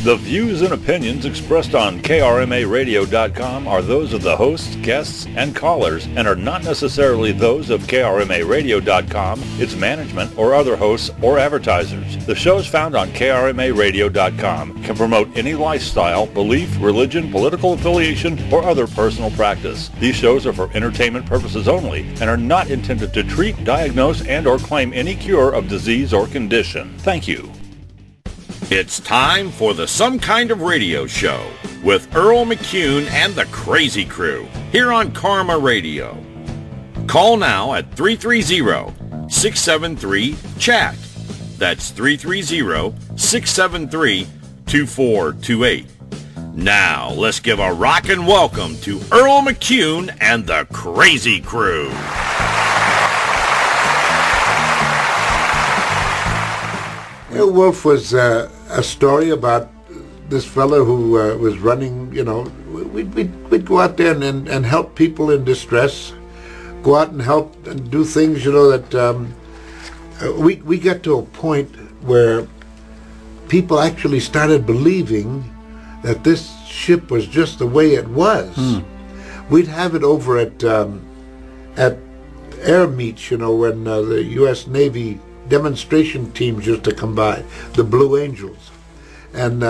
The views and opinions expressed on KRMARadio.com are those of the hosts, guests, and callers and are not necessarily those of KRMARadio.com, its management, or other hosts or advertisers. The shows found on KRMARadio.com can promote any lifestyle, belief, religion, political affiliation, or other personal practice. These shows are for entertainment purposes only and are not intended to treat, diagnose, and or claim any cure of disease or condition. Thank you. It's time for the Some Kind of Radio Show with Earl McCune and the Crazy Crew here on Karma Radio. Call now at 330-673-CHAT. That's 330-673-2428. Now, let's give a rockin' welcome to Earl McCune and the Crazy Crew. Airwolf was a story about this fellow who was running, we'd go out there and help people in distress, go out and help and do things, that we got to a point where people actually started believing that this ship was just the way it was. We'd have it over at air meets, when the U.S. Navy demonstration teams used to come by, the Blue Angels, and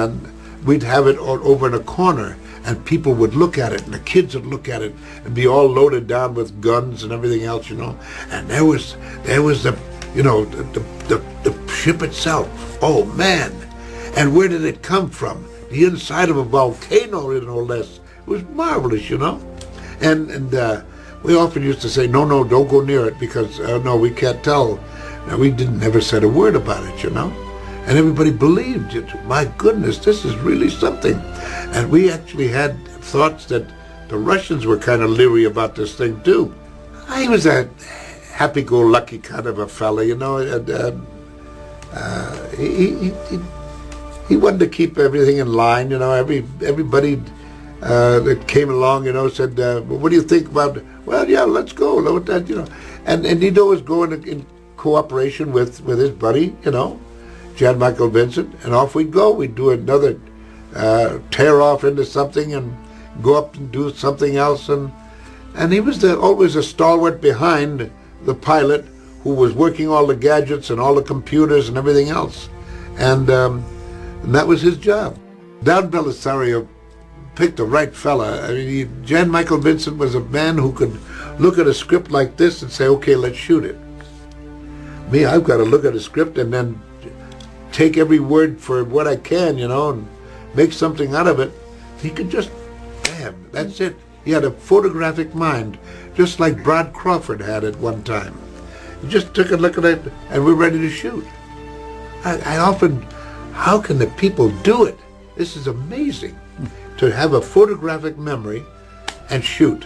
we'd have it over in a corner, and people would look at it, and the kids would look at it, and be all loaded down with guns and everything else, and there was the ship itself. Oh man! And where did it come from? The inside of a volcano, no less. It was marvelous, and we often used to say, no, don't go near it, because no, we can't tell. Now, we never said a word about it, and everybody believed it. My goodness, this is really something. And we actually had thoughts that the Russians were kind of leery about this thing too. He was a happy-go-lucky kind of a fella, and he wanted to keep everything in line, everybody that came along, said, what do you think about it? Well, yeah, let's go, and he'd always go in cooperation with his buddy, Jan Michael Vincent, and off we'd go. We'd do another tear off into something and go up and do something else, and he was always a stalwart behind the pilot who was working all the gadgets and all the computers and everything else, and that was his job. Don Belisario picked the right fella. I mean, Jan Michael Vincent was a man who could look at a script like this and say, okay, let's shoot it. Me, I've got to look at a script and then take every word for what I can, and make something out of it. He could just, bam, that's it. He had a photographic mind, just like Brad Crawford had at one time. He just took a look at it, and we're ready to shoot. I often, how can the people do it? This is amazing, to have a photographic memory and shoot,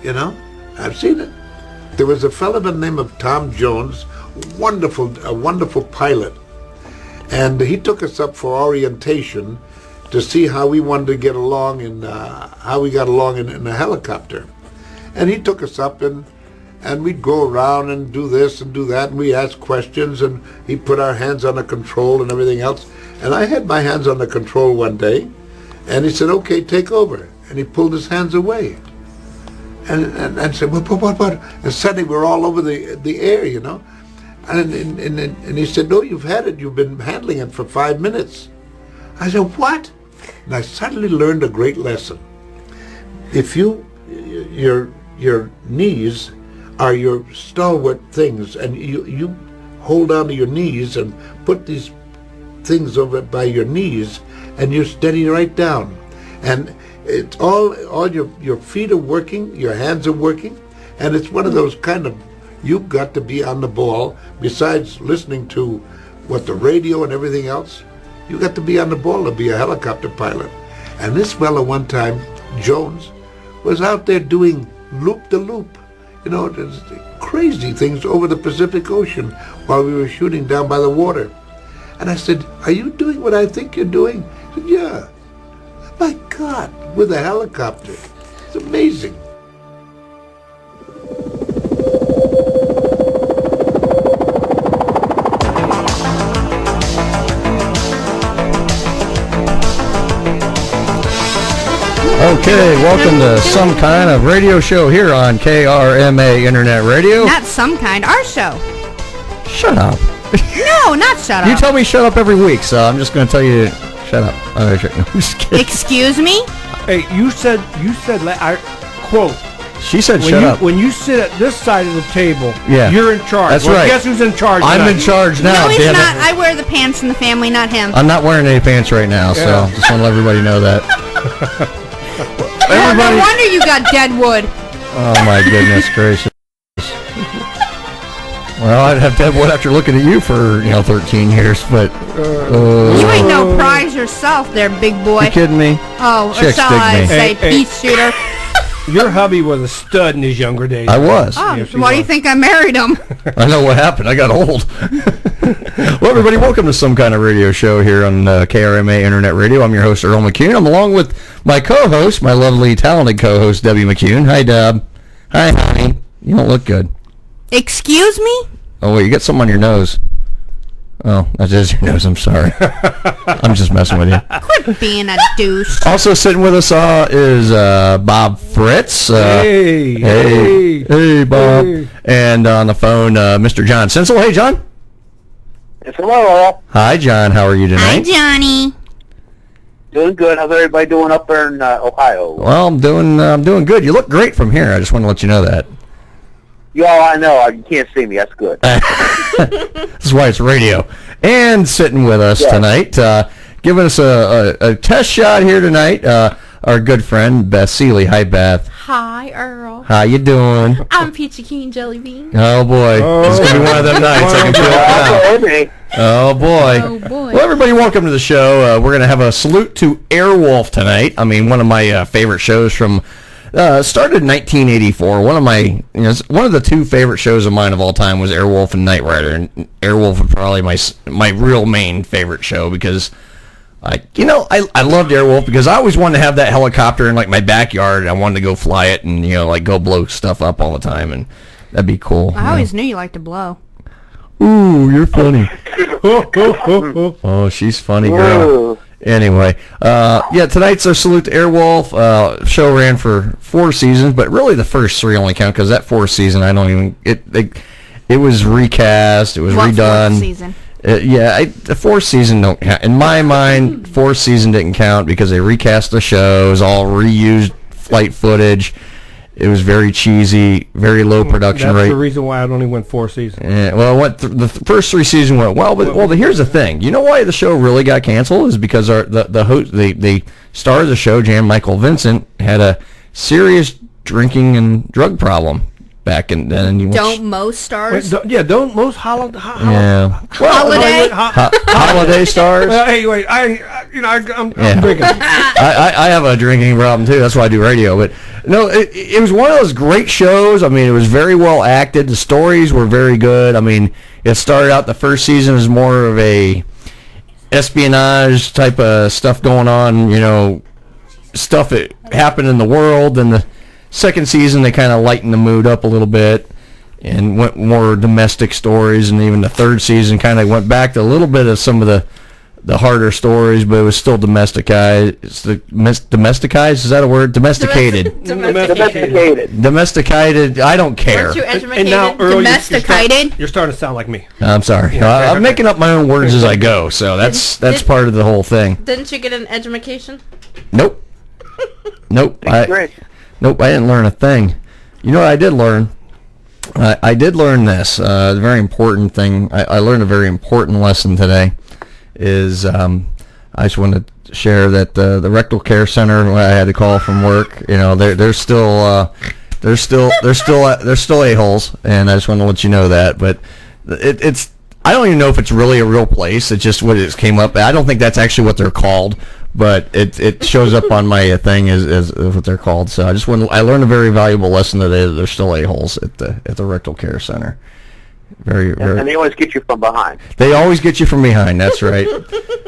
I've seen it. There was a fellow by the name of Tom Jones, a wonderful pilot, and he took us up for orientation to see how we wanted to get along and how we got along in a helicopter. And he took us up and we'd go around and do this and do that, and we asked questions, and he put our hands on the control and everything else. And I had my hands on the control one day, and he said, okay, take over. And he pulled his hands away. And said, what? And suddenly we're all over the air, And he said, no, you've had it. You've been handling it for 5 minutes. I said, what? And I suddenly learned a great lesson. If your knees are your stalwart things, and you hold on to your knees and put these things over by your knees, and you're steady right down. And it's all your feet are working, your hands are working, and it's one of those kind of, you've got to be on the ball. Besides listening to what the radio and everything else, you got to be on the ball to be a helicopter pilot. And this fellow one time, Jones, was out there doing loop-de-loop, crazy things over the Pacific Ocean while we were shooting down by the water. And I said, are you doing what I think you're doing? He said, yeah. My God, with a helicopter. It's amazing. Okay, welcome to some kind of radio show here on KRMA Internet Radio. Not some kind, our show. Shut up. No, not shut up. You tell me shut up every week, so I'm just going to tell you shut up. No, I'm just kidding. Excuse me? Hey, you said, I quote. She said when shut you, up. When you sit at this side of the table, Yeah. you're in charge. That's right. Guess who's in charge I'm tonight? in charge now, No, he's damn not. it. I wear the pants in the family, not him. I'm not wearing any pants right now, so Yeah. just want to let everybody know that. Oh, no wonder you got dead wood. Oh, my goodness gracious. Well, I'd have dead wood after looking at you for, 13 years, but... You ain't no prize yourself there, big boy. You kidding me? Oh, or Chicks shall dig I me. say Hey. peace shooter? Your hubby was a stud in his younger days. I was. Oh, Yes, he why do you was. think I married him? I know what happened. I got old. Well, everybody, welcome to some kind of radio show here on KRMA Internet Radio. I'm your host, Earl McCune. I'm along with my co-host, my lovely, talented co-host, Debbie McCune. Hi, Deb. Hi, honey. You don't look good. Excuse me? Oh, wait, you got something on your nose. Oh, that is your nose. I'm sorry. I'm just messing with you. Quit being a douche. Also sitting with us is Bob Fritz. Hey, Bob. Hey. And on the phone, Mr. John Sinsel. Hey, John. Yes, hello, Earl. Hi, John. How are you Hi, tonight? Johnny. Doing good. How's everybody doing up there in Ohio? Well, I'm doing good. You look great from here. I just want to let you know that. Yeah, I know. You can't see me. That's good. This is why it's radio. And sitting with us Yeah. tonight, giving us a test shot here tonight, our good friend Beth Seeley. Hi, Beth. Hi, Earl. How you doing? I'm Peachy Keen Jelly Bean. Oh boy, it's gonna be one of them nights. I can feel it now. Okay. Oh boy. Oh, boy. Well, everybody, welcome to the show. We're gonna have a salute to Airwolf tonight. I mean, one of my favorite shows from. Started in 1984. One of the two favorite shows of mine of all time was Airwolf and Knight Rider, and Airwolf was probably my real main favorite show because, I loved Airwolf because I always wanted to have that helicopter in like my backyard, and I wanted to go fly it and go blow stuff up all the time, and that'd be cool. I always knew you liked to blow. Ooh, you're funny. Oh, she's funny, girl. Ooh. Anyway, tonight's our salute to Airwolf. Show ran for 4 seasons, but really the first 3 only count because that 4th season, it was recast, it was What redone. 4th season? The 4th season don't count. In my mind, 4th season didn't count because they recast the show. It was all reused flight footage. It was very cheesy, very low production That's rate. the reason why it only went 4 seasons. Yeah, well, the first 3 seasons went well, but here's the thing. You know why the show really got canceled is because the host, the star of the show, Jan Michael Vincent, had a serious drinking and drug problem back in then. Don't most stars? Don't most holiday. Yeah. Holiday? Holiday stars. Hey, wait. I'm Yeah. drinking. I have a drinking problem too. That's why I do radio. But no, it was one of those great shows. I mean, it was very well acted. The stories were very good. I mean, it started out the first season as more of a espionage type of stuff going on. Stuff that happened in the world. And the second season, they kind of lightened the mood up a little bit and went more domestic stories. And even the third season kind of went back to a little bit of some of the harder stories, but it was still domesticized. Domesticized? Is that a word? Domesticated. Domesticated. I don't care. Weren't you educated? And now, Earl, Domesticated? you're starting to sound like me. I'm sorry. I'm making up my own words as I go, so that's part of the whole thing. Didn't you get an education? Nope. Nope. Great. Nope. I didn't learn a thing. You know what I did learn? I did learn this. A very important thing. I learned a very important lesson today. Is I just want to share that the rectal care center I had to call from work. They're still a-holes, and I just want to let you know that. But it's I don't even know if it's really a real place. It's just what it came up. I don't think that's actually what they're called, but it shows up on my thing as what they're called. So I learned a very valuable lesson today that they're still a-holes at the rectal care center. Very. And they always get you from behind. They always get you from behind. That's right.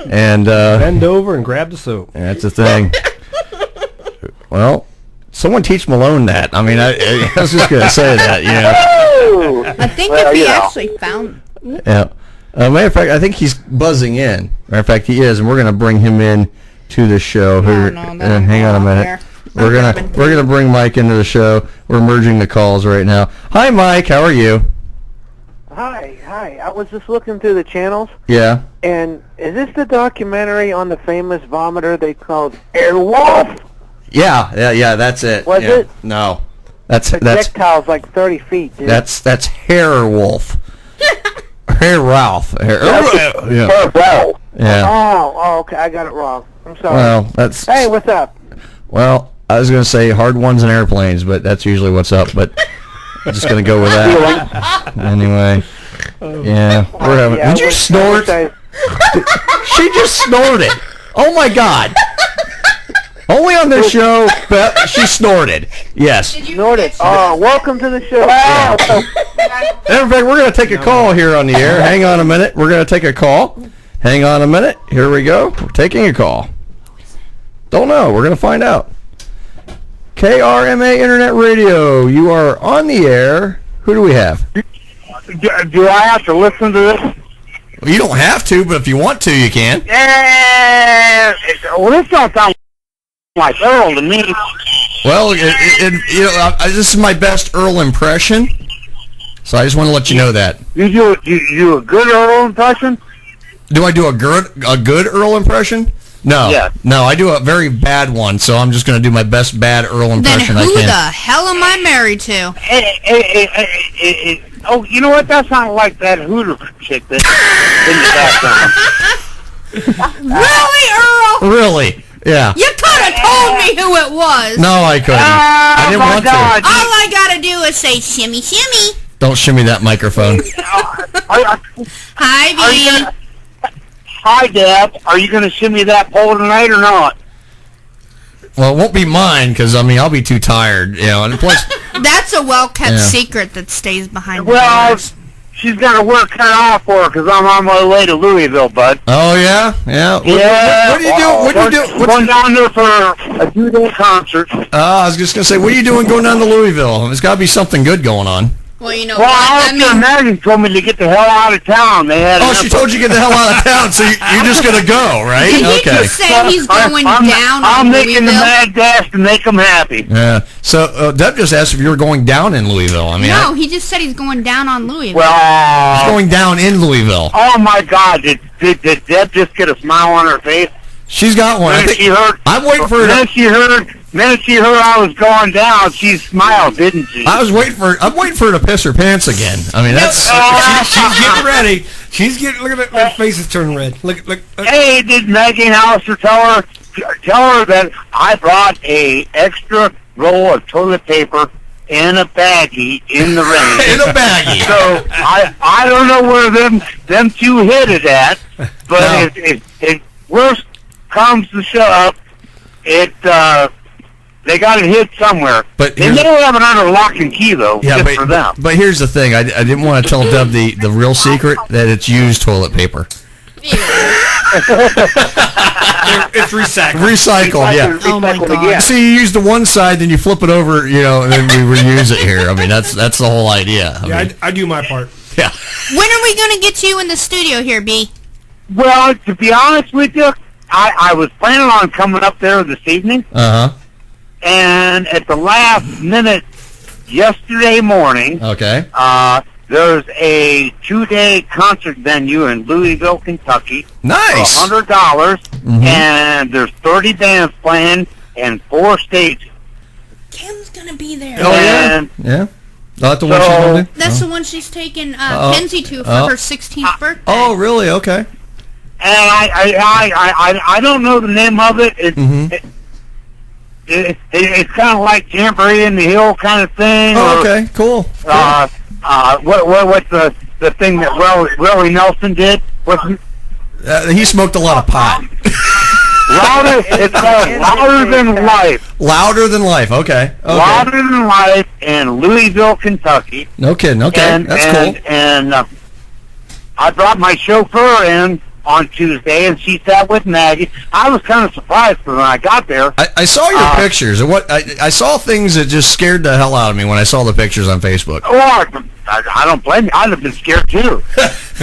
And Bend over and grab the soap. that's the thing. Well, someone teach Malone that. I mean, I was just gonna say that. Ooh. I think Well, if he you know. actually found... Yeah. Matter of fact, I think he's buzzing in. Matter of fact, he is, and we're gonna bring him in to the show. No, Here. no, that Hang on a won't minute. there. We're gonna bring Mike into the show. We're merging the calls right now. Hi, Mike. How are you? Hi. I was just looking through the channels. Yeah. And is this the documentary on the famous vomiter they called Airwolf? Yeah. That's it. Was it? No, that's Projectile's like 30 feet, dude. that's Airwolf. Airwolf. Airwolf. Yeah. Oh, okay. I got it wrong. I'm sorry. Well, that's. Hey, what's up? Well, I was gonna say hard ones and airplanes, but that's usually what's up. But I'm just gonna go with that. Anyway. Yeah. We're having. Did you snort? She just snorted. Oh my God. Only on this show, Beth, she snorted. Yes. Snorted. Oh, welcome to the show. Yeah. In fact, we're going to take a call here on the air. Hang on a minute. We're going to take a call. Hang on a minute. Here we go. We're taking a call. Don't know. We're going to find out. KRMA Internet Radio. You are on the air. Who do we have? Do I have to listen to this? Well, you don't have to, but if you want to, you can. Well, this don't sound like Earl to me. Well, this is my best Earl impression, so I just want to let you know that. You do a good Earl impression? Do I do a good Earl impression? No. Yeah. No, I do a very bad one, so I'm just going to do my best bad Earl Then impression I who can. the hell am I married to? Oh, you know what? That sounds like that Hooter chick that's in the background. Really, Earl? Really? Yeah. You could have told me who it was. No, I couldn't. I didn't want to. All I gotta do is say shimmy, shimmy. Don't shimmy that microphone. Hi, B. Hi, Dad. Are you going to shimmy that pole tonight or not? Well, it won't be mine because I'll be too tired, And plus, That's a well-kept Yeah. secret that stays behind the Well, doors. she's got her work cut off for her because I'm on my way to Louisville, bud. oh yeah. What do you do? What do you do? Going down there for a 2-day concert. I was just gonna say, what are you doing going down to Louisville? There's got to be something good going on. Well, you know Well, what? Maggie told me to get the hell out of town. They had She told you to get the hell out of town, so you're just gonna go, right? Did he Okay. just say he's going down I'm on making the Louisville? mad dash to make them happy. Yeah. So Deb just asked if you were going down in Louisville. I mean, No, he just said he's going down on Louisville. Well, going down in Louisville. oh my God, did Deb just get a smile on her face? She's got one. Minute she heard, I'm waiting for her. minute she heard I was going down, she smiled, didn't she? I'm waiting for her to piss her pants again. I mean, that's. She's getting ready. Look at that. Her face is turning red. Look. Hey, did Maggie Hauser tell her that I brought a extra roll of toilet paper in a baggie in the rain? In a baggie. So I don't know where them two hit it at, but No. if worst comes to shove, they got it hid somewhere. But they may have it under lock and key though, Yeah, just for them. but here's the thing. I didn't want to tell Deb the real secret that it's used toilet paper. It's recycled. Recycle, yeah. Oh my Recycled God. again. See, you use the one side, then you flip it over, and then we reuse it here. I mean, that's the whole idea. I mean, I do my part. yeah. When are we going to get you in the studio here, B? Well, to be honest with you, I was planning on coming up there this evening, Uh-huh. and at the last minute yesterday morning, Okay. there's a 2-day concert venue in Louisville, Kentucky. Nice. For $100, Mhm. and there's 30 bands playing and 4 stages. Kim's going to be there. Oh, yeah? And Yeah. That's the one she's going to do? That's Oh. the one she's taking Uh-oh. Kenzie to for Oh. her 16th birthday. Oh, really? Okay. And I don't know the name of it. It's kind of like Jamboree in the Hill kind of thing. Oh, or, okay. Cool. What's the thing that Willie Nelson did? He smoked a lot of pot. It's called Louder Than Life. Louder Than Life. Okay. Louder Than Life in Louisville, Kentucky. No kidding. Okay. That's cool. And I brought my chauffeur in on Tuesday, and she sat with Maggie. I was kind of surprised when I got there. I saw your pictures. I saw things that just scared the hell out of me when I saw the pictures on Facebook. Oh, I don't blame you. I'd have been scared too.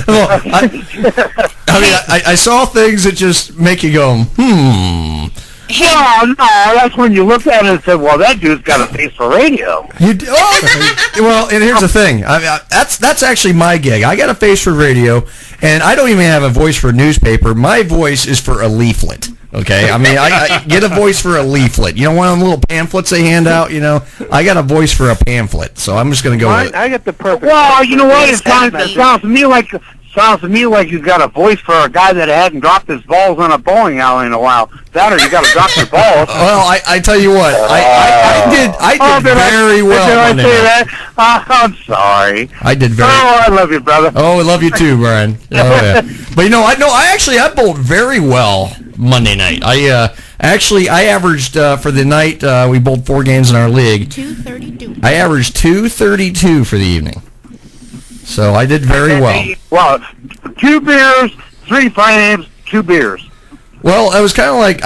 Well, I mean, I saw things that just make you go, Well, no, that's when you looked at it and said, well, that dude's got a face for radio. Well, and here's the thing. That's actually my gig. I got a face for radio, and I don't even have a voice for a newspaper. My voice is for a leaflet. Okay, I mean, I get a voice for a leaflet. You know, one of them little pamphlets they hand out. You know, I got a voice for a pamphlet, so I'm just going to go with it. I get the perfect. Well, you know what? It sounds to me like you've got a voice for a guy that hadn't dropped his balls on a bowling alley in a while. That or you got to drop your balls. Well, I tell you what, I did very well. Did I say that? I'm sorry. I did very. Oh, I love you, brother. Oh, I love you too, Brian. Oh, yeah. But you know, I bowled very well Monday night. I averaged for the night. We bowled 4 games in our league. 232. I averaged 232 for the evening. So I did very well. Well, 2 beers, 3 frames, 2 beers. Well, it was kind of like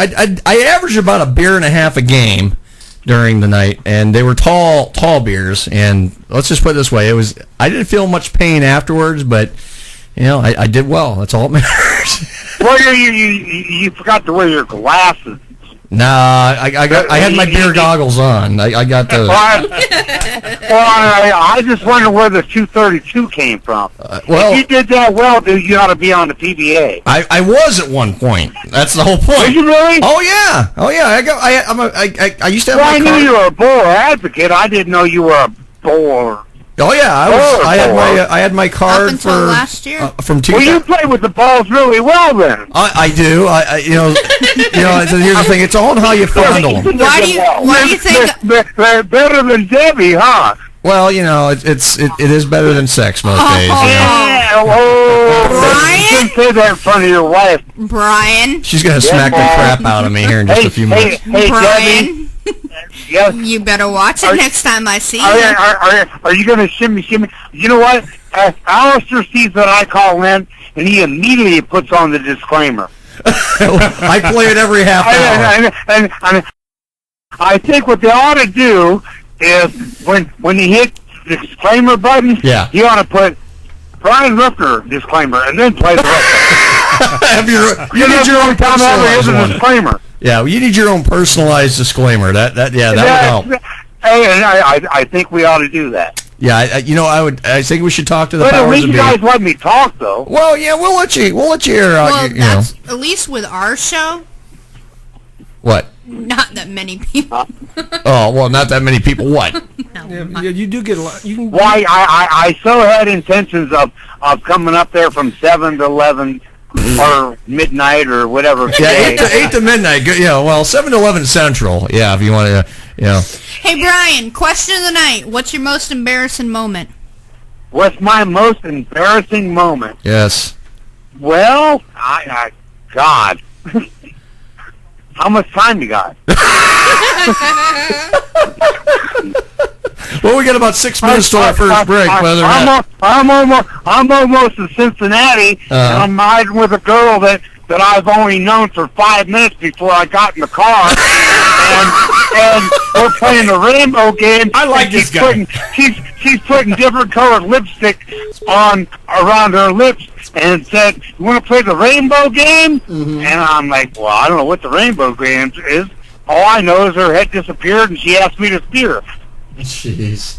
I averaged about a beer and a half a game during the night, and they were tall beers. And let's just put it this way: I didn't feel much pain afterwards, but you know, I did well. That's all that matters. Well, you forgot to wear your glasses. Nah, I had my beer goggles on. I got those. I just wonder where the 232 came from. Well, if you did that well, dude, you ought to be on the PBA. I was at one point. That's the whole point. Did you really? Oh yeah. I used to have. Well, my I knew you were a bowler advocate. I didn't know you were a bowler. Oh yeah, I had my card Up until for last year. From 2000. Well, you play with the balls really well then. I do. So here's the thing. It's all on how you fondle them. Why do you think? They're better than Debbie, huh? Well, you know, it is better than sex most days. You know? Yeah. Brian? You shouldn't say that in front of your wife. Brian. She's gonna smack the crap out of me here in just a few minutes. Hey, Brian. Debbie. Yes. You better watch it next time I see you. Are you going to shimmy? You know what? Alistair sees that I call in, and he immediately puts on the disclaimer. I play it every half hour. And I think what they ought to do is when you hit the disclaimer button, you ought to put Brian Rooker disclaimer, and then play the rest. You need your own personalized one. Disclaimer. Yeah, well, you need your own personalized disclaimer. That would help. Hey, and I think we ought to do that. Yeah, I think we should talk to the powers that be. But at least you guys let me talk, though. Well, yeah, we'll let you air out. Well, that's at least with our show. What? Not that many people. Oh, well, not that many people. What? Yeah, you do get a lot. Why? I so had intentions of coming up there from 7 to 11 or midnight or whatever. Yeah, 8 to midnight. Yeah, well, 7 to 11 Central. Yeah, if you want to, Hey, Brian, question of the night. What's your most embarrassing moment? What's my most embarrassing moment? Yes. Well, God. How much time you got? Well, we got about 6 minutes to our first break. I'm almost to Cincinnati, and I'm riding with a girl that I've only known for 5 minutes before I got in the car, and we're playing the rainbow game. I like this guy. She's putting different colored lipstick on around her lips, and said, "You want to play the rainbow game?" Mm-hmm. And I'm like, "Well, I don't know what the rainbow game is. All I know is her head disappeared, and she asked me to steer." Jeez.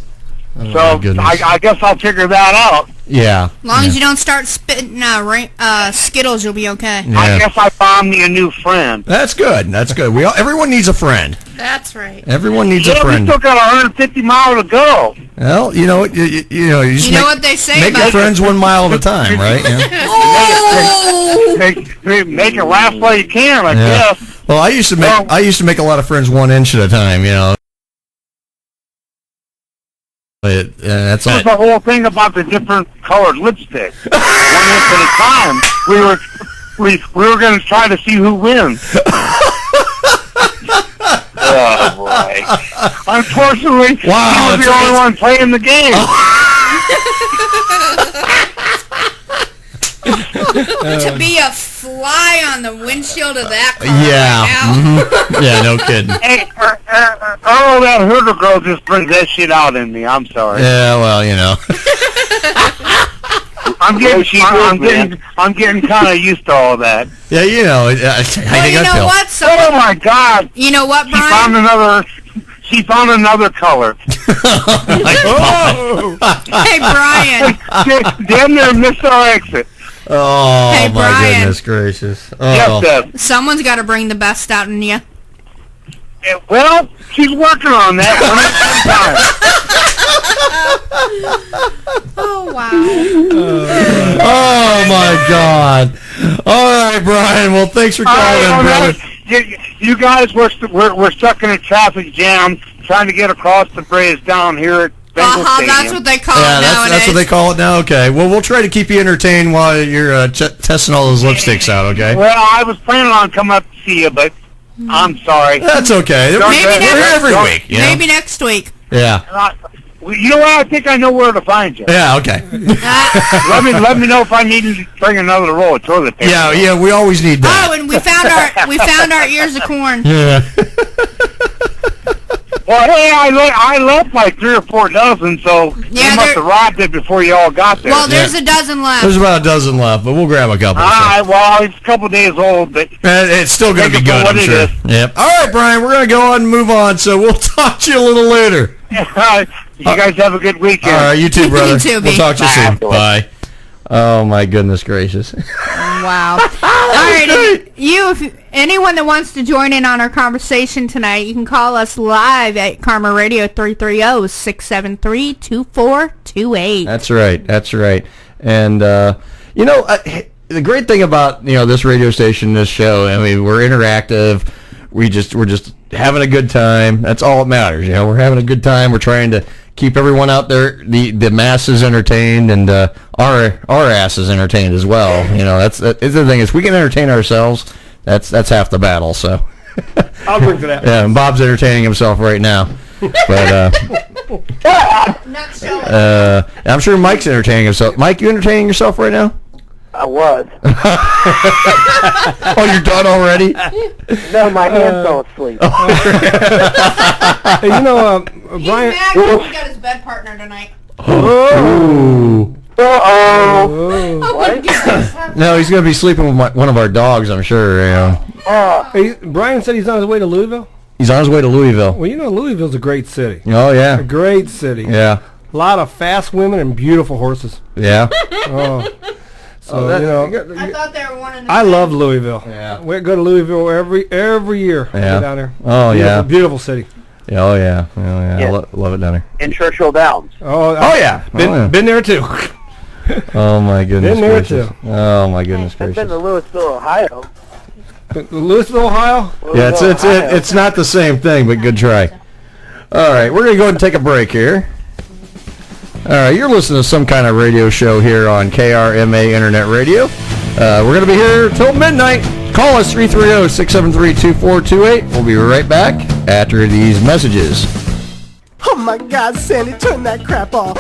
Oh, so I guess I'll figure that out. Yeah. As long as you don't start spitting Skittles, you'll be okay. Yeah. I guess I found me a new friend. That's good. Everyone needs a friend. That's right. Everyone needs a friend. We still got 150 miles to go. Well, you know what they say. Make your friends 1 mile at a time, right? Yeah. Make it last while you can, I guess. Well, I used to make a lot of friends 1 inch at a time, you know. But that's the whole thing about the different colored lipstick. 1 inch at a time. We were going to try to see who wins. Oh boy! Unfortunately, wow, he was the only one playing the game. To be a fly on the windshield of that car right now. Yeah, no kidding. Hey, that Hooter girl just brings that shit out in me. I'm sorry. Yeah, well, you know. I'm getting kind of used to all that. Yeah, you know. I think you I know feel. what? Oh my God! You know what, Brian? She found another color. Hey, Brian. Damn near missed our exit. Oh, Hey, my Brian. goodness gracious. Oh. Yes, Deb. Someone's got to bring the best out in you. Well, she's working on that Oh, wow. Oh, my God. All right, Brian. Well, thanks for calling in, brother. You guys, we're stuck in a traffic jam trying to get across the bridge down here at Bengal Stadium. That's what they call it nowadays. That's what they call it now? Okay. Well, we'll try to keep you entertained while you're testing all those lipsticks out, okay? Well, I was planning on coming up to see you, but I'm sorry. That's okay. Every week. You know? Maybe next week. Yeah. You know what? I think I know where to find you. Yeah, okay. Let me know if I need to bring another roll of toilet paper. Yeah, we always need that. Oh, and we found our ears of corn. Yeah. Well, hey, I left like 3 or 4 dozen, so you must have robbed it before you all got there. Well, there's a dozen left. There's about a dozen left, but we'll grab a couple. All right, well, it's a couple days old, but it's still going to be good, I'm sure. Yep. All right, Brian, we're going to go on and move on, so we'll talk to you a little later. You guys have a good weekend. All right, you too, brother. You too, B. We'll talk to you soon. Bye. Oh, my goodness gracious. Wow. All right, if anyone that wants to join in on our conversation tonight, you can call us live at Karma Radio 330-673-2428. That's right. And, the great thing about, this radio station, this show, I mean, we're interactive. We're just having a good time. That's all that matters. We're having a good time. We're trying to keep everyone out there, the masses entertained, and our asses entertained as well. That's the thing is we can entertain ourselves. That's half the battle. So I'll drink to that. Yeah, and Bob's entertaining himself right now. But I'm sure Mike's entertaining himself. Mike, you entertaining yourself right now? I was. Oh, you're done already? No, my hands don't sleep. Hey, Brian. He's mad because he got his bed partner tonight. Oh. What? No, he's going to be sleeping with one of our dogs, I'm sure. Hey, Brian said he's on his way to Louisville? He's on his way to Louisville. Well, Louisville's a great city. Oh, yeah. A great city. Yeah. A lot of fast women and beautiful horses. Yeah. Oh. So, I thought they were one in the I love Louisville. Yeah. We go to Louisville every year. Yeah. Down there. Oh, yeah. Beautiful city. Oh, yeah. I love it down there. In Churchill Downs. Oh, yeah. Been there, too. Oh, my goodness Been there, gracious. too. Oh, my goodness I've gracious. been to Louisville, Ohio. Louisville, Ohio? Yeah, it's not the same thing, but good try. All right, we're going to go ahead and take a break here. All right, you're listening to some kind of radio show here on KRMA Internet Radio. We're going to be here till midnight. Call us 330-673-2428. We'll be right back after these messages. Oh my God, Sandy, turn that crap off.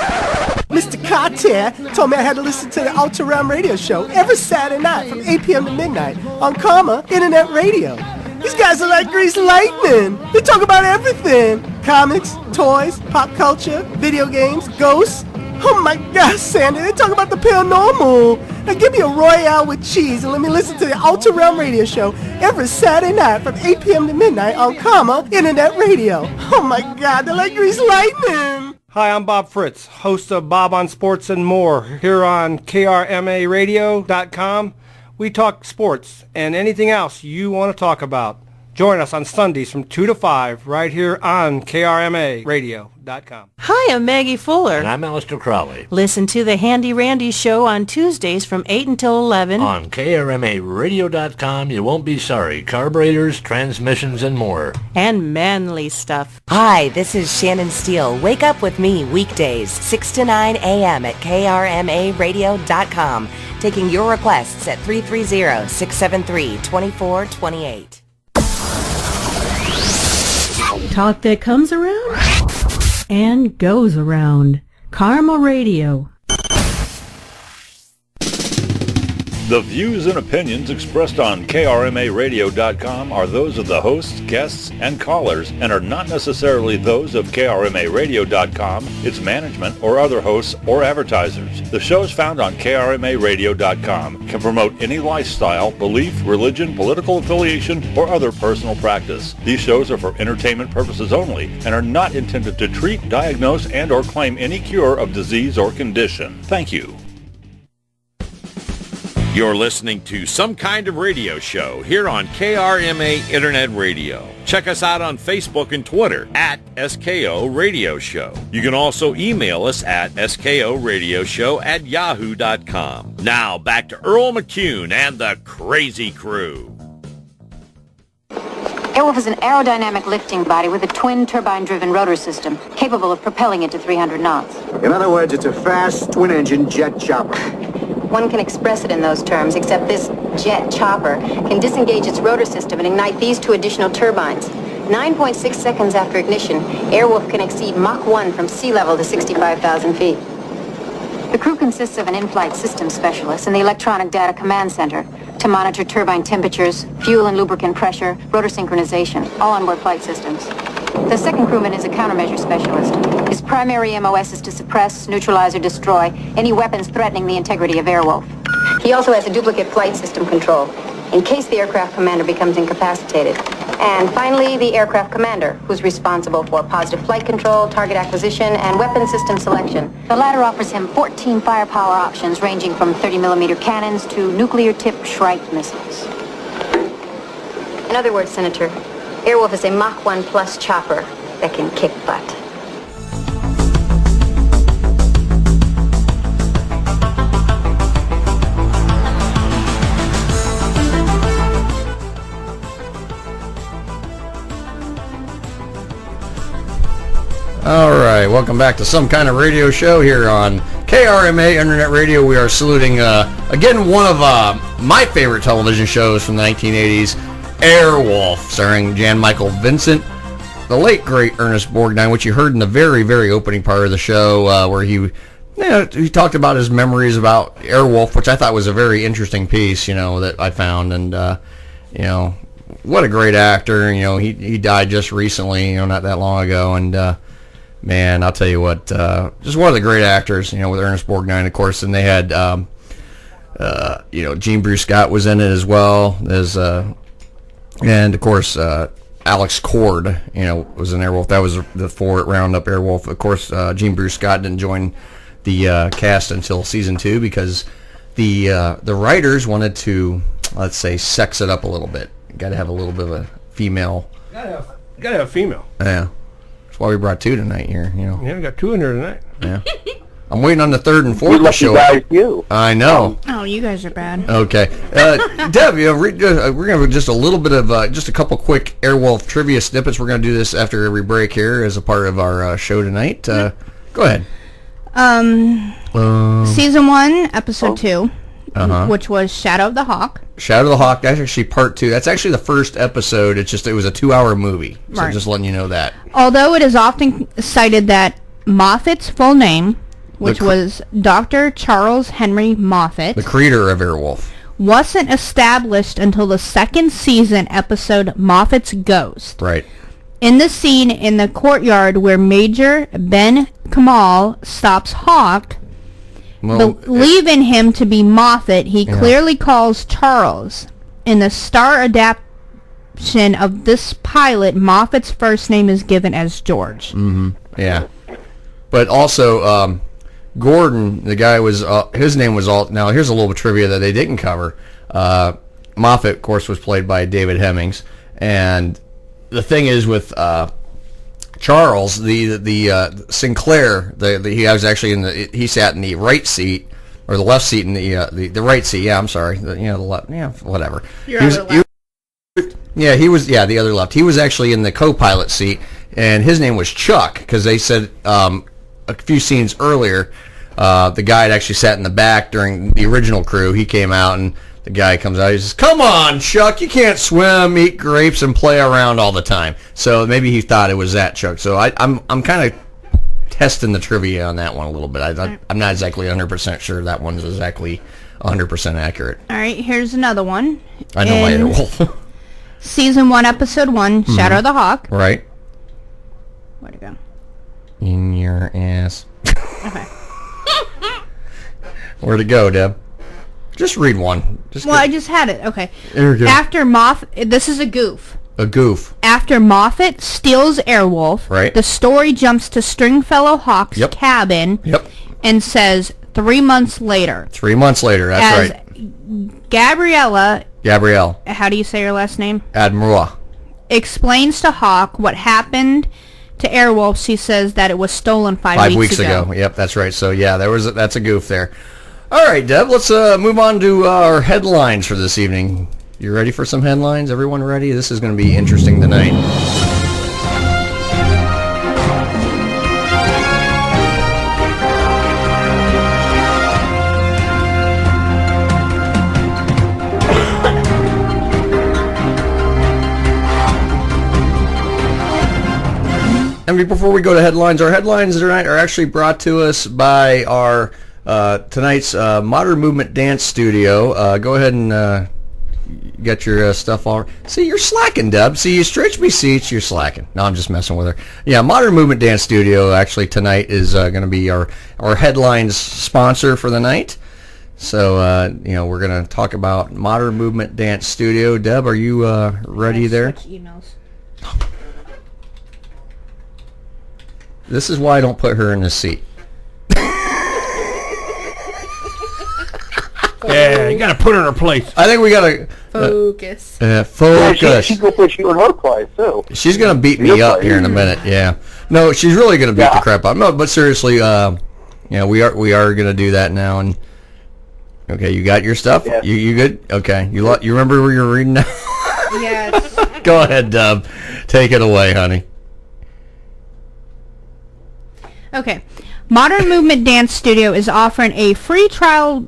Mr. Cartier told me I had to listen to the Ultra Realm radio show every Saturday night from 8 p.m. to midnight on Karma Internet Radio. These guys are like greased lightning. They talk about everything. Comics, toys, pop culture, video games, ghosts. Oh my God, Sandy, they talk about the paranormal. Now give me a Royale with cheese and let me listen to the Ultra Realm radio show every Saturday night from 8 p.m. to midnight on Karma Internet Radio. Oh my God, they're like greased lightning. Hi, I'm Bob Fritz, host of Bob on Sports and More, here on KRMARadio.com. We talk sports and anything else you want to talk about. Join us on Sundays from 2 to 5 right here on KRMARadio.com. Hi, I'm Maggie Fuller. And I'm Alistair Crowley. Listen to the Handy Randy Show on Tuesdays from 8 until 11. On KRMARadio.com, you won't be sorry. Carburetors, transmissions, and more. And manly stuff. Hi, this is Shannon Steele. Wake up with me weekdays, 6 to 9 a.m. at KRMARadio.com. Taking your requests at 330-673-2428. Talk that comes around and goes around. Karma Radio. The views and opinions expressed on KRMARadio.com are those of the hosts, guests, and callers and are not necessarily those of KRMARadio.com, its management, or other hosts or advertisers. The shows found on KRMARadio.com can promote any lifestyle, belief, religion, political affiliation, or other personal practice. These shows are for entertainment purposes only and are not intended to treat, diagnose, and or claim any cure of disease or condition. Thank you. You're listening to Some Kind of Radio Show here on KRMA Internet Radio. Check us out on Facebook and Twitter at SKO Radio Show. You can also email us at skoradioshow@yahoo.com. Now back to Earl McCune and the Crazy Crew. Airwolf is an aerodynamic lifting body with a twin turbine-driven rotor system capable of propelling it to 300 knots. In other words, it's a fast twin-engine jet chopper. One can express it in those terms, except this jet chopper can disengage its rotor system and ignite these two additional turbines. 9.6 seconds after ignition, Airwolf can exceed Mach 1 from sea level to 65,000 feet. The crew consists of an in-flight systems specialist and the electronic data command center to monitor turbine temperatures, fuel and lubricant pressure, rotor synchronization, all onboard flight systems. The second crewman is a countermeasure specialist. His primary MOS is to suppress, neutralize, or destroy any weapons threatening the integrity of Airwolf. He also has a duplicate flight system control, in case the aircraft commander becomes incapacitated. And finally, the aircraft commander, who's responsible for positive flight control, target acquisition, and weapon system selection. The latter offers him 14 firepower options ranging from 30mm cannons to nuclear-tipped Shrike missiles. In other words, Senator, Airwolf is a Mach 1 plus chopper that can kick butt. All right, welcome back to Some Kind of Radio Show here on KRMA Internet Radio. We are saluting, again, one of my favorite television shows from the 1980s, Airwolf, starring Jan Michael Vincent, the late, great Ernest Borgnine, which you heard in the very, very opening part of the show, where he talked about his memories about Airwolf, which I thought was a very interesting piece, that I found, and, what a great actor. He died just recently, not that long ago, and, man, I'll tell you what, just one of the great actors, with Ernest Borgnine, of course, and they had, Jean Bruce Scott was in it as well, and of course, Alex Cord, was in Airwolf. That was the four Roundup Airwolf. Of course, Jean Bruce Scott didn't join the cast until season 2 because the writers wanted to, let's say, sex it up a little bit. Got to have a little bit of a female. Gotta have female. Yeah. That's why we brought 2 tonight here, Yeah, we got 2 in here tonight. Yeah. I'm waiting on the 3rd and 4th to show up. You. I know. Oh, you guys are bad. Okay. Deb, we're going to have just a little bit of, just a couple quick Airwolf trivia snippets. We're going to do this after every break here as a part of our show tonight. Go ahead. Season 1, Episode 2, which was Shadow of the Hawk. Shadow of the Hawk, that's actually part 2. That's actually the first episode. It was a 2-hour movie. So Right. just letting you know that. Although it is often cited that Moffat's full name, which was Dr. Charles Henry Moffat, The creator of Airwolf. wasn't established until the second season episode Moffat's Ghost. Right. In the scene in the courtyard where Major Ben Kamal stops Hawk, believing him to be Moffat, he clearly calls Charles. In the star adaptation of this pilot, Moffat's first name is given as George. Mm-hmm. Yeah. But also, Gordon, the guy was, his name was now here's a little bit of trivia that they didn't cover. Moffat, of course, was played by David Hemmings, and the thing is with Charles, the Sinclair, he was actually he sat in the right seat, or the left seat in the right seat, yeah, I'm sorry, the left, yeah, whatever. Your other left. The other left. He was actually in the co-pilot seat, and his name was Chuck, because they said a few scenes earlier, the guy had actually sat in the back during the original crew. He came out, and the guy comes out, he says, "Come on, Chuck, you can't swim, eat grapes, and play around all the time." So maybe he thought it was that Chuck. So I'm kind of testing the trivia on that one a little bit. I'm not exactly 100% sure that one's exactly 100% accurate. All right, here's another one. I know my Airwolf. Season 1, Episode 1, Shadow the Hawk. Right. Where'd it go? In your ass. Okay. Where'd it go, Deb? Just read one. I just had it. Okay. There we go. After this is a goof. A goof. After Moffat steals Airwolf, right, the story jumps to Stringfellow Hawk's cabin and says 3 months later. 3 months later, that's right. Gabrielle, how do you say your last name? Admiral. Explains to Hawk what happened to Airwolf. She says that it was stolen 5 weeks ago. Yep, that's right. So yeah, that's a goof there. All right, Deb, let's move on to our headlines for this evening. You ready for some headlines? Everyone ready? This is going to be interesting tonight. And before we go to headlines, our headlines tonight are actually brought to us by our tonight's Modern Movement Dance Studio. Go ahead and get your stuff all. See, you're slacking, Deb. See, you stretch me seats, you're slacking. No, I'm just messing with her. Yeah, Modern Movement Dance Studio actually tonight is going to be our headlines sponsor for the night. So, we're going to talk about Modern Movement Dance Studio. Deb, are you ready there? Emails. This is why I don't put her in the seat. Yeah, you got to put her in her place. I think we got to focus. Focus. Yeah, she's going to put you in her place, too. She's going to beat me up here in a minute, yeah. No, she's really going to beat the crap out. No, but seriously, we are going to do that now. And okay, you got your stuff? Yeah. You good? Okay. You remember where you're reading now? Yes. Go ahead, Deb. Take it away, honey. Okay. Modern Movement Dance Studio is offering a free trial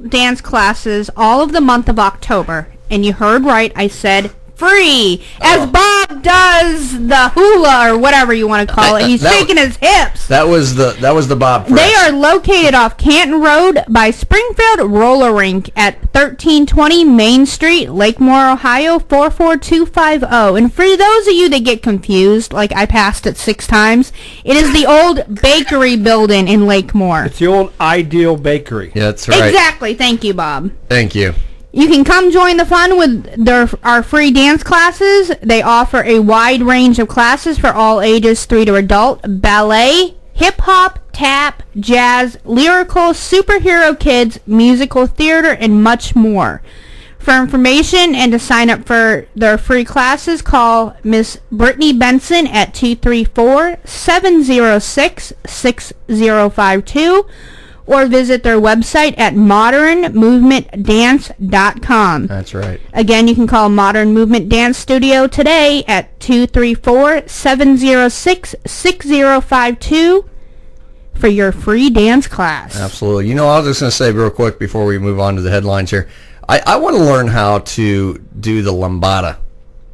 dance classes all of the month of October. And you heard right, I said free. As Bob does the hula or whatever you want to call it. He's shaking his hips. That was the Bob press. They are located off Canton Road by Springfield Roller Rink at 1320 Main Street, Lakemore, Ohio 44250. And for those of you that get confused, like I passed it 6 times, it is the old bakery building in Lakemore. It's the old Ideal Bakery. Yeah, that's right. Exactly. Thank you, Bob. Thank you. You can come join the fun with our free dance classes. They offer a wide range of classes for all ages 3 to adult, ballet, hip-hop, tap, jazz, lyrical, superhero kids, musical theater, and much more. For information and to sign up for their free classes, call Miss Brittany Benson at 234-706-6052. Or visit their website at modernmovementdance.com. That's right. Again, you can call Modern Movement Dance Studio today at 234-706-6052 for your free dance class. Absolutely. I was just going to say real quick before we move on to the headlines here, I want to learn how to do the lambada.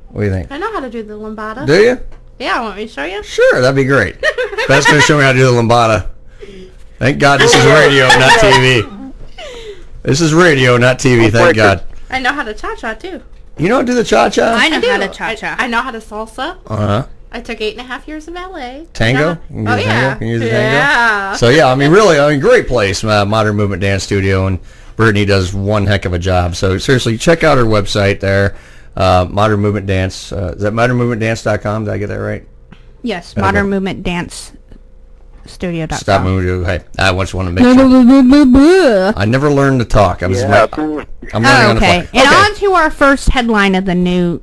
What do you think? I know how to do the lambada. Do you? Yeah, want me to show you? Sure, that'd be great. Beth's going to show me how to do the lambada. Thank God this is radio, not TV. This is radio, not TV, thank God. I know how to cha-cha, too. You know how to do the cha-cha? I know how to cha-cha. I know how to salsa. Uh-huh. I took 8.5 years of ballet. Tango? Oh, yeah. Can you use the tango? Yeah. So, yeah, really, great place, Modern Movement Dance Studio, and Brittany does one heck of a job. So, seriously, check out her website there, Modern Movement Dance. Is that modernmovementdance.com? Did I get that right? Yes, Modern Movement Dance Studio.com. Stop moving. Okay, I just want to make sure. I never learned to talk. I'm learning on the fly. And on to our first headline of the night.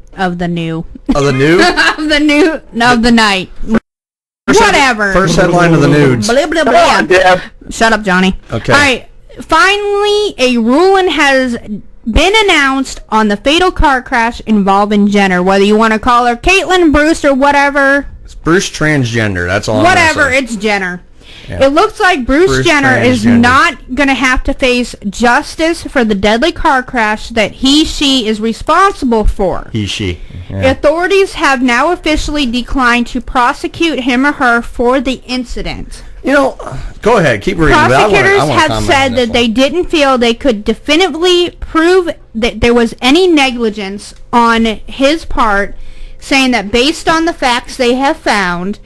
Whatever. First headline of the nudes. Blah, blah, blah. Come on, Deb. Shut up, Johnny. Okay. All right. Finally, a ruling has been announced on the fatal car crash involving Jenner. Whether you want to call her Caitlyn, Bruce, or whatever. Bruce transgender, that's all. Whatever, it's Jenner. It looks like Bruce Jenner is not going to have to face justice for the deadly car crash that she is responsible for. She. Yeah. Authorities have now officially declined to prosecute him or her for the incident. Go ahead, keep reading. Prosecutors have said that they didn't feel they could definitively prove that there was any negligence on his part, saying that based on the facts they have found,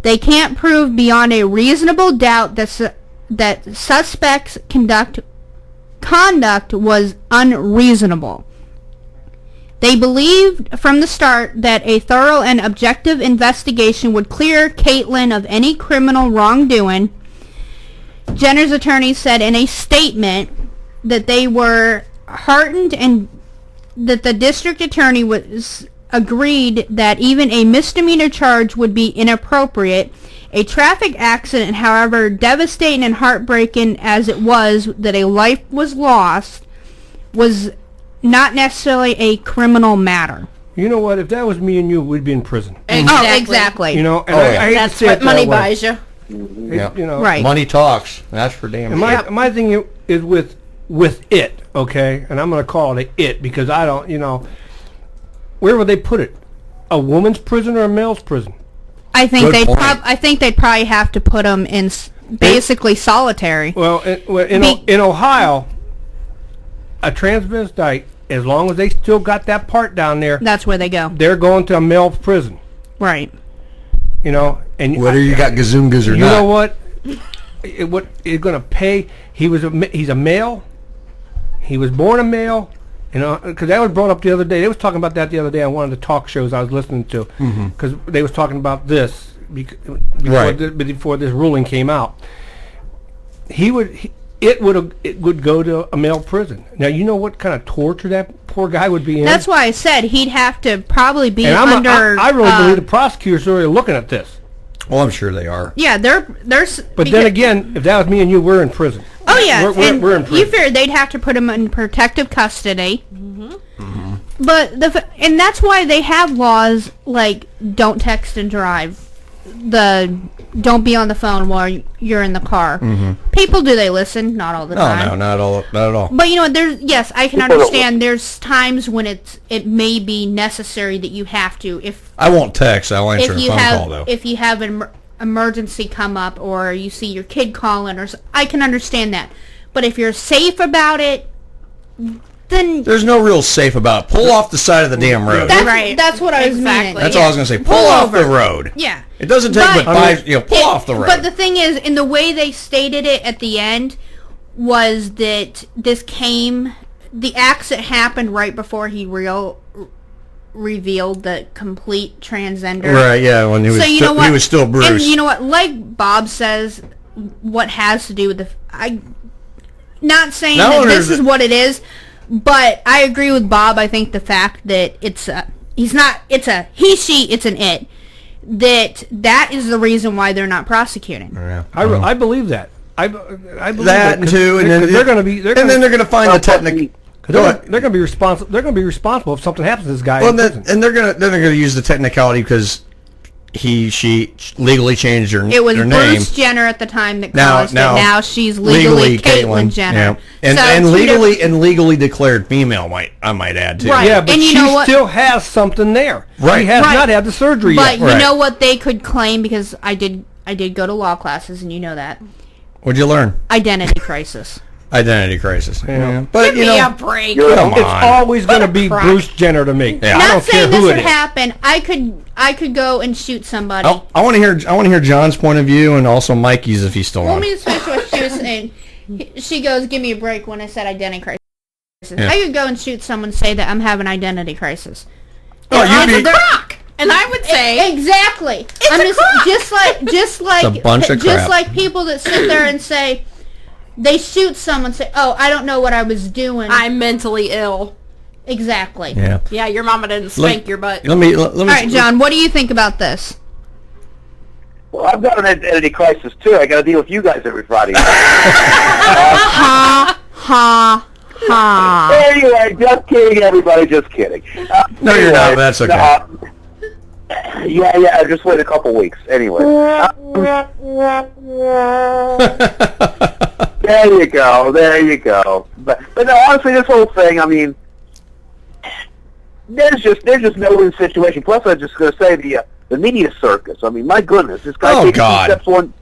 they can't prove beyond a reasonable doubt that suspects' conduct was unreasonable. They believed from the start that a thorough and objective investigation would clear Caitlyn of any criminal wrongdoing. Jenner's attorney said in a statement that they were heartened and that the district attorney was agreed that even a misdemeanor charge would be inappropriate. A traffic accident, however devastating and heartbreaking as it was that a life was lost, was not necessarily a criminal matter. You know what? If that was me and you, we'd be in prison. Exactly. Oh, exactly. I hate that's to say what it money that way. buys you. Right. Money talks. That's for damn sure. My thing is with it, okay? And I'm going to call it it because I don't, where would they put it? A woman's prison or a male's prison? I think they'd probably have to put them in basically solitary. Well, in Ohio, a transvestite, as long as they still got that part down there, that's where they go. They're going to a male's prison. Right. And whether you got gazoongas or not. You know what? What is going to pay? He's a male. He was born a male. Because that was brought up the other day. They was talking about that the other day on one of the talk shows I was listening to. Because they was talking about this before this ruling came out. It would go to a male prison. Now you know what kind of torture that poor guy would be in. That's why I said he'd have to probably be and under. I really believe the prosecutors are already looking at this. Well, I'm sure they are. Yeah, there's. But then again, if that was me and you, we're in prison. Oh yeah, we're in prison. You figured they'd have to put him in protective custody. But and that's why they have laws like don't text and drive. Don't be on the phone while you're in the car. People, do they listen? Not all the time. No, not at all. But yes, I can understand. There's times when it may be necessary that you have to. If I won't text, I'll answer a phone call though. If you have an emergency come up or you see your kid calling, I can understand that. But if you're safe about it, then there's no real safe about it. Pull off the side of the damn road. That's what I was meaning. That's all I was going to say. Pull off the road. Yeah. It doesn't take but 5, pull off the road. But the thing is, in the way they stated it at the end, was that the accident happened right before he revealed the complete transgender. Right, yeah, when he was still Bruce. And you know what, like Bob says, what has to do with not saying that this is what it is, but I agree with Bob. I think the fact that it's a he, she, it's an it. That is the reason why they're not prosecuting. Yeah. I believe that. I believe that too, and then they're going to find the technique. They're going to be responsible. They're going to be responsible if something happens to this guy. Well, and they're going to use the technicality because she legally changed her name. It was Bruce Jenner at the time that caused it. Now she's legally Caitlyn Jenner. Yeah. And legally declared female. I might add too. Right. Yeah, but she still has something there. Right. She has not had the surgery yet. But you know what they could claim, because I did go to law classes, and you know that. What'd you learn? Identity crisis. Identity crisis. Yeah. But give me a break. It's always going to be Bruce Jenner to me. Yeah. Not saying this would happen. I could go and shoot somebody. I want to hear John's point of view and also Mikey's if he's still on. Let me just finish what she was saying. She goes, "Give me a break." When I said identity crisis, I could go and shoot someone and say that I'm having identity crisis. Oh, you'd be rock. And I would say exactly. Just like people that sit there and say. They shoot someone, say, "Oh, I don't know what I was doing. I'm mentally ill." Exactly. Yeah. Yeah, your mama didn't spank your butt. Let me. All right, John, what do you think about this? Well, I've got an identity crisis too. I got to deal with you guys every Friday. Ha ha ha. Anyway, just kidding, everybody. Just kidding. No, you're not. That's okay. Yeah. Just wait a couple weeks. Anyway. There you go. There you go. But no, honestly, this whole thing. I mean, there's just no win situation. Plus, I was just going to say the media circus. I mean, my goodness, this guy takes 2 steps one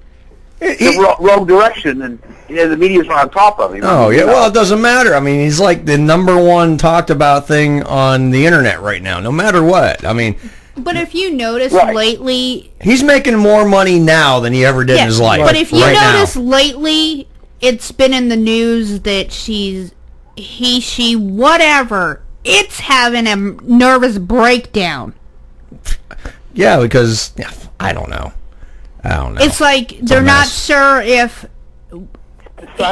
the wrong direction, and the media's on top of him. Oh, yeah, well, it doesn't matter. I mean, he's like the number one talked about thing on the internet right now, no matter what. I mean... But if you notice lately... He's making more money now than he ever did in his life. But if you notice lately, it's been in the news that she, whatever, it's having a nervous breakdown. Yeah, because, I don't know. It's like they're not sure if...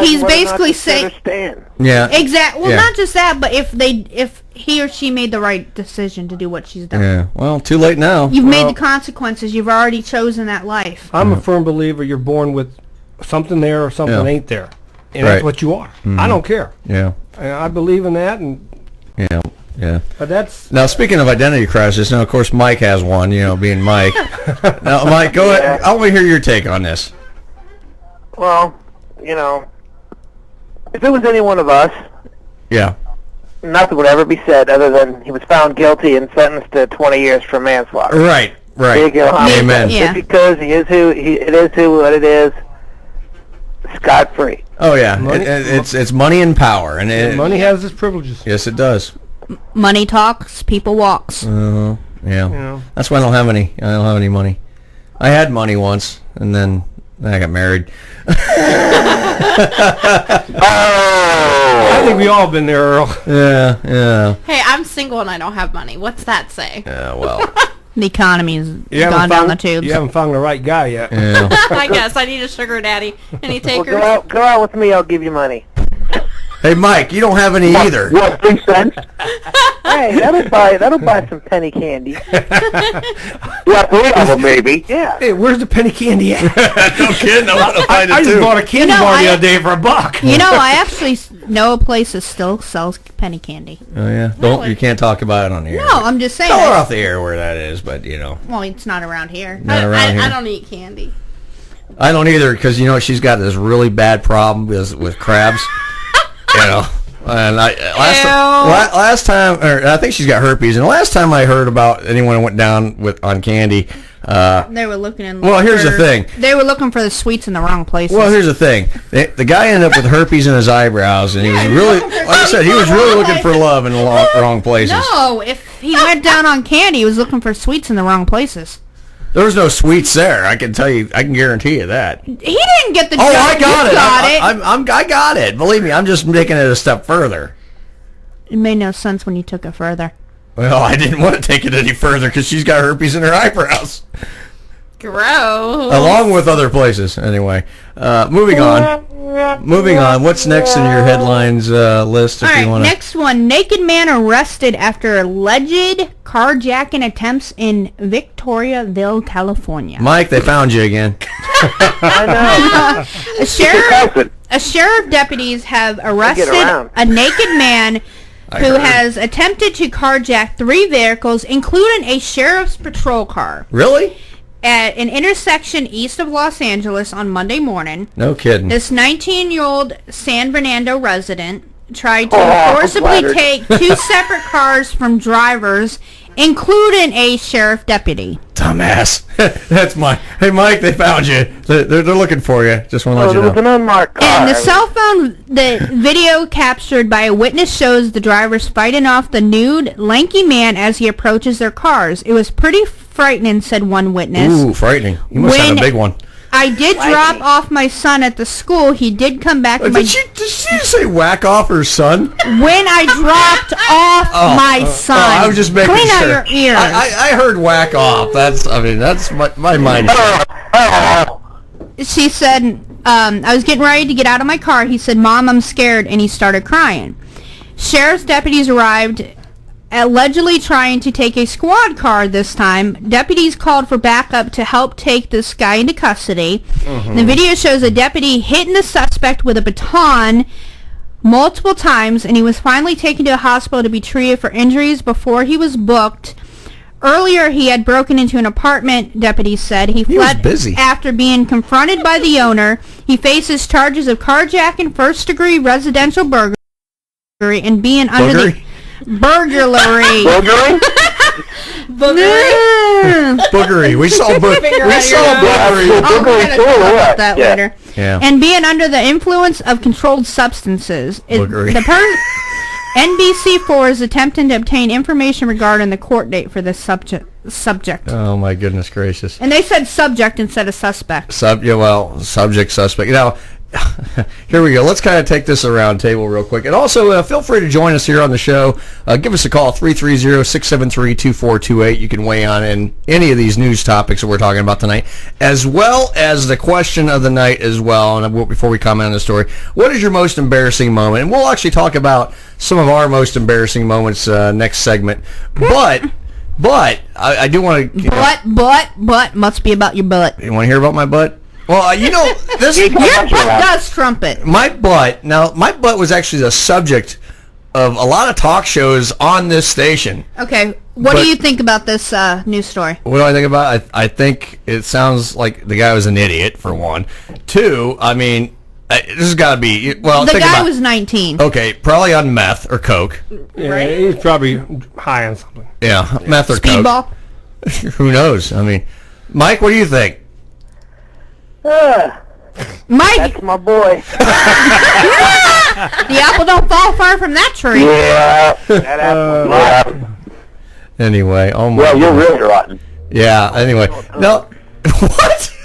He's basically saying... Yeah. Exactly. Well, not just that, but if he or she made the right decision to do what she's done. Yeah. Well, too late now. You've made the consequences. You've already chosen that life. I'm a firm believer you're born with something there or something ain't there. And that's what you are. Mm-hmm. I don't care. Yeah. I believe in that. And yeah. But that's... Now, speaking of identity crisis, now, of course, Mike has one, being Mike. Now, Mike, go ahead. I want to hear your take on this. Well, if it was any one of us, nothing would ever be said other than he was found guilty and sentenced to 20 years for manslaughter. Right. Amen. Just because it is what it is, scot-free. Oh, yeah. It's money and power. And money has its privileges. Yes, it does. Money talks, people walks. Yeah. That's why I don't have any. I don't have any money. I had money once, and then I got married. I think we all been there, Earl. Yeah. Hey, I'm single and I don't have money. What's that say? Yeah, well. The economy's gone down the tubes. You haven't found the right guy yet. Yeah. I guess I need a sugar daddy. Any takers? Well, go out with me. I'll give you money. Hey, Mike, you don't have any either. What, 3 cents? Hey, that'll buy some penny candy. Yeah, 3 of them, maybe. Yeah. Hey, where's the penny candy at? No kidding. I want to find it, I too. just bought a candy bar the other day for $1. I actually know a place that still sells penny candy. Oh, yeah? You can't talk about it on the air. No, I'm just saying. Tell her off the air where that is, but, Well, it's not around here. I don't eat candy. I don't either, because, she's got this really bad problem with crabs. And last time, or I think she's got herpes. And the last time I heard about anyone who went down on candy, they were looking. Here's the thing. They were looking for the sweets in the wrong places. Well, here's the thing. The guy ended up with herpes in his eyebrows, and he was really, like I said, he was really looking for love in the wrong places. No, if he went down on candy, he was looking for sweets in the wrong places. There was no sweets there. I can tell you. I can guarantee you that. He didn't get the joke. Oh, I got it. Got I got it. Believe me, I'm just making it a step further. It made no sense when you took it further. Well, I didn't want to take it any further because she's got herpes in her eyebrows. Gross. Along with other places, anyway. Moving on. What's next in your headlines list? All right, next one. Naked man arrested after alleged carjacking attempts in Victoriaville, California. Mike, they found you again. I know. A sheriff deputies have arrested a naked man who has attempted to carjack 3 vehicles, including a sheriff's patrol car. Really? At an intersection east of Los Angeles on Monday morning. No kidding. This 19-year-old San Bernardino resident tried to forcibly take 2 separate cars from drivers, including a sheriff deputy. Dumbass. That's Mike. Hey, Mike, they found you. They're looking for you. Just want to let you know. There was an unmarked car. And the cell phone, the video captured by a witness shows the drivers fighting off the nude, lanky man as he approaches their cars. It was pretty frightening, said one witness. Ooh, frightening. You must have a big one. I did drop off my son at the school. He did come back. Did she say whack off her son? When I dropped off my son. I was just making Clean sure. out your ears. I heard whack off. That's my mind. She said, I was getting ready to get out of my car. He said, Mom, I'm scared. And he started crying. Sheriff's deputies arrived, allegedly trying to take a squad car this time. Deputies called for backup to help take this guy into custody. Mm-hmm. The video shows a deputy hitting the suspect with a baton multiple times, and he was finally taken to a hospital to be treated for injuries before he was booked Earlier, he had broken into an apartment, deputies said. He fled busy. after being confronted by the owner. He faces charges of carjacking, first-degree residential burglary, and being under the... Burglary. Burglary? Boogery. We saw boogery. I'm going to talk about that later. Yeah. And being under the influence of controlled substances. Boogery. NBC4 is attempting to obtain information regarding the court date for this subject. Oh, my goodness gracious. And they said subject instead of suspect. Subject, suspect. Now, here we go. Let's kind of take this around table real quick. And also, feel free to join us here on the show. Give us a call, 330-673-2428. You can weigh on in any of these news topics that we're talking about tonight, as well as the question of the night as well. And before we comment on the story, what is your most embarrassing moment? And we'll actually talk about some of our most embarrassing moments next segment. But I do want to... But must be about your butt. You want to hear about my butt? Well, this... Your butt does trumpet. My butt was actually the subject of a lot of talk shows on this station. Okay, what do you think about this news story? What do I think about it? I think it sounds like the guy was an idiot, for one. Two, I mean, this has got to be... Well, the guy was 19. Okay, probably on meth or coke. Yeah, right? He's probably high on something. Yeah, meth or coke. Speedball? Who knows? I mean, Mike, what do you think? Mike! That's my boy. The apple don't fall far from that tree. Yeah, that apple's rotten. Anyway, oh my. Well, you're really rotten. Yeah. Anyway, no. What?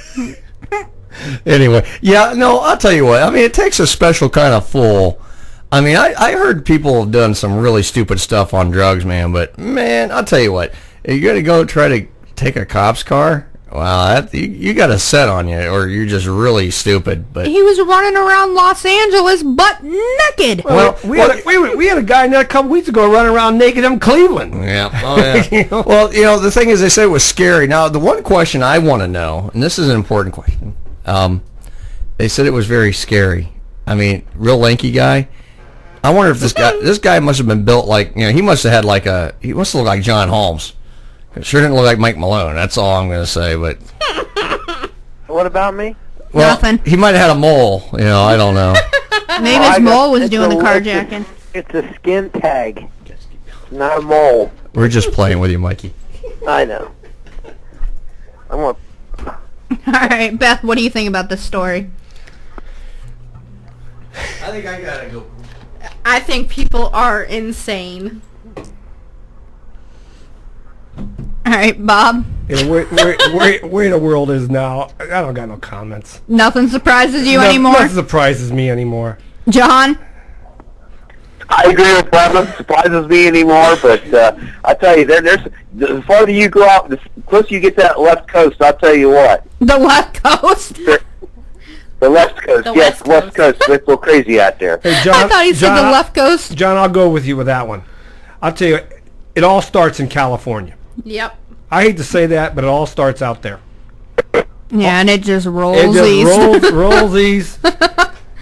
Anyway, yeah. No, I'll tell you what. I mean, it takes a special kind of fool. I mean, I heard people have done some really stupid stuff on drugs, man. But man, I'll tell you what. You're gonna go try to take a cop's car. Wow, you got a set on you, or you're just really stupid. But he was running around Los Angeles butt naked. Well, we had a guy a couple weeks ago running around naked in Cleveland. Yeah. Oh, yeah. Well, the thing is, they said it was scary. Now, the one question I want to know, and this is an important question, they said it was very scary. I mean, real lanky guy. I wonder if this guy must have been built like, he must have had he must look like John Holmes. It sure didn't look like Mike Malone. That's all I'm going to say. But what about me? Well, nothing. He might have had a mole. I don't know. Maybe his mole was doing the carjacking. It's a skin tag, not a mole. We're just playing with you, Mikey. I know. All right, Beth, what do you think about this story? I think I got to go. I think people are insane. All right, Bob. Where the world is now, I don't got no comments. Nothing surprises you anymore? Nothing surprises me anymore. John? I agree with Bob. Nothing surprises me anymore, but I tell you, there's the farther you go out, the closer you get to that left coast, I'll tell you what. The left coast? The left coast, yes, West Coast. It's a little crazy out there. Hey, John, I thought he said the left coast. John, I'll go with you with that one. I'll tell you, it all starts in California. Yep. I hate to say that, but it all starts out there. Yeah, and it just rolls. It just rolls these.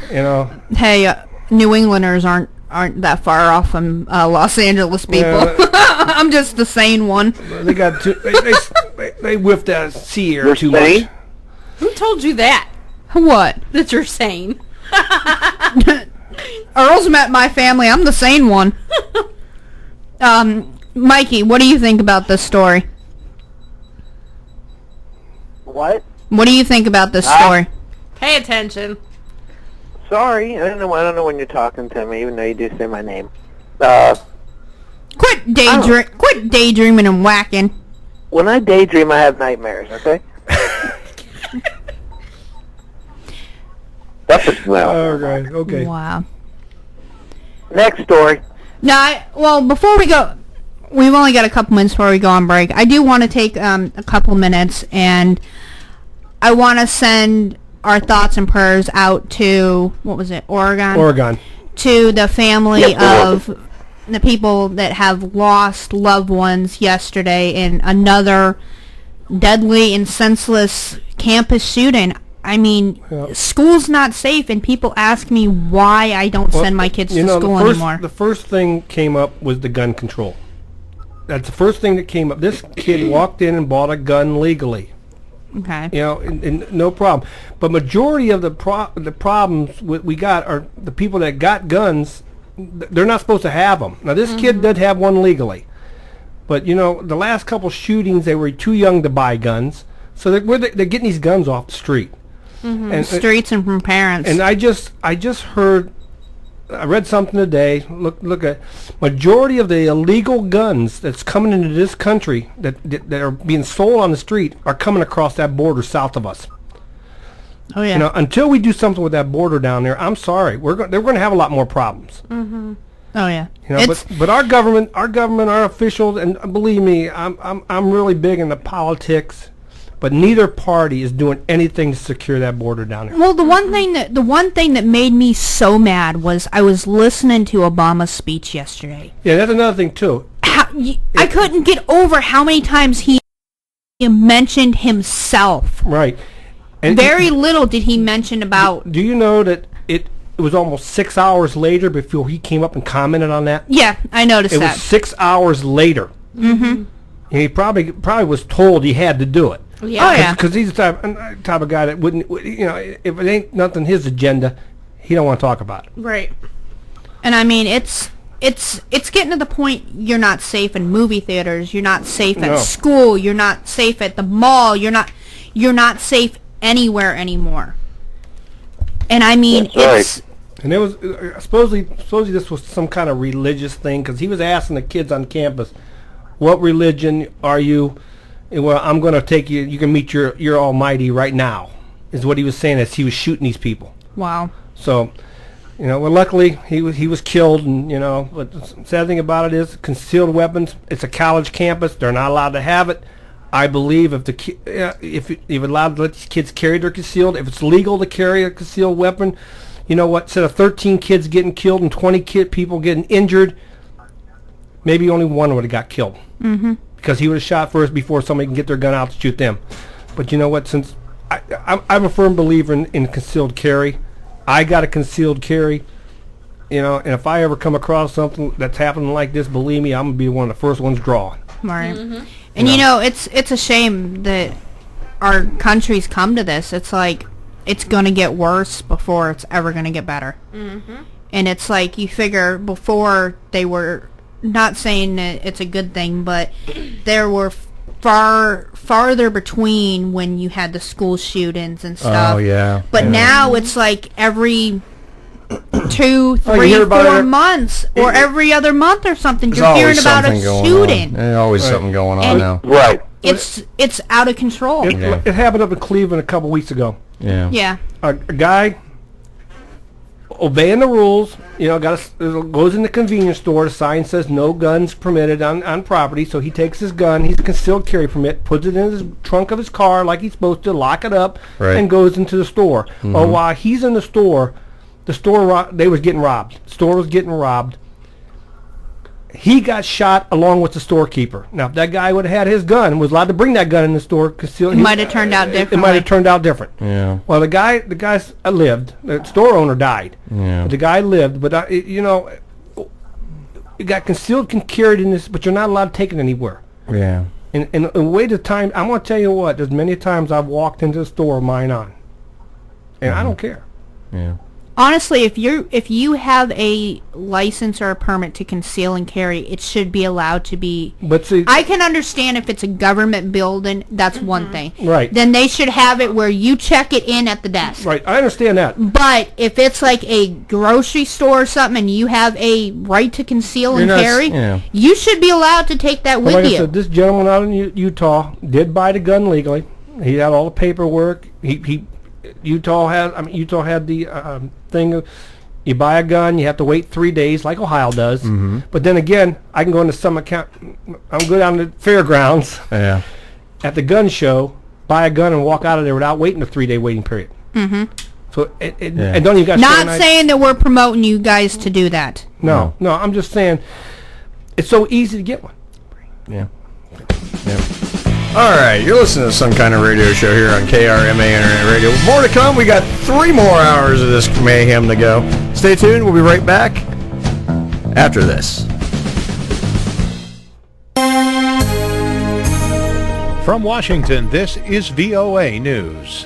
Hey, New Englanders aren't that far off from Los Angeles people. Yeah, I'm just the sane one. They got they whiffed that sea air too much. Who told you that? What? That you're sane. Earl's met my family. I'm the sane one. Mikey, what do you think about this story? What? What do you think about this story? Pay attention. Sorry, I don't know when you're talking to me, even though you do say my name. Quit daydreaming and whacking. When I daydream, I have nightmares. Okay. That's a smell. Okay. Wow. Next story. Well, before we go, we've only got a couple minutes before we go on break. I do want to take a couple minutes, and I want to send our thoughts and prayers out to, Oregon. To the family of the people that have lost loved ones yesterday in another deadly and senseless campus shooting. I mean, school's not safe, and people ask me why I don't send my kids to school anymore. The first thing came up was the gun control. That's the first thing that came up. This kid walked in and bought a gun legally. Okay. You know, and no problem. But majority of the problems we got are the people that got guns. They're not supposed to have them. Now, this kid did have one legally. But, you know, the last couple shootings, they were too young to buy guns. So they're getting these guns off the street. And streets and from parents. And I just heard, I read something today. Look at majority of the illegal guns that's coming into this country that are being sold on the street are coming across that border south of us. Oh yeah. You know, until we do something with that border down there, I'm sorry, they're going to have a lot more problems. Oh yeah. You know, but our government, our officials, and believe me, I'm really big into politics. But neither party is doing anything to secure that border down there. Well, the one thing that made me so mad was I was listening to Obama's speech yesterday. Yeah, that's another thing too. I couldn't get over how many times he mentioned himself. Right. And very little did he mention about. Do you know that it was almost 6 hours later before he came up and commented on that? Yeah, I noticed that. It was 6 hours later. And he probably was told he had to do it. Yeah. Oh, yeah. Because he's the type of guy that wouldn't, you know, if it ain't nothing his agenda, he don't want to talk about it. Right. And I mean, it's getting to the point you're not safe in movie theaters, you're not safe at school, you're not safe at the mall, you're not safe anywhere anymore. And I mean, That's right. And it was supposedly this was some kind of religious thing because he was asking the kids on campus, "What religion are you?" Well, I'm going to take you. You can meet your Almighty right now, is what he was saying as he was shooting these people. Wow. So, you know, well, luckily he was killed, and you know, but the sad thing about it is concealed weapons. It's a college campus; they're not allowed to have it. I believe if you're allowed to let these kids carry their concealed, if it's legal to carry a concealed weapon, you know what? Instead of 13 kids getting killed and 20 people getting injured, maybe only one would have got killed. Because he would have shot first before somebody can get their gun out to shoot them. But you know what? Since I'm a firm believer in concealed carry, I got a concealed carry. You know, and if I ever come across something that's happening like this, believe me, I'm gonna be one of the first ones drawing. Right. And you know, it's a shame that our country's come to this. It's like it's gonna get worse before it's ever gonna get better. And it's like you figure before they were. Not saying that it's a good thing, but there were farther between when you had the school shootings and stuff. Oh yeah. But now it's like every 2, 3, 4 months, or every other month or something. You're hearing about a shooting. There's always something going on now. Right. It's out of control. It happened up in Cleveland a couple weeks ago. Yeah. Yeah. A guy obeying the rules, you know, goes in the convenience store. The sign says no guns permitted on property. So he takes his gun, he's a concealed carry permit, puts it in his trunk of his car like he's supposed to, lock it up, and goes into the store. Well, while he's in the store they was getting robbed. The store was getting robbed. He got shot along with the storekeeper. Now, if that guy would have had his gun and was allowed to bring that gun in the store, concealed, it might have turned out different. It might have turned out different. Yeah. Well, the guy lived. The store owner died. Yeah. But the guy lived. But you know, it got concealed and carried in this, but you're not allowed to take it anywhere. Yeah. And wait a time. I'm gonna tell you what. There's many times I've walked into the store with mine on, and I don't care. Yeah. Honestly, if you have a license or a permit to conceal and carry, it should be allowed to be. But see, I can understand if it's a government building, that's one thing. Right. Then they should have it where you check it in at the desk. Right. I understand that. But if it's like a grocery store or something and you have a right to conceal and carry, you should be allowed to take that with like you. I said, this gentleman out in Utah did buy the gun legally. He had all the paperwork. Utah had the thing of you buy a gun, you have to wait 3 days like Ohio does. But then again, I can go into some account. I'm go down to fairgrounds at the gun show, buy a gun, and walk out of there without waiting a 3-day waiting period. So and don't you guys not saying that we're promoting you guys to do that. No, I'm just saying it's so easy to get one. Yeah. All right, you're listening to Some Kind of Radio Show here on KRMA Internet Radio. With more to come, we got 3 more hours of this mayhem to go. Stay tuned. We'll be right back after this. From Washington, this is VOA News.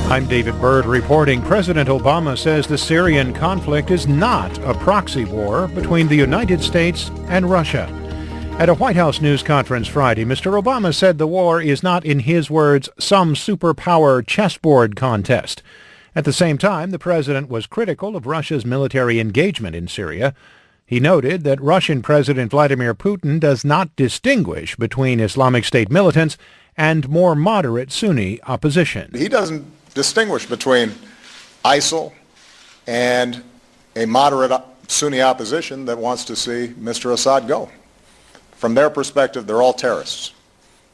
I'm David Byrd reporting. President Obama says the Syrian conflict is not a proxy war between the United States and Russia. At a White House news conference Friday, Mr. Obama said the war is not, in his words, some superpower chessboard contest. At the same time, the president was critical of Russia's military engagement in Syria. He noted that Russian President Vladimir Putin does not distinguish between Islamic State militants and more moderate Sunni opposition. He doesn't distinguish between ISIL and a moderate Sunni opposition that wants to see Mr. Assad go. From their perspective, they're all terrorists.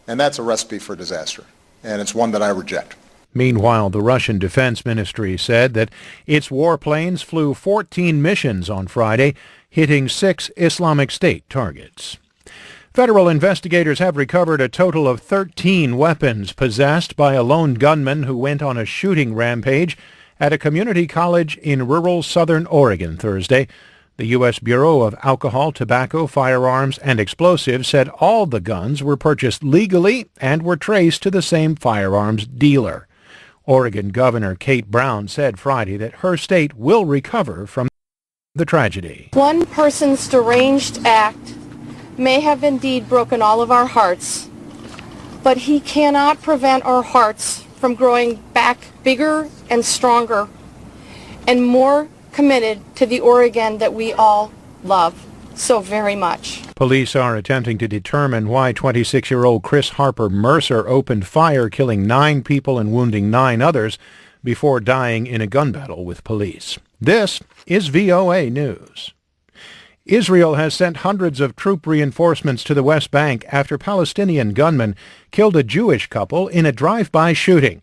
And that's a recipe for disaster. And it's one that I reject. Meanwhile, the Russian Defense Ministry said that its warplanes flew 14 missions on Friday, hitting 6 Islamic State targets. Federal investigators have recovered a total of 13 weapons possessed by a lone gunman who went on a shooting rampage at a community college in rural southern Oregon Thursday. The U.S. Bureau of Alcohol, Tobacco, Firearms, and Explosives said all the guns were purchased legally and were traced to the same firearms dealer. Oregon Governor Kate Brown said Friday that her state will recover from the tragedy. One person's deranged act may have indeed broken all of our hearts, but he cannot prevent our hearts from growing back bigger and stronger and more committed to the Oregon that we all love so very much. Police are attempting to determine why 26-year-old Chris Harper Mercer opened fire, killing 9 people and wounding 9 others before dying in a gun battle with police. This is VOA News. Israel has sent hundreds of troop reinforcements to the West Bank after Palestinian gunmen killed a Jewish couple in a drive-by shooting.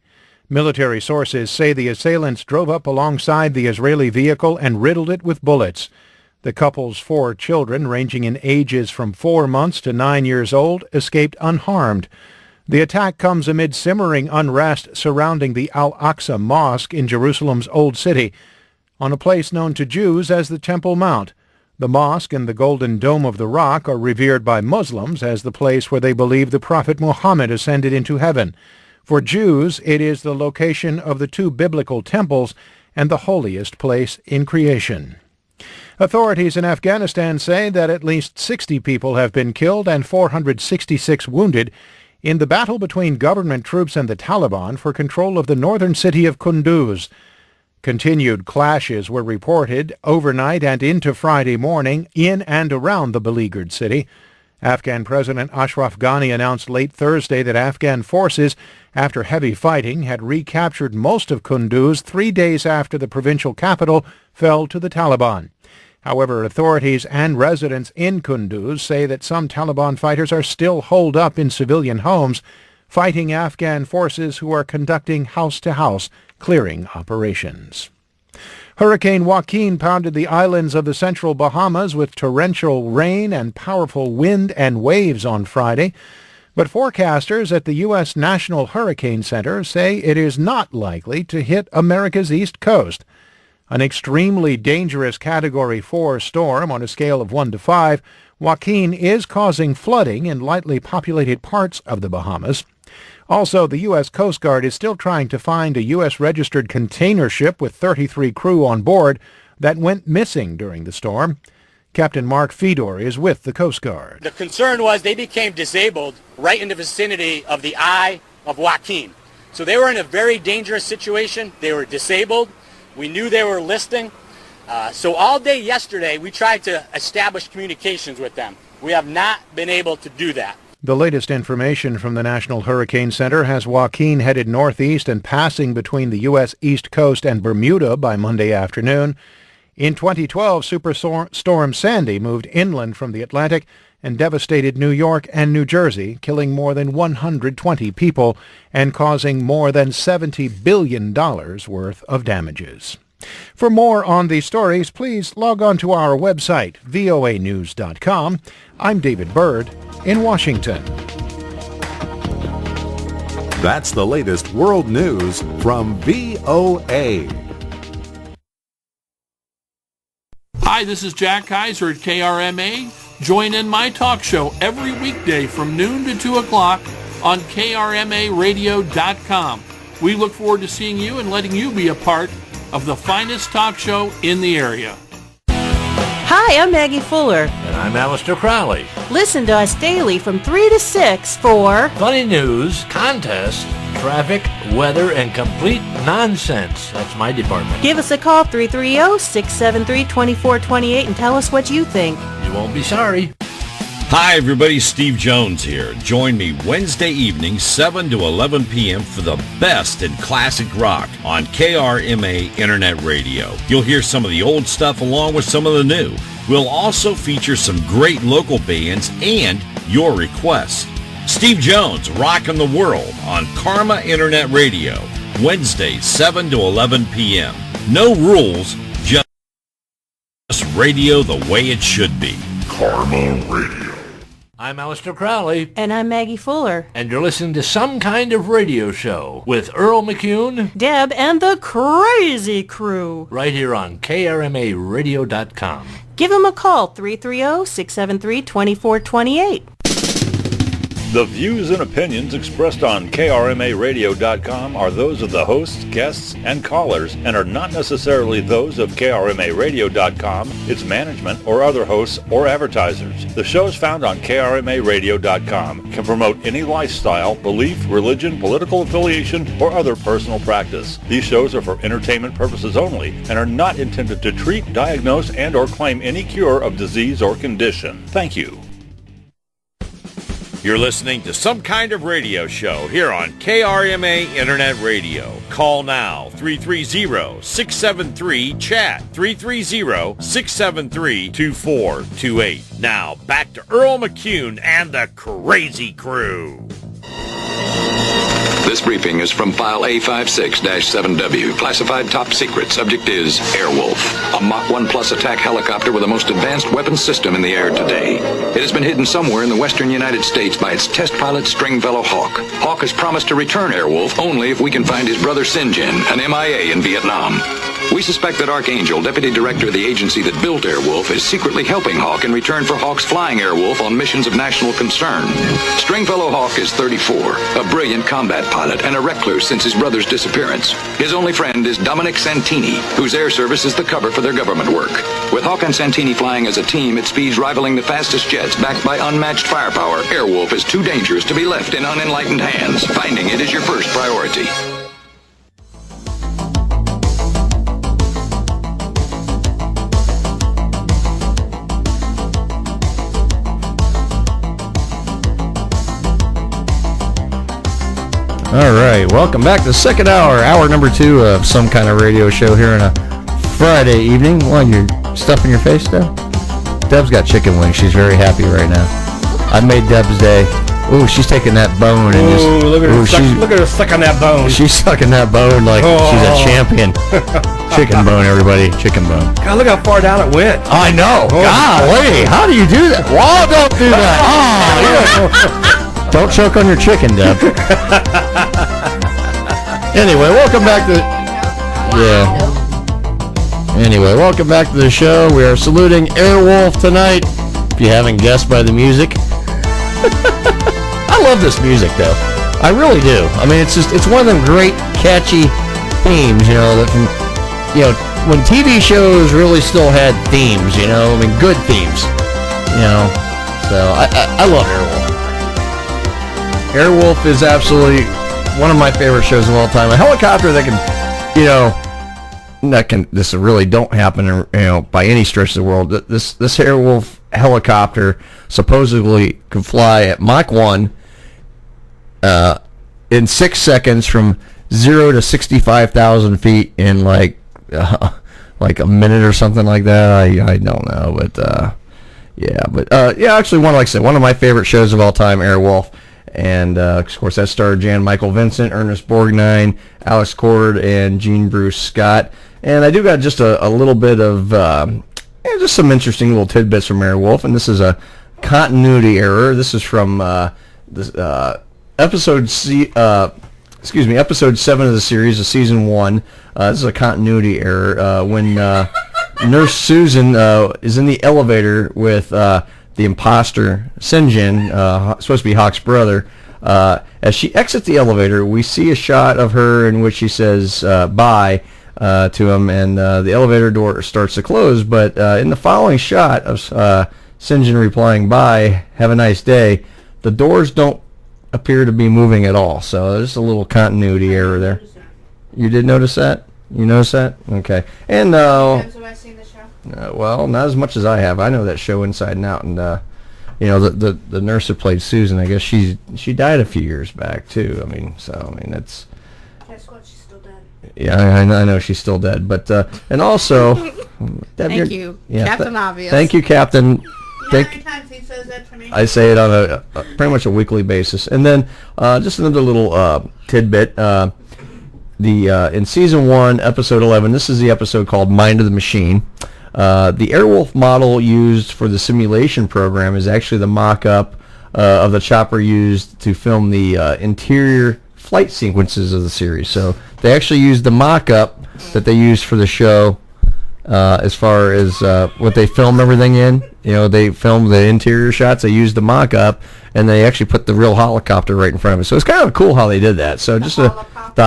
Military sources say the assailants drove up alongside the Israeli vehicle and riddled it with bullets. The couple's 4 children, ranging in ages from 4 months to 9 years old, escaped unharmed. The attack comes amid simmering unrest surrounding the Al-Aqsa Mosque in Jerusalem's Old City, on a place known to Jews as the Temple Mount. The mosque and the Golden Dome of the Rock are revered by Muslims as the place where they believe the Prophet Muhammad ascended into heaven. For Jews, it is the location of the 2 biblical temples and the holiest place in creation. Authorities in Afghanistan say that at least 60 people have been killed and 466 wounded in the battle between government troops and the Taliban for control of the northern city of Kunduz. Continued clashes were reported overnight and into Friday morning in and around the beleaguered city. Afghan President Ashraf Ghani announced late Thursday that Afghan forces, after heavy fighting, had recaptured most of Kunduz 3 days after the provincial capital fell to the Taliban. However, authorities and residents in Kunduz say that some Taliban fighters are still holed up in civilian homes, fighting Afghan forces who are conducting house-to-house clearing operations. Hurricane Joaquin pounded the islands of the central Bahamas with torrential rain and powerful wind and waves on Friday, but forecasters at the U.S. National Hurricane Center say it is not likely to hit America's east coast. An extremely dangerous Category 4 storm on a scale of 1 to 5, Joaquin is causing flooding in lightly populated parts of the Bahamas. Also, the U.S. Coast Guard is still trying to find a U.S.-registered container ship with 33 crew on board that went missing during the storm. Captain Mark Fedor is with the Coast Guard. The concern was they became disabled right in the vicinity of the eye of Joaquin. So they were in a very dangerous situation. They were disabled. We knew they were listing. So all day yesterday, we tried to establish communications with them. We have not been able to do that. The latest information from the National Hurricane Center has Joaquin headed northeast and passing between the U.S. East Coast and Bermuda by Monday afternoon. In 2012, Superstorm Sandy moved inland from the Atlantic and devastated New York and New Jersey, killing more than 120 people and causing more than $70 billion worth of damages. For more on these stories, please log on to our website, voanews.com. I'm David Byrd in Washington. That's the latest world news from VOA. Hi, this is Jack Kaiser at KRMA. Join in my talk show every weekday from noon to 2 o'clock on KRMARadio.com. We look forward to seeing you and letting you be a part of the finest talk show in the area. Hi, I'm Maggie Fuller. And I'm Alistair Crowley. Listen to us daily from 3 to 6 for funny news, contests, traffic, weather, and complete nonsense. That's my department. Give us a call, 330-673-2428, and tell us what you think. You won't be sorry. Hi, everybody. Steve Jones here. Join me Wednesday evening, 7 to 11 p.m. for the best in classic rock on KRMA Internet Radio. You'll hear some of the old stuff along with some of the new. We'll also feature some great local bands and your requests. Steve Jones, Rockin' the World on Karma Internet Radio, Wednesday, 7 to 11 p.m. No rules, just radio the way it should be. Karma Radio. I'm Alistair Crowley. And I'm Maggie Fuller. And you're listening to Some Kind of Radio Show with Earl McCune, Deb, and the Crazy Crew. Right here on KRMARadio.com. Give them a call, 330-673-2428. The views and opinions expressed on KRMARadio.com are those of the hosts, guests, and callers and are not necessarily those of KRMARadio.com, its management, or other hosts or advertisers. The shows found on KRMARadio.com can promote any lifestyle, belief, religion, political affiliation, or other personal practice. These shows are for entertainment purposes only and are not intended to treat, diagnose, and or claim any cure of disease or condition. Thank you. You're listening to Some Kind of Radio Show here on KRMA Internet Radio. Call now, 330-673-CHAT, 330-673-2428. Now, back to Earl McCune and the Crazy Crew. This briefing is from File A56-7W. Classified top secret. Subject is Airwolf, a Mach 1 Plus attack helicopter with the most advanced weapons system in the air today. It has been hidden somewhere in the western United States by its test pilot, Stringfellow Hawk. Hawk has promised to return Airwolf only if we can find his brother Sinjin, an MIA in Vietnam. We suspect that Archangel, deputy director of the agency that built Airwolf, is secretly helping Hawk in return for Hawk's flying Airwolf on missions of national concern. Stringfellow Hawk is 34, a brilliant combat pilot and a recluse since his brother's disappearance. His only friend is Dominic Santini, whose air service is the cover for their government work. With Hawk and Santini flying as a team at speeds rivaling the fastest jets backed by unmatched firepower, Airwolf is too dangerous to be left in unenlightened hands. Finding it is your first priority. All right, welcome back to the second hour number 2 of Some Kind of Radio Show here on a Friday evening. What, you're stuffing your face, Deb? Deb's got chicken wings. She's very happy right now. I made Deb's day. Ooh, she's taking that bone and just... look at her sucking that bone. She's sucking that bone like she's a champion. Chicken bone, everybody. Chicken bone. God, look how far down it went. I know. Golly, how do you do that? Whoa, don't do that. Oh, don't choke on your chicken, Deb. Anyway, welcome back to... Anyway, welcome back to the show. We are saluting Airwolf tonight, if you haven't guessed by the music. I love this music, though. I really do. I mean, it's one of them great, catchy themes, that from, when TV shows really still had themes, I mean, good themes, So, I love Airwolf. Airwolf is absolutely one of my favorite shows of all time. A helicopter that can, this really don't happen, by any stretch of the world. This Airwolf helicopter supposedly can fly at Mach 1 in 6 seconds from 0 to 65,000 feet in like a minute or something like that. I don't know, but actually one of my favorite shows of all time, Airwolf. And, of course, that starred Jan Michael Vincent, Ernest Borgnine, Alex Cord, and Gene Bruce Scott. And I do got just a little bit of, just some interesting little tidbits from Airwolf. And this is a continuity error. This is from episode 7 of the series of season 1. This is a continuity error. When Nurse Susan is in the elevator with the imposter, Sinjin, supposed to be Hawk's brother. As she exits the elevator, we see a shot of her in which she says bye to him, and the elevator door starts to close. But in the following shot of Sinjin replying bye, have a nice day, the doors don't appear to be moving at all. So there's a little continuity error there. You did notice that? You noticed that? Okay. And Have I seen the show? well, not as much as I have. I know that show inside and out, and you know, the nurse who played Susan, I guess she died a few years back too. I mean, that's. Guess what? She's still dead. Yeah, I know she's still dead, but and also. Deb, Thank you, Captain Obvious. Thank you, Captain. How many times he says that to me? I say it on a pretty much a weekly basis, and then just another little tidbit. In season 1, episode 11, this is the episode called Mind of the Machine. The Airwolf model used for the simulation program is actually the mock-up of the chopper used to film the interior flight sequences of the series. So they actually used the mock-up that they used for the show as far as what they filmed everything in. You know, they filmed the interior shots, they used the mock-up, and they actually put the real helicopter right in front of it. So it's kind of cool how they did that. So just the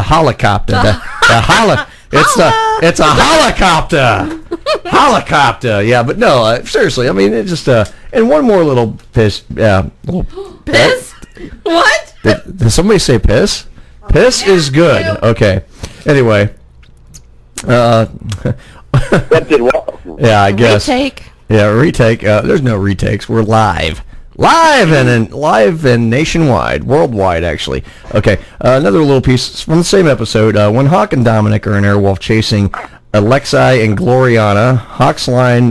helicopter. It's a helicopter. Helicopter. Yeah, but no, seriously. I mean, it just and one more little piss. Yeah. Piss? What? Did somebody say piss? Piss is good. Okay. Anyway. That did well. Yeah, I guess. Retake. Yeah, retake. There's no retakes. We're live. Live and nationwide, worldwide, actually. Okay, another little piece from the same episode. When Hawk and Dominic are in Airwolf chasing Alexei and Gloriana, Hawk's line,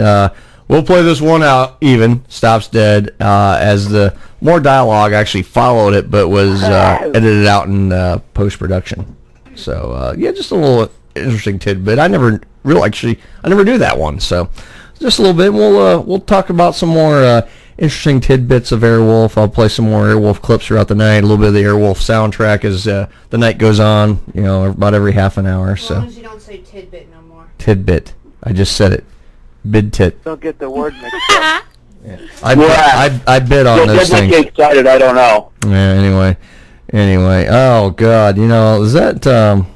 we'll play this one out even, stops dead, as the more dialogue actually followed it, but was edited out in post-production. So, yeah, just a little interesting tidbit. I never knew that one, so just a little bit. We'll talk about some more interesting tidbits of Airwolf. I'll play some more Airwolf clips throughout the night. A little bit of the Airwolf soundtrack as the night goes on. You know, about every half an hour. As long as you don't say tidbit no more. Tidbit. I just said it. Bid tit. Don't get the word mixed up. I bid on those things. Get excited. I don't know. Yeah. Anyway. Oh God. You know, is that? I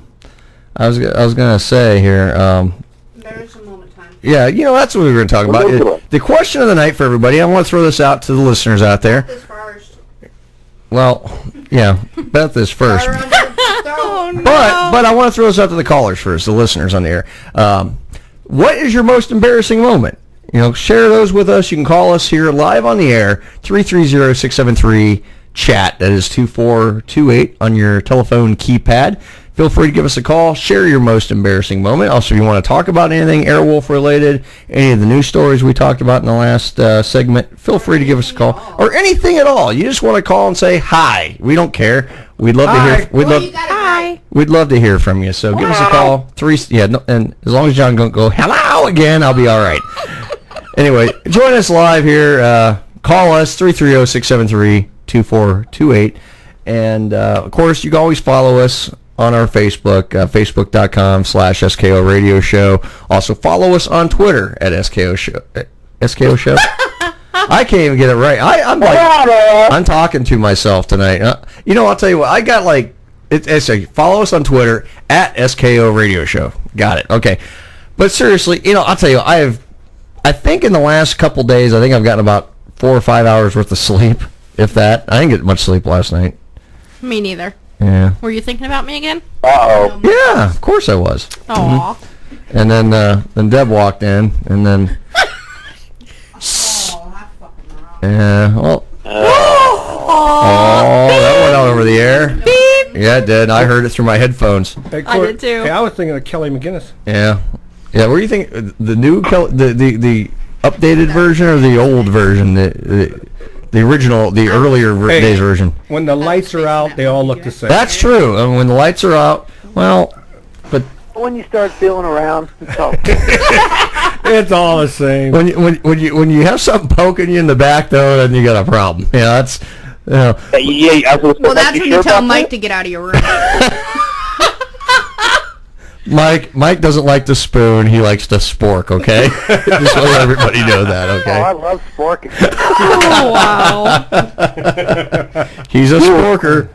was gonna say here. There is a moment time. Yeah, you know, that's what we were going to talk about. The question of the night for everybody, I want to throw this out to the listeners out there. This first. Well, yeah, Beth is first. Oh, no. But I want to throw this out to the callers first, the listeners on the air. What is your most embarrassing moment? You know, share those with us. You can call us here live on the air, 330-673-CHAT. That is 2428 on your telephone keypad. Feel free to give us a call. Share your most embarrassing moment. Also, if you want to talk about anything Airwolf related, any of the news stories we talked about in the last segment, feel free to give us a call. Or anything at all. You just want to call and say hi. We don't care. We'd love to hear. We'd love to hear from you. So give us a call. And as long as John don't go hello again, I'll be all right. Anyway, join us live here. Call us 330-673-2428, and of course you can always follow us on our Facebook, facebook.com/SKO Radio Show. Also follow us on Twitter at SKO Show. SKO Show? I can't even get it right. I'm talking to myself tonight. You know, I'll tell you what. I got follow us on Twitter at SKO Radio Show. Got it. Okay. But seriously, you know, I'll tell you, I think in the last couple days, I think I've gotten about 4 or 5 hours worth of sleep, if that. I didn't get much sleep last night. Me neither. Yeah. Were you thinking about me again? Uh-oh. Yeah, of course I was. Aw. Mm-hmm. And then Deb walked in, and then... Yeah, well... Oh, that went out over the air. Beep. Yeah, it did. I heard it through my headphones. I did too. Hey, I was thinking of Kelly McGinnis. Yeah. Yeah, what do you think? The new the updated version or the old version? The original, the earlier days version. When the lights are out, they all look the same. That's true. And when the lights are out, well, but when you start feeling around, it's all the same. When you have something poking you in the back, though, then you got a problem. Yeah, that's. Well, that's when you tell Mike to get out of your room. Mike doesn't like the spoon. He likes the spork, okay? Just let everybody know that, okay? Oh, I love sporking. Oh, wow. He's a sporker.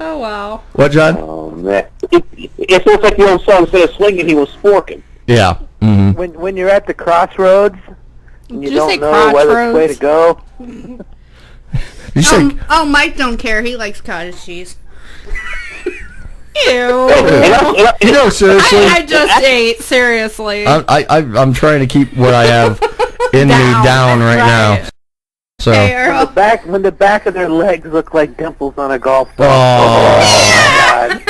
Oh, wow. What, John? Oh, man. It feels like the old song, instead of swinging, he was sporking. Yeah. Mm-hmm. When you're at the crossroads, and you don't know whether way to go. You say, Mike don't care. He likes cottage cheese. Ew. Seriously. I just ate, seriously. I'm trying to keep what I have in me down right now. So. When the back of their legs look like dimples on a golf ball.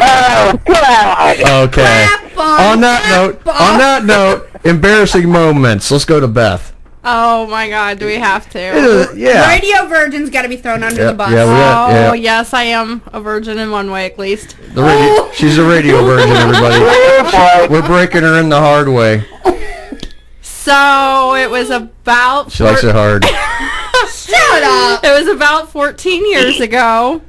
Oh, God. Okay. On that note, embarrassing moments. Let's go to Beth. Oh my God, do we have to? Yeah. Radio virgin's got to be thrown under the bus. Yes, I am a virgin in one way at least. She's a radio virgin, everybody. We're breaking her in the hard way. So it was about... She likes it hard. Shut up! It was about 14 years ago.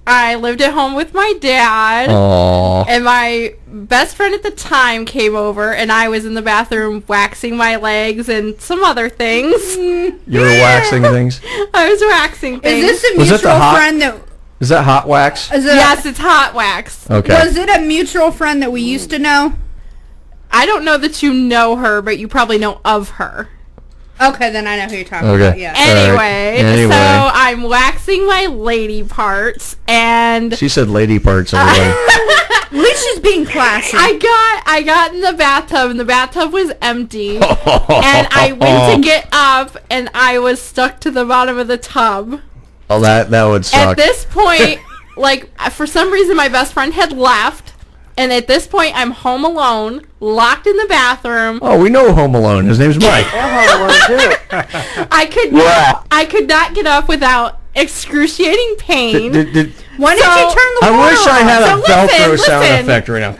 I lived at home with my dad. Aww. And my best friend at the time came over, and I was in the bathroom waxing my legs and some other things. You were waxing things? I was waxing things. Is this a mutual friend that... Is that hot wax? Yes, it's hot wax. Okay. Was it a mutual friend that we used to know? I don't know that you know her, but you probably know of her. Okay, then I know who you're talking about. Yeah. Anyway, so I'm waxing my lady parts, and she said lady parts. Everybody. At least she's being classy. I got in the bathtub, and the bathtub was empty, and I went to get up, and I was stuck to the bottom of the tub. Oh, that would suck. At this point, for some reason, my best friend had left. And at this point, I'm home alone, locked in the bathroom. Oh, we know Home Alone. His name's Mike. I'm home alone too. I could not get up without excruciating pain. Why didn't you turn the water I wish I had a Velcro sound listen. effect right now.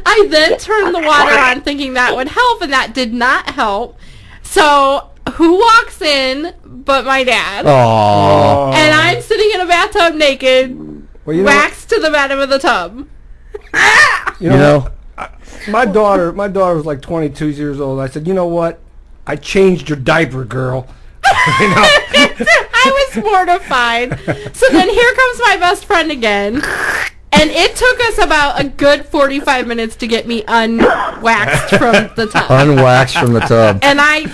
I then turned the water on thinking that would help, and that did not help. So who walks in but my dad? Aww. And I'm sitting in a bathtub naked, waxed to the bottom of the tub. You know, my daughter was like 22 years old. I said, you know what? I changed your diaper, girl. I was mortified. So then here comes my best friend again. And it took us about a good 45 minutes to get me unwaxed from the tub. Unwaxed from the tub. And I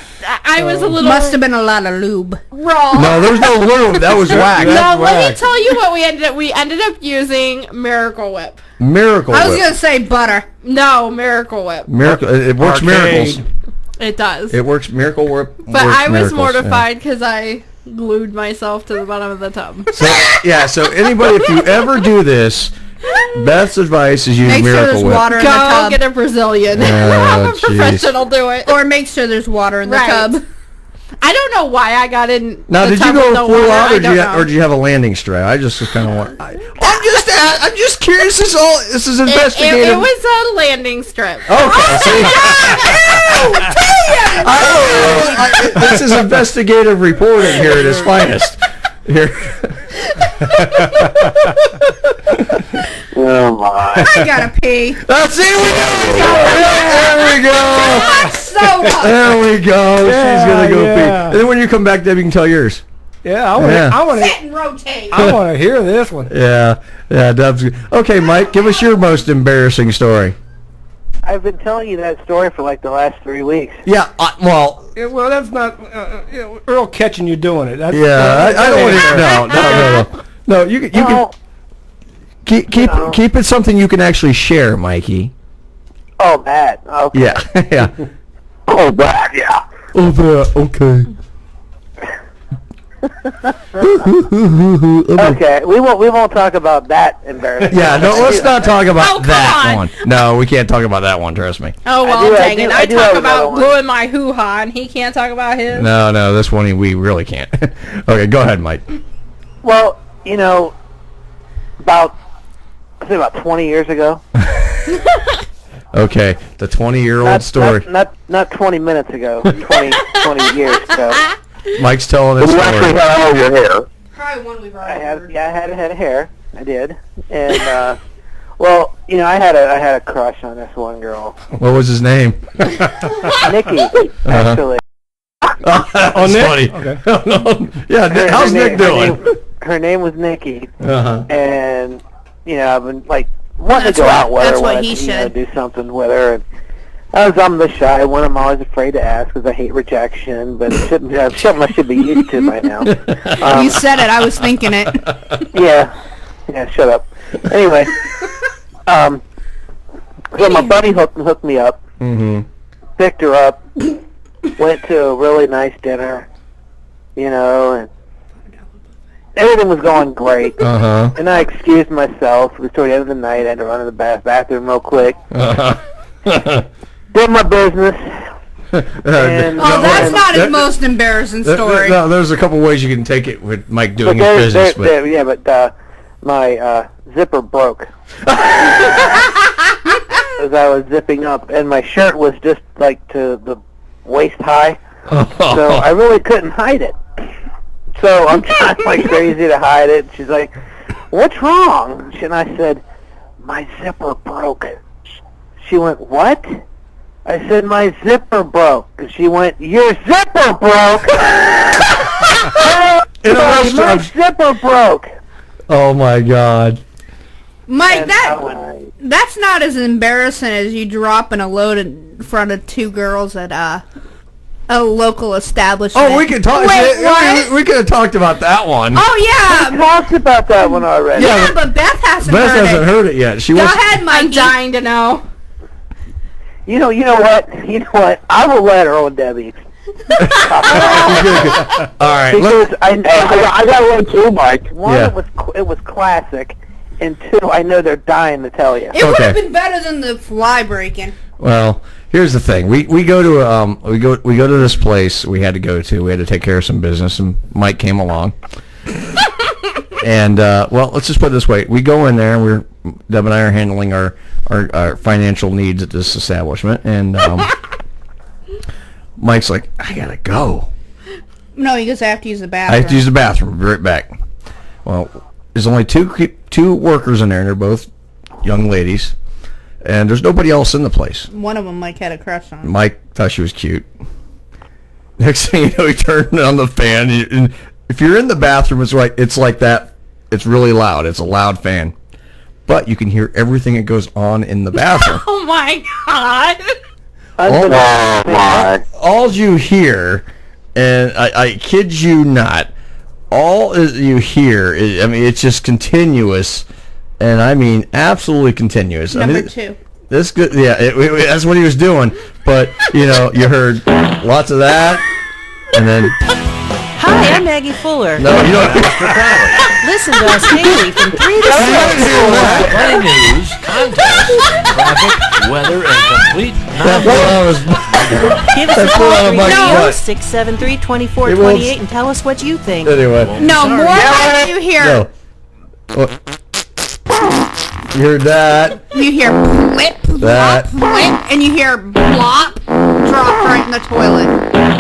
was a little... Must have been a lot of lube. Wrong. No, there was no lube. That was wax. Let me tell you what we ended up using Miracle Whip. Miracle Whip. I was going to say butter. No, Miracle Whip. It works miracles. It does. It works Miracle Whip. But I was mortified because I glued myself to the bottom of the tub. So anybody, if you ever do this, Beth's advice is use make Miracle sure there's Whip. water in the tub. Go get a Brazilian. Have a professional do it. Or make sure there's water in the tub. I don't know why I got in Now, the did tub you go with the full water. out, or did you have a landing strap? I just kind of want. I'm just curious. This is investigative. It was a landing strip. Okay. This is investigative reporting here at its finest. Here. Oh my! I gotta pee. That's it. There we go. So hot. There we go. Yeah, she's gonna go pee. yeah. And then when you come back, Deb, you can tell yours. Yeah, I want Sit and rotate. to hear this one. Yeah, Deb's good. Okay, Mike, give us your most embarrassing story. I've been telling you that story for like the last 3 weeks. Yeah, well, that's not Earl catching you doing it. That's, I don't want to. No. You can keep it something you can actually share, Mikey. Oh, bad. Okay. Yeah. Oh, bad. Yeah. Oh, bad. Okay. Okay, we won't talk about that embarrassing. Yeah, no, let's not talk about that one. No, we can't talk about that one. Trust me. Oh well, dang it! I talk about blowing my hoo-ha, and he can't talk about his. No, this one we really can't. Okay, go ahead, Mike. Well, about 20 years ago. Okay, the 20-year-old story. Not 20 minutes ago. 20 years ago. Mike's telling his story. You actually had all your hair. Probably one we've already heard. I had a head of hair. I did. And, well, I had a crush on this one girl. What was his name? Nikki, actually. That's Nick? funny. Okay. Yeah, how's Nick doing? Her name was Nikki, Uh-huh. and I've been wanting to go out with her, wanting to do something with her. And I'm the shy one. I'm always afraid to ask because I hate rejection, but it's something I should be used to by now. You said it. I was thinking it. Yeah. Shut up. Anyway, so my buddy hooked me up, picked her up, went to a really nice dinner, and everything was going great. Uh-huh. And I excused myself. It was toward the end of the night. I had to run to the bathroom real quick. Did my business. That's not his most embarrassing story. No, there's a couple ways you can take it with Mike doing his business. But my zipper broke as I was zipping up, and my shirt was just to the waist high, so I really couldn't hide it. So I'm trying like crazy to hide it. She's like, "What's wrong?" And I said, "My zipper broke." She went, "What?" I said, "My zipper broke." And she went, "Your zipper broke." My zipper broke. Oh my God. Mike, that's not as embarrassing as you dropping a load in front of two girls at a local establishment. Oh, we could talk. We could have talked about that one. Oh yeah, we talked about that one already. Yeah, but Beth hasn't heard it yet. Go ahead, Mike. I'm dying to know. You know what? I will let her own Debbie. All right. Because I got one too, Mike. One, it was classic, and two, I know they're dying to tell you. It would have been better than the fly breaking. Well, here's the thing. We go to we go to this place we had to go to. We had to take care of some business, and Mike came along. And let's just put it this way: we go in there, and Deb and I are handling our financial needs at this establishment, and Mike's like, "I gotta go." No, he goes, "I have to use the bathroom." I have to use the bathroom. Be right back. Well, there's only two workers in there, and they're both young ladies, and there's nobody else in the place. One of them Mike had a crush on. Mike thought she was cute. Next thing you know, he turned on the fan. And if you're in the bathroom, it's like that. It's really loud. It's a loud fan, but you can hear everything that goes on in the bathroom. Oh my God! All you hear, and I kid you not, all you hear is, it's just continuous, and I mean absolutely continuous. Number two. This good, yeah, that's what he was doing. But you heard lots of that, and then. Hi, I'm Maggie Fuller. No, you don't. Listen to us daily from 3 to 6. Play news, contests, traffic, weather, and complete nonsense. Give us a call 330-673-2428 and tell us what you think. Anyway. No, more than you hear. No. You heard that. You hear blip, blop, blip, and you hear blop, drop right in the toilet.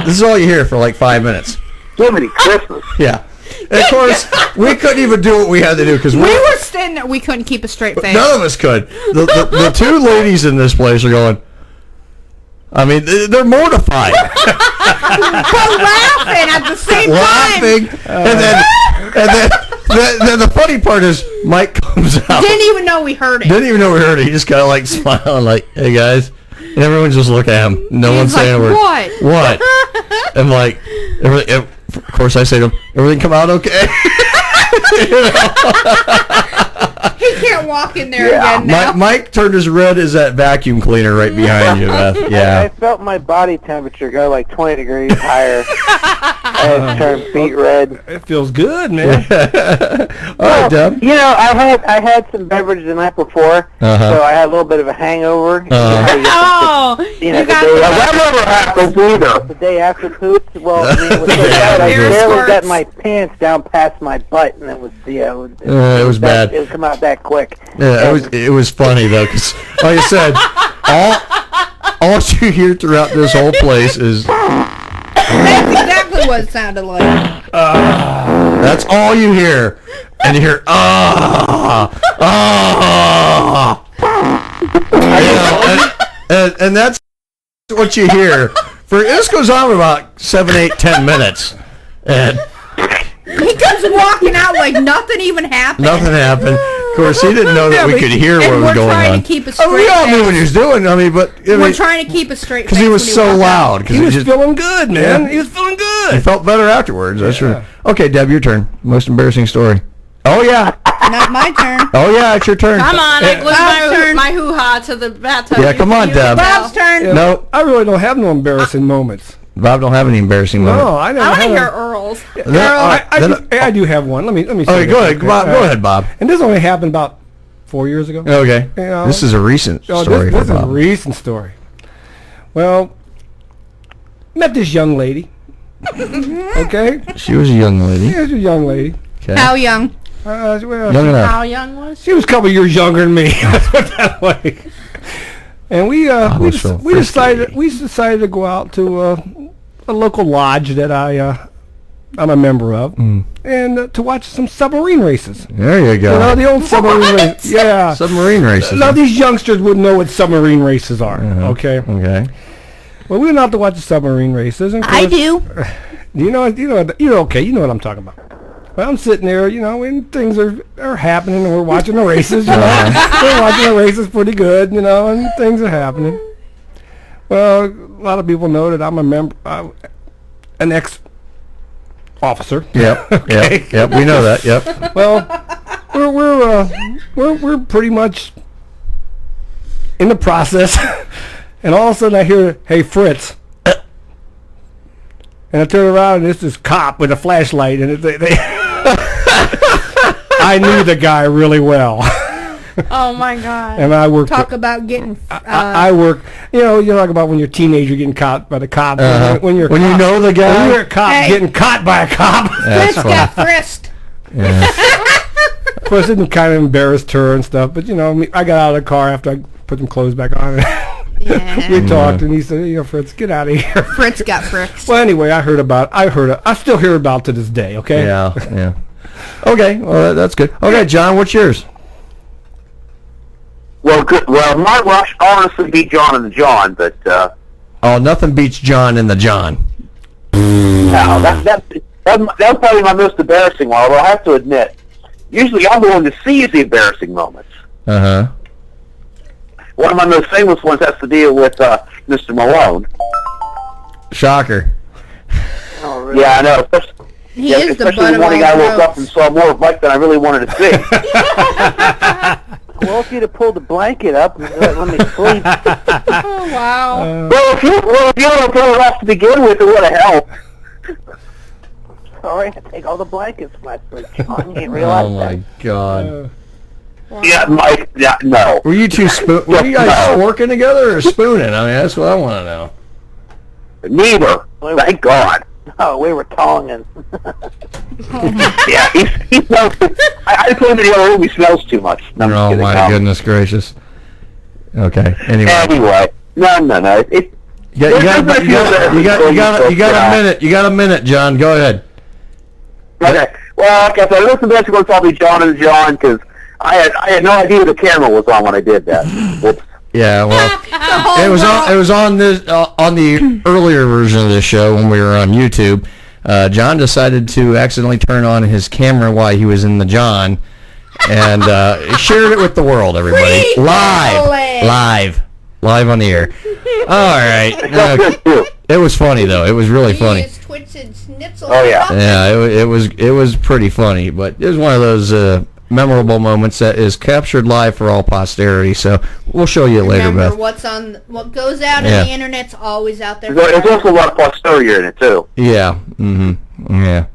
This is all you hear for like 5 minutes. Jiminy Christmas. Yeah. And of course, we couldn't even do what we had to do because we were standing there. We couldn't keep a straight face. None of us could. The two ladies in this place are going. They're mortified. But laughing at the same time. And then the funny part is Mike comes out. Didn't even know we heard it. He just kind of like smiling like, "Hey guys," and everyone just look at him. No one's saying a word. What? And like, of course, I say to him, "Everything come out okay?" He can't walk in there again now. Mike turned as red as that vacuum cleaner right behind you, Beth. Yeah. I felt my body temperature go like 20 degrees higher. I turned beet red. It feels good, man. All right, Deb. I had some beverage the night before, so I had a little bit of a hangover. That never happens either. The day after poop, it was so bad. I barely got my pants down past my butt, and it was it was bad. It would come out that quick. Yeah, it was funny though, because like I said, all you hear throughout this whole place is. That's exactly what it sounded like. That's all you hear, and you hear and that's what you hear. This goes on for about 7, 8, 10 minutes, and he comes walking out like nothing even happened. Nothing happened. Of course, he didn't know that we could hear what was going on. We're trying to keep a straight we all knew what he was doing. We're trying to keep a straight face. Because he was so loud. He was feeling good, man. He was feeling good. He felt better afterwards. That's true. Okay, Deb, your turn. Most embarrassing story. Oh, yeah. Not my turn. Oh, yeah, it's your turn. Come on, I glued my hoo-ha to the bathtub. Yeah, come on, Deb. Bob's turn. Yeah, No. I really don't have no embarrassing moments. Bob don't have any embarrassing moments. No, I never I want to had hear a- Earl's. I do have one. Let me. Okay, say go this, ahead. Go ahead, Bob. And this only happened about 4 years ago. Okay. You know? This is a recent story This for is a Bob. recent story. Well, met this young lady. Okay. She was a young lady. She was a young lady. Okay. How young? Well, Young enough. How young was she? She was a couple years younger than me. Let's put it that way. And we decided to go out to a local lodge that I'm a member of, and to watch some submarine races. There you go. You know, the old submarine races. Yeah. Submarine races. Now, these youngsters wouldn't know what submarine races are. Okay. Okay. Well, we went out to watch the submarine races. And of I course, do. You know what I'm talking about. Well, I'm sitting there, and things are happening, and we're watching the races. We're watching the races pretty good, and things are happening. Well, a lot of people know that I'm a member, an ex-officer. Yep. Okay. Yep. We know that. Yep. Well, we're pretty much in the process, and all of a sudden I hear, "Hey, Fritz." And I turn around and it's this cop with a flashlight, and I knew the guy really well. Oh my God! And I worked. Talk about getting. I work. You talk about when you're a teenager getting caught by the cops. When you're you know the guy. When you're a cop getting caught by a cop. Fritz got frisked. Yeah. Of course, it kind of embarrassed her and stuff. But I got out of the car after I put some clothes back on. Yeah. We talked, and he said, "Fritz, get out of here." Fritz got frisked. Well, anyway, I still hear about to this day. Okay. Yeah. Okay. Well, that's good. Okay, John, what's yours? Well, good. Well, my rush honestly beat John and the John, but nothing beats John and the John. no, that was probably my most embarrassing one. Although I have to admit, usually I'm the one that sees the embarrassing moments. One of my most famous ones has to deal with Mr. Malone. Shocker. Oh, really? Yeah, I know. Especially the morning I woke up and saw more of Mike than I really wanted to see. Well, if you'd have pulled the blanket up and let me sleep. Oh, wow. Well, if you don't pull it off to begin with, it would have helped. Sorry, I take all the blankets from my sleep. John, you didn't realize Oh my God. Yeah, Mike. Yeah, no. Were you Were you guys working together or spooning? I mean, that's what I want to know. Neither. Thank God. No, we were tonguing. Yeah, he smells. I told him in the other room he smells too much. No, I'm just Oh kidding. my goodness gracious. Okay. Anyway. No. You got a minute. You got a minute, John. Go ahead. Okay. Well, like I said, this is basically going to probably John and John because I had no idea the camera was on when I did that. Whoops. Yeah, well, it was on the earlier version of this show when we were on YouTube. John decided to accidentally turn on his camera while he was in the John, and shared it with the world. Everybody, live on the air. All right, it was funny though. It was really funny. Oh yeah, yeah. It was pretty funny, but it was one of those memorable moments that is captured live for all posterity. So we'll show you later, Beth. What goes out on the internet's always out there. There's also a lot of posterity in it too. Yeah. Yeah.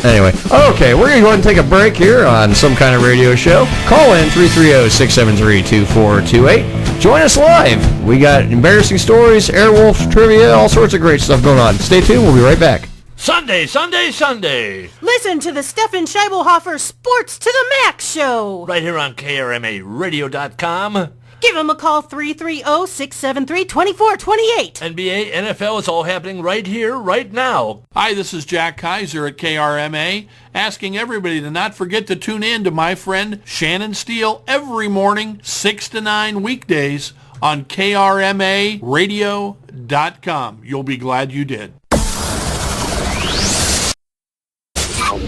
Anyway, okay, we're going to go ahead and take a break here on Some Kind of Radio Show. Call in 330-673-2428. Join us live. We got embarrassing stories, Airwolf trivia, all sorts of great stuff going on. Stay tuned. We'll be right back. Sunday. Listen to the Stefan Scheibelhofer Sports to the Max show. Right here on KRMARadio.com. Give him a call, 330-673-2428. NBA, NFL, it's all happening right here, right now. Hi, this is Jack Kaiser at KRMA, asking everybody to not forget to tune in to my friend Shannon Steele every morning, 6 to 9 weekdays, on KRMARadio.com. You'll be glad you did.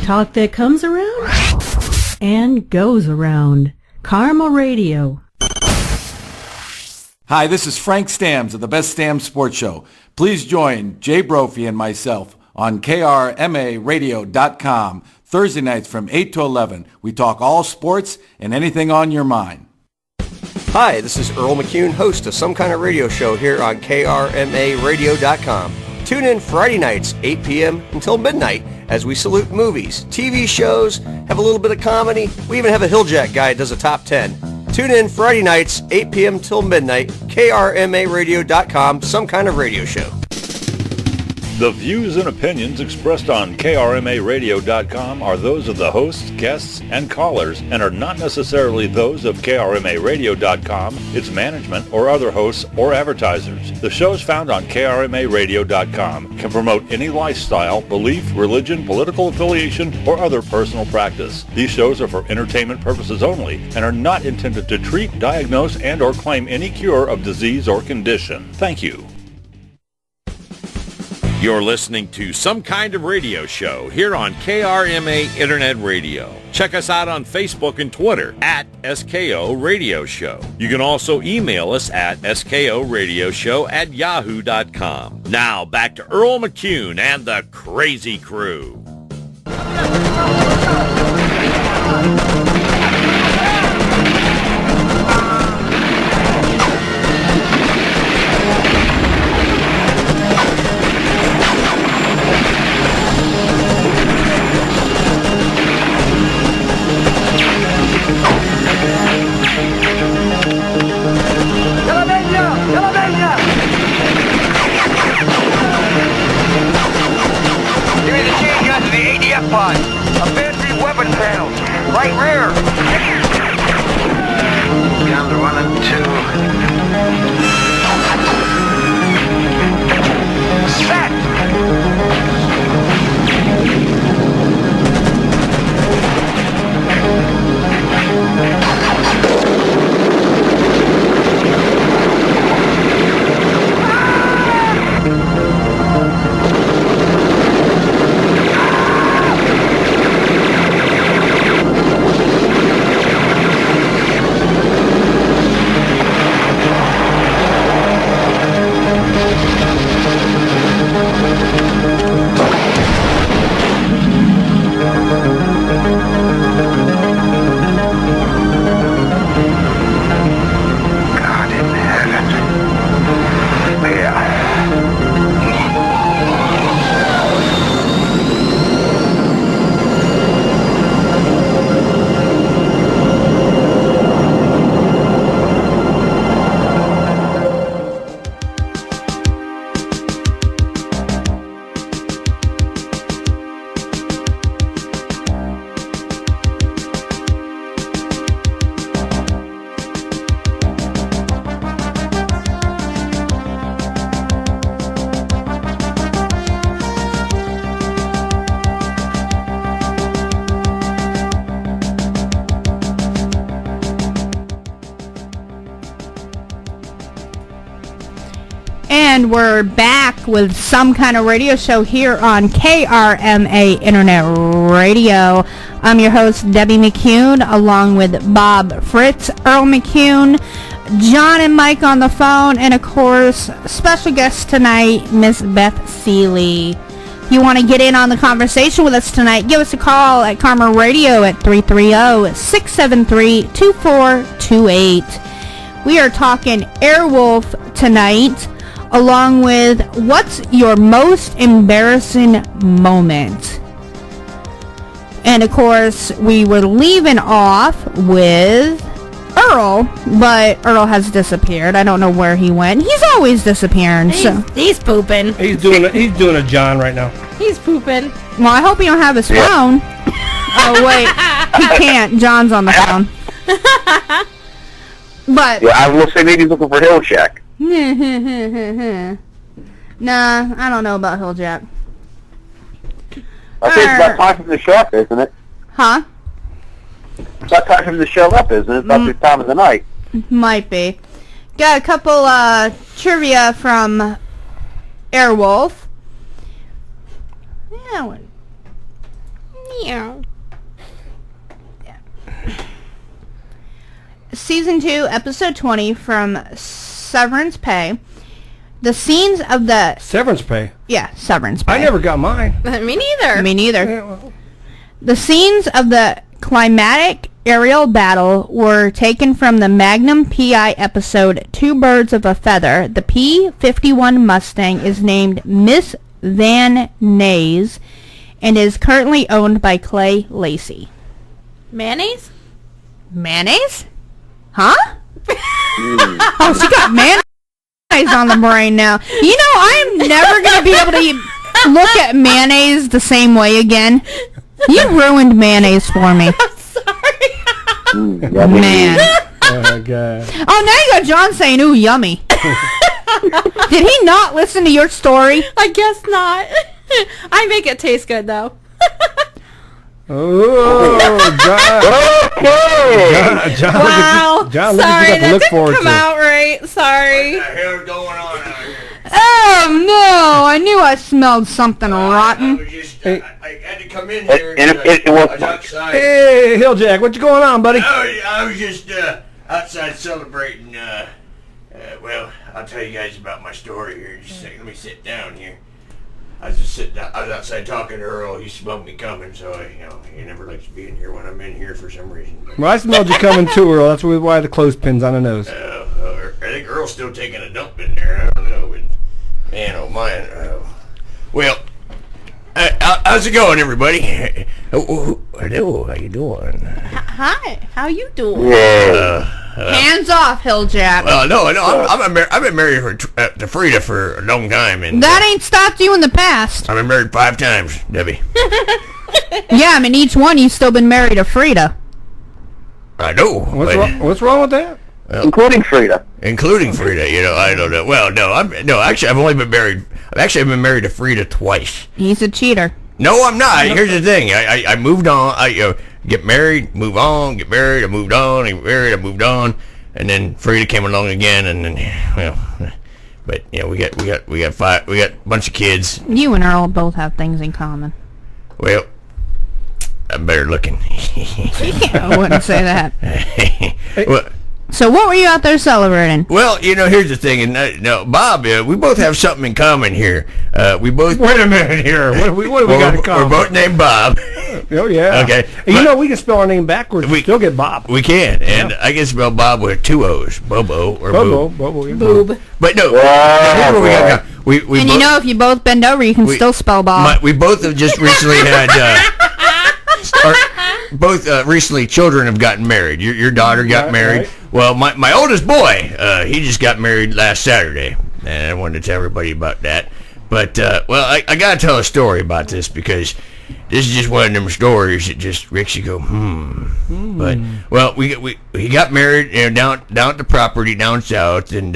Talk that comes around and goes around. Karma Radio. Hi, this is Frank Stams of the Best Stams Sports Show. Please join Jay Brophy and myself on KRMARadio.com Thursday nights from 8 to 11. We talk all sports and anything on your mind. Hi, this is Earl McCune, host of Some Kind of Radio Show here on KRMARadio.com. Tune in Friday nights, 8 p.m. until midnight, as we salute movies, TV shows, have a little bit of comedy. We even have a Hilljack guy that does a top 10. Tune in Friday nights, 8 p.m. till midnight, KRMARadio.com, Some Kind of Radio Show. The views and opinions expressed on KRMARadio.com are those of the hosts, guests, and callers and are not necessarily those of KRMARadio.com, its management, or other hosts or advertisers. The shows found on KRMARadio.com can promote any lifestyle, belief, religion, political affiliation, or other personal practice. These shows are for entertainment purposes only and are not intended to treat, diagnose, and or claim any cure of disease or condition. Thank you. You're listening to Some Kind of Radio Show here on KRMA Internet Radio. Check us out on Facebook and Twitter at SKO Radio Show. You can also email us at SKORadioshow@yahoo.com. Now back to Earl McCune and the Crazy Crew. Pod. Infantry weapon panels. Right rear. Guns running two. Set. And we're back with Some Kind of Radio Show here on KRMA Internet Radio. I'm your host, Debbie McCune, along with Bob Fritz, Earl McCune, John and Mike on the phone, and of course, special guest tonight, Miss Beth Seeley. If you want to get in on the conversation with us tonight, give us a call at Karma Radio at 330-673-2428. We are talking Airwolf tonight, along with what's your most embarrassing moment. And of course, we were leaving off with Earl, but Earl has disappeared. I don't know where he went. He's always disappearing. He's pooping. He's doing a John right now. He's pooping. Well, I hope you don't have his phone. Oh wait, he can't. John's on the phone. But yeah, I will say maybe he's looking for Hilljack. Nah, I don't know about Hilljack. I think it's about time for him to show up, isn't it? Huh? It's about time for him to show up, isn't it? About this time of the night. Might be. Got a couple trivia from Airwolf. Yeah. Yeah. Season 2, Episode 20 from Severance Pay. The scenes of the... Severance Pay? Yeah, Severance Pay. I never got mine. Me neither. Me neither. Yeah, well. The scenes of the climatic aerial battle were taken from the Magnum PI episode Two Birds of a Feather. The P-51 Mustang is named Miss Van Nuys and is currently owned by Clay Lacey. Mayonnaise? Mayonnaise? Huh? Oh, she got mayonnaise on the brain now. You know, I am never going to be able to look at mayonnaise the same way again. You ruined mayonnaise for me. I'm sorry. Man. Oh, God. Oh, now you got John saying, ooh, yummy. Did he not listen to your story? I guess not. I make it taste good, though. Oh, John. John, Wow. John, Sorry, look at you got to that look didn't forward come to. out right. Sorry. What the hell's going on out here? Oh, no. I knew I smelled something rotten. I had to come in here. And it was outside. Hey, Hilljack, what you going on, buddy? I was just outside celebrating. Well, I'll tell you guys about my story here. Just a second. Let me sit down here. I was just sitting down. I was outside talking to Earl. He smelled me coming, so he never likes to be in here when I'm in here for some reason. Well, I smelled you coming too, Earl. That's why the clothespin's on the nose. I think Earl's still taking a dump in there. I don't know, but man, oh man. Well, how's it going, everybody? Hello, how you doing? Hi. How you doing? Hands off, Hilljack. Well, no, I've been married to Frida for a long time, and That ain't stopped you in the past. I've been married 5 times, Debbie. Yeah, I mean, each one you've still been married to Frida. I know. What's wrong with that? Well, including Frida. Including Frida, I don't know. Well, no, actually, I've only been married. I've been married to Frida twice. He's a cheater. No, I'm not. Here's the thing. I moved on. I get married, move on, get married, I moved on, get married, I moved on, and then Frida came along again, and then but we got a bunch of kids. You and Earl both have things in common. Well, I'm better looking. I wouldn't say that. Well, so what were you out there celebrating? Well, here's the thing, and no, Bob, we both have something in common here. We both. Wait a minute here. What do we got in common? We're both named Bob. Oh yeah. Okay. And we can spell our name backwards. We still get Bob. We can, and I can spell Bob with 2 O's, Bobo or Boob. Bobo, yeah. Boob. But no, here's what we got. We and if you both bend over, you can still spell Bob. We both have just recently had. Both recently children have gotten married. Your daughter got married. Right. Well, my oldest boy, he just got married last Saturday, and I wanted to tell everybody about that. But I gotta tell a story about this because this is just one of them stories that just makes you go, But he got married, down at the property down south, and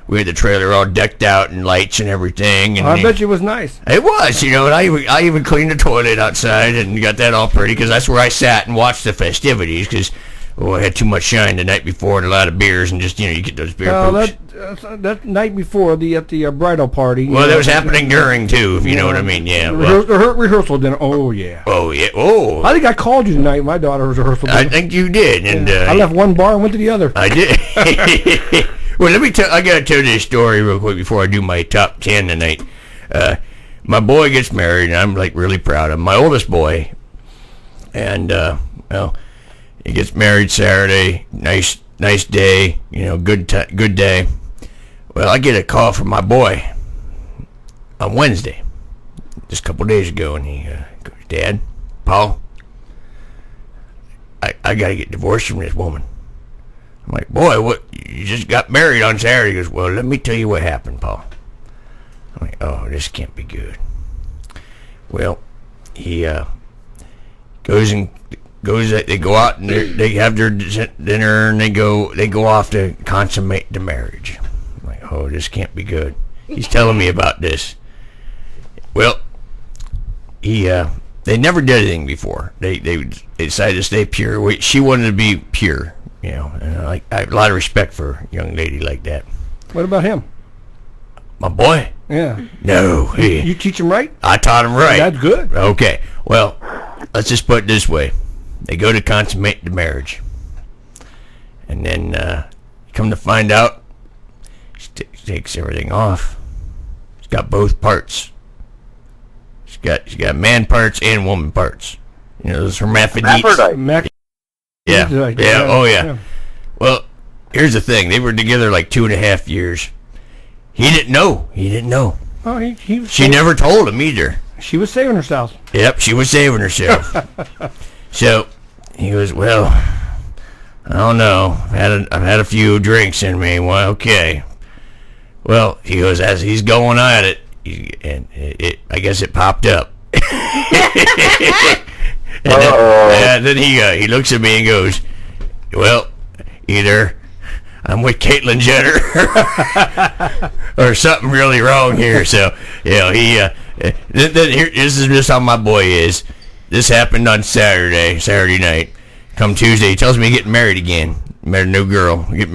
we had the trailer all decked out and lights and everything. And I bet you it was nice. It was, and I even cleaned the toilet outside and got that all pretty because that's where I sat and watched the festivities because. I had too much shine the night before and a lot of beers and just you get those beer poops. That night before at the bridal party. Well, that was happening during too, if you know what I mean. Yeah. Rehearsal dinner. Oh yeah. Oh yeah. Oh. I think I called you tonight. My daughter's rehearsal dinner. I think you did, and I left one bar and went to the other. I did. Well, let me tell. I gotta tell this story real quick before I do my top 10 tonight. My boy gets married, and I'm really proud of him. My oldest boy, and he gets married Saturday. Nice day. Good day. Well, I get a call from my boy on Wednesday, just a couple days ago, and he goes, "Dad, Paul, I gotta get divorced from this woman." I'm like, "Boy, what? You just got married on Saturday?" He goes, "Well, let me tell you what happened, Paul." I'm like, "Oh, this can't be good." Well, he they go out and they have their dinner and they go off to consummate the marriage. I'm like, oh, this can't be good. He's telling me about this. Well, they never did anything before. They decided to stay pure. She wanted to be pure. You know, and I have a lot of respect for a young lady like that. What about him? My boy? Yeah. No. You teach him right? I taught him right. That's good. Okay. Well, let's just put it this way. They go to consummate the marriage. And then come to find out, she takes everything off. She's got both parts. She's got man parts and woman parts. You know, those hermaphrodites. Yeah. Oh, yeah. Well, here's the thing. They were together like 2.5 years. He didn't know. Oh, she never told him either. She was saving herself. Yep, she was saving herself. So he goes, well, I don't know. I've had a few drinks in me. Well, okay. Well, he goes, as he's going at it, I guess it popped up. And then he looks at me and goes, well, either I'm with Caitlyn Jenner or something really wrong here. So, you know, this is just how my boy is. This happened on Saturday night. Come Tuesday, he tells me he's getting married again. Married a new girl. They're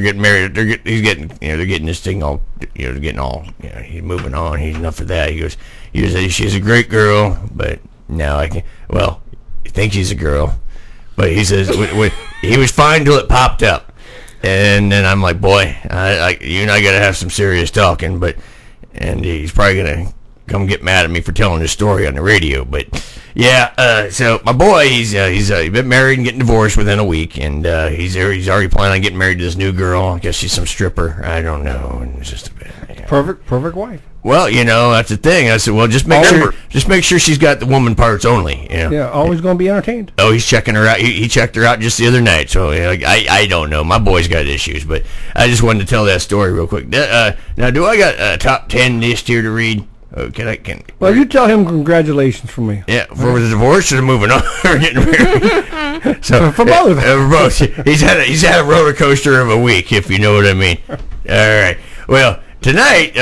getting married. They're getting this thing all, you know, they're getting all, you know, he's moving on. He's enough of that. He goes, she's a great girl, but now I can't. Well, he thinks she's a girl, but he says he was fine till it popped up. And then I'm like, boy, you and I got to have some serious talking. And he's probably going to come get mad at me for telling this story on the radio. But, yeah, so my boy, he's been married and getting divorced within a week. And he's already planning on getting married to this new girl. I guess she's some stripper. I don't know. And it's just a bit. Yeah. Perfect wife. Well, you know, that's the thing. I said, well, just make sure she's got the woman parts only. You know? Yeah, always going to be entertained. Oh, he's checking her out. He checked her out just the other night. So you know, I don't know. My boy's got issues, but I just wanted to tell that story real quick. Now, do I got a top 10 list here to read? Well, you tell him congratulations from me. Yeah, for the divorce or moving on or getting married. So for both. For both. He's had a roller coaster of a week, if you know what I mean. All right. Well. Tonight, do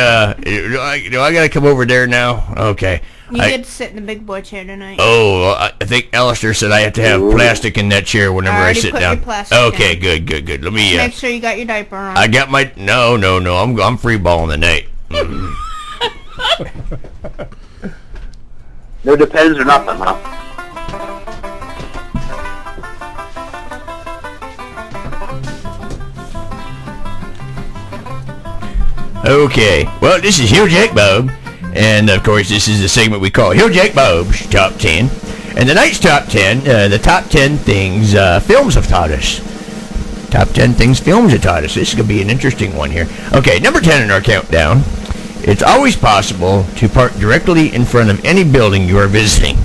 I got to come over there now? Okay. You get to sit in the big boy chair tonight. Oh, I think Alistair said I have to have plastic in that chair whenever I sit down. Okay, good. Let me make sure you got your diaper on. I got my no. I'm free balling the night. No depends or nothing, huh? Okay, well, this is Hill Jack Bob, and of course, this is the segment we call Hill Jack Bob's Top 10. And tonight's Top 10, the Top 10 Things Films Have Taught Us. Top 10 Things Films Have Taught Us. This is going to be an interesting one here. Okay, number 10 in our countdown. It's always possible to park directly in front of any building you are visiting.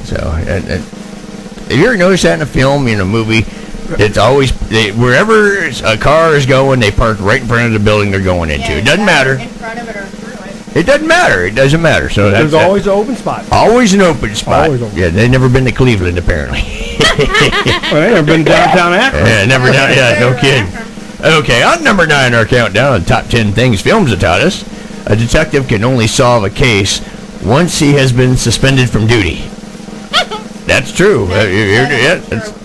So, have you ever noticed that in a film, in a movie? It's always, wherever a car is going, they park right in front of the building they're going into. It doesn't matter. In front of it or through it. It doesn't matter. It doesn't matter. So there's always an open spot. Always an open spot. Yeah, they've never been to Cleveland, apparently. Well, they never been downtown Akron. Yeah, never down. Yeah, no kidding. Okay, on number 9 our countdown of the top 10 things films have taught us, a detective can only solve a case once he has been suspended from duty. That's true. I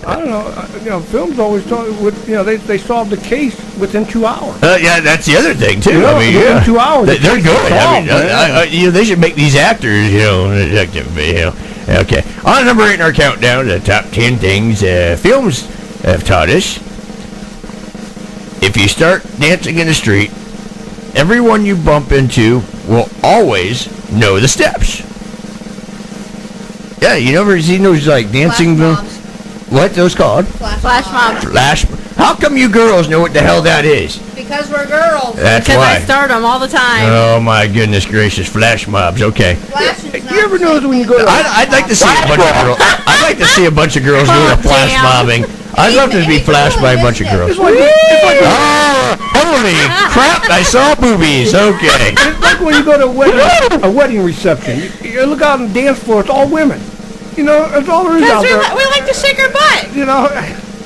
don't know. You know, films always talk with. You know, they solve the case within 2 hours. Yeah, that's the other thing too. You know, I mean, within 2 hours, they're good. You know, they should make these actors, you know, detective. You know. Okay. On number 8 in our countdown, the top 10 things films have taught us. If you start dancing in the street, everyone you bump into will always know the steps. Yeah, you never seen those like dancing moves? What those called? Flash mobs. How come you girls know what the hell that is? Because we're girls. That's because why. I start them all the time. Oh my goodness gracious, flash mobs. Okay. You ever notice when you go to? I'd like to see a bunch of girls. I'd like to see a bunch of girls doing a flash mobbing. I'd love to be flashed by a bunch of girls. Holy crap! I saw boobies. Okay. It's like when you go to a wedding reception. You look out on the dance floor. It's all women. You know, that's all there is out there. We like to shake our butt. You know.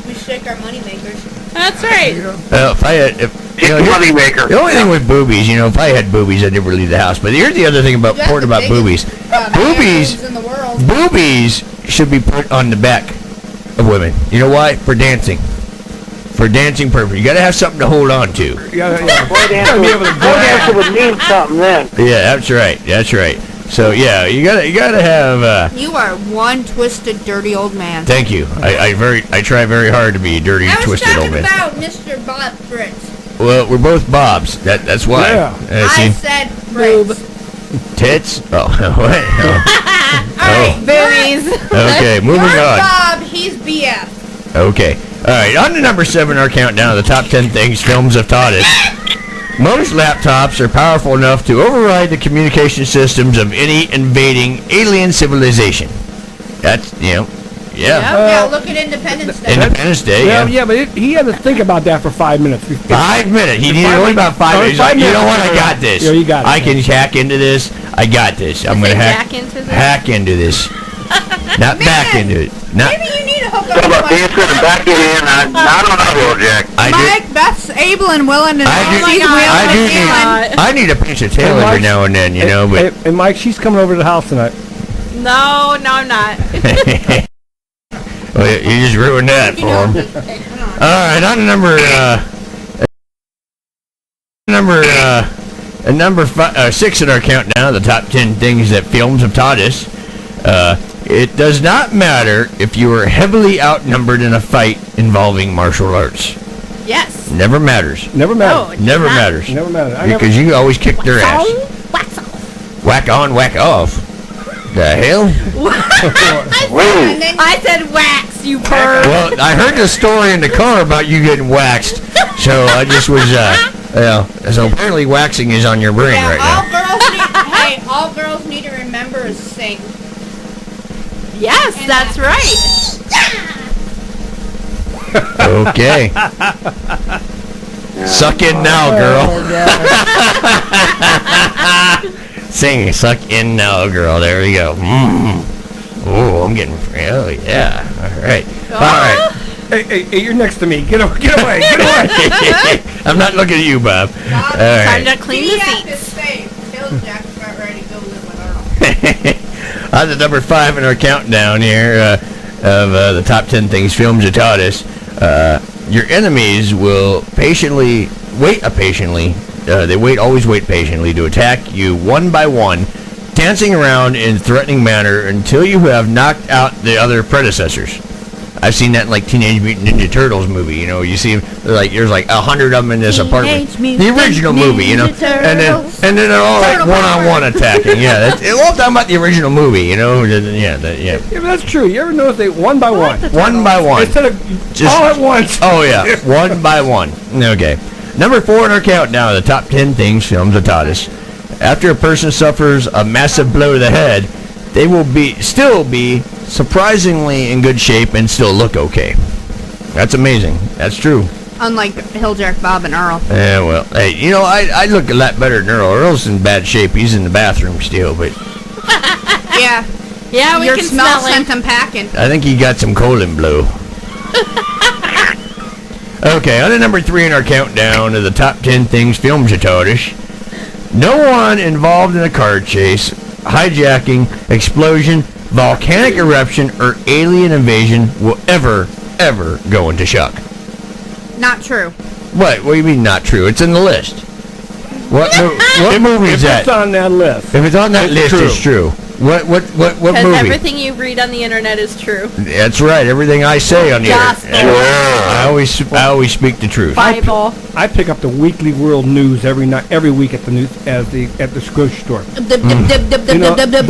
We shake our money makers. That's right. If I had, money maker. The only thing with boobies, you know, if I had boobies, I'd never leave the house. But here's the other thing about boobies. Boobies should be put on the back of women. You know why? For dancing. For dancing purpose. You got to have something to hold on to. Boy dancer would mean something then. Yeah, that's right. That's right. So yeah, you gotta have. You are one twisted, dirty old man. Thank you. I try very hard to be a dirty, twisted old man. I was talking about Mr. Bob Fritz. Well, we're both Bobs. That's why. Yeah. I said Fritz. Tits. Oh, what? Alright, boobies. Okay, moving on. Bob, he's BF. Okay. All right, on to number 7, our countdown of the top 10 things films have taught us. Most laptops are powerful enough to override the communication systems of any invading alien civilization. That's, yeah. Yeah, look at Independence Day. Independence Day, yeah. But he had to think about that for 5 minutes. 5 minutes? He needed only about 5 minutes. He's like, you know what? I got this. Yeah, you got it. I can hack into this. I got this. I'm going to hack into this. Not back into it. Maybe you need a hookup. About dancing and back it in. I don't know, Jack. Mike, Beth's able and willing to I need a piece of tail every now and then, you know. But and Mike, she's coming over to the house tonight. No, I'm not. Well, you just ruined that for him. All right, on to number 6 in our countdown, the top 10 things that films have taught us. It does not matter if you are heavily outnumbered in a fight involving martial arts. Yes. Never matters. Never matters. Never matters. Never matters. Because you always kick their ass. Wax off. Whack on, whack off. The hell? I said wax, you perv. Well, I heard the story in the car about you getting waxed, so I just was, so apparently waxing is on your brain right now. All girls need to remember is sing. Yes, that's right. Okay. Suck in now, girl. Sing, suck in now, girl. There we go. Oh, I'm getting. Oh yeah. All right. All right. Hey, you're next to me. Get away. Get away. I'm not looking at you, Bob. All Time right. to clean the seats. Jack's about ready to go live with Earl. On to number 5 in our countdown here of the top 10 things films have taught us. Your enemies will always wait patiently to attack you one by one, dancing around in threatening manner until you have knocked out the other predecessors. I've seen that in like Teenage Mutant Ninja Turtles movie. You know, you see there's like 100 of them in this apartment. The original movie, you know, and then they're all like one-on-one attacking. Yeah, we're all talking about the original movie. You know, yeah. Yeah, but that's true. You ever notice they one by one? One by one. Instead of just all at once. Oh yeah, one by one. Okay. Number 4 in our countdown of the top 10 things films have taught us. After a person suffers a massive blow to the head, they will still be surprisingly in good shape and still look okay. That's amazing. That's true. Unlike Hilljack, Bob, and Earl. Yeah, well, hey, you know, I look a lot better than Earl. Earl's in bad shape. He's in the bathroom still, but yeah, we your can smell smell sent him packing. I think he got some colon blow. Okay, on to number 3 in our countdown of the top 10 things films have taught us. No one involved in a car chase, hijacking, explosion, volcanic eruption, or alien invasion will ever go into shock. Not true. What do you mean not true? It's in the list. What movie is that? If it's on that list. If it's on that list, it's true. What movie? Because everything you read on the internet is true. That's right. Everything I say on the internet. I always speak the truth. Bible. I pick up the weekly world news every week at the grocery store.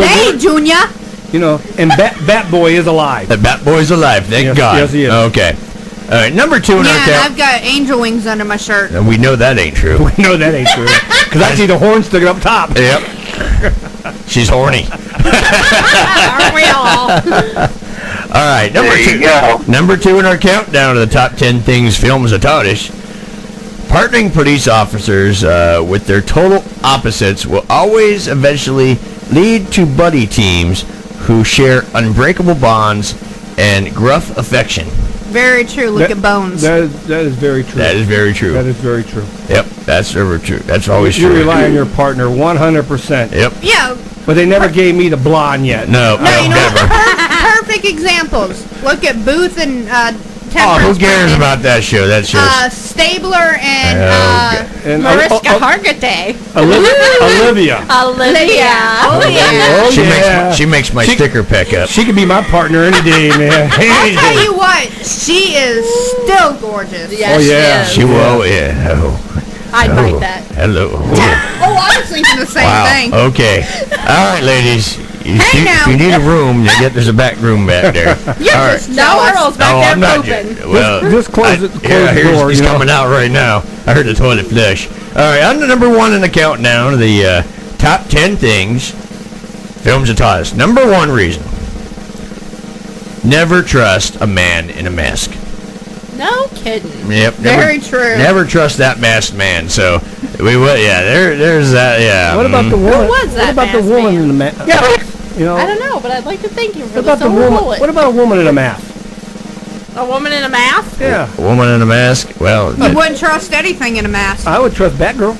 Hey, Junior. You know, and Bat Boy is alive. The Bat Boy's alive. Thank God. Yes, he is. Okay. All right, number 2 in our count. I've got angel wings under my shirt. And we know that ain't true. We know that ain't true. Because I see the horn sticking up top. Yep. She's horny. Aren't we all? All right, number 2 in our countdown of the top 10 things films have taught us. Partnering police officers with their total opposites will always eventually lead to buddy teams who share unbreakable bonds and gruff affection. Very true. Look at Bones. That is very true. That is very true. That is very true. Yep, that's very true. That's always true. You rely on your partner 100%. Yep. Yeah. But they never gave me the blonde yet. No, you know, perfect examples. Look at Booth and Oh, who cares about that show? That show. Stabler and And Mariska Hargitay. Olivia. Olivia. Oh yeah. She makes my sticker pick up. She could be my partner any day, man. I'll tell you what, she is still gorgeous. Yes, She will. Yeah. Oh. I'd bite that. Hello. Oh, I was thinking the same thing. Okay. All right, ladies. If you need a room, there's a back room back there. You're just Earl's back there I'm not. pooping. Well, Just close the door. He's coming out right now. I heard the toilet flush. All right, on to number 1 in the countdown of the top 10 things films have taught us. Number 1 reason: never trust a man in a mask. No kidding. Yep. Very true. Never trust that masked man. So we would. Yeah. There's that. Yeah. What about the woman? Who was that What about the masked woman man? in the mask? You know. I don't know, but I'd like to thank you for What about the woman? What about a woman in a mask? A woman in a mask? Yeah. A woman in a mask. Well, You wouldn't trust anything in a mask. I would trust Batgirl.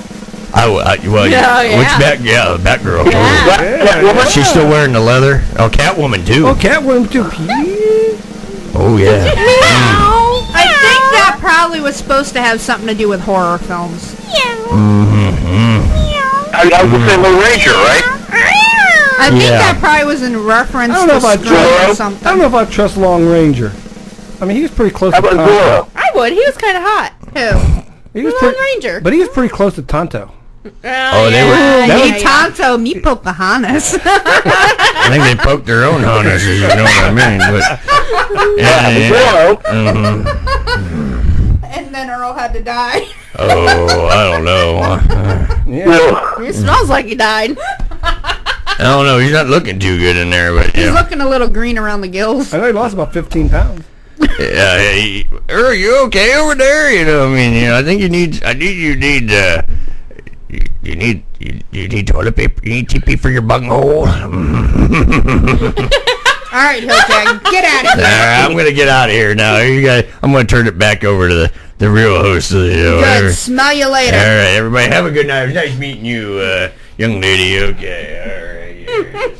Well, Yeah, which yeah. Batgirl? Yeah. She's still wearing the leather. Oh, Catwoman too. Oh, Catwoman too. Oh yeah. I think that probably was supposed to have something to do with horror films. I was going to say Lone Ranger, right? I think that probably was in reference I don't know to if I Scream or trust. something. I don't know if I trust Lone Ranger. I mean, he was pretty close. How to about Tonto. Zorro? I would. He was kind of hot. Who? He was Lone Ranger. but he was pretty close to Tonto. Oh, they were. Me Tonto, me Pocahontas. I think they poked their own harness, if you know what I mean. But And then Earl had to die. oh, I don't know. It smells like he died. I don't know. He's not looking too good in there, but He's yeah. looking a little green around the gills. I know he lost about 15 pounds. Yeah. Are you okay over there? You know, I mean, I think you need toilet paper. You need TP for your bunghole. All right, Hilljack, get out of here. I'm gonna get out of here now. You guys, I'm gonna turn it back over to the real host of the show. Good. Smell you later. All right, everybody, have a good night. It was nice meeting you, young lady. Okay, all right.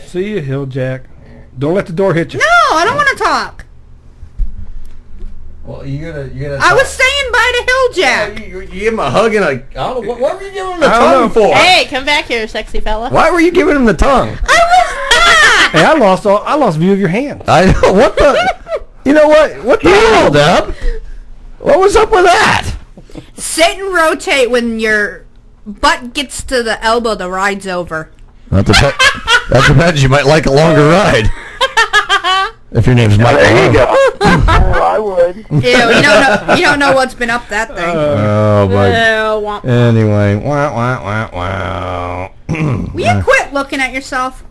See you, Hilljack. Don't let the door hit you. No, I don't want to talk. Well, you gotta. I was saying bye to Hilljack. You give him a hug and a. I don't know, what were you giving him the I don't tongue know. for? Hey, come back here, sexy fella. Why were you giving him the tongue? Hey, I lost view of your hand. I know what the. You know what? What the hell, Dub? What was up with that? Sit and rotate when your butt gets to the elbow, the ride's over. That depends. You might like a longer ride. If your name's Michael. There you go. Oh, I would. Ew, you don't know what's been up that thing. Oh, wah. but anyway, wow. Will you quit looking at yourself?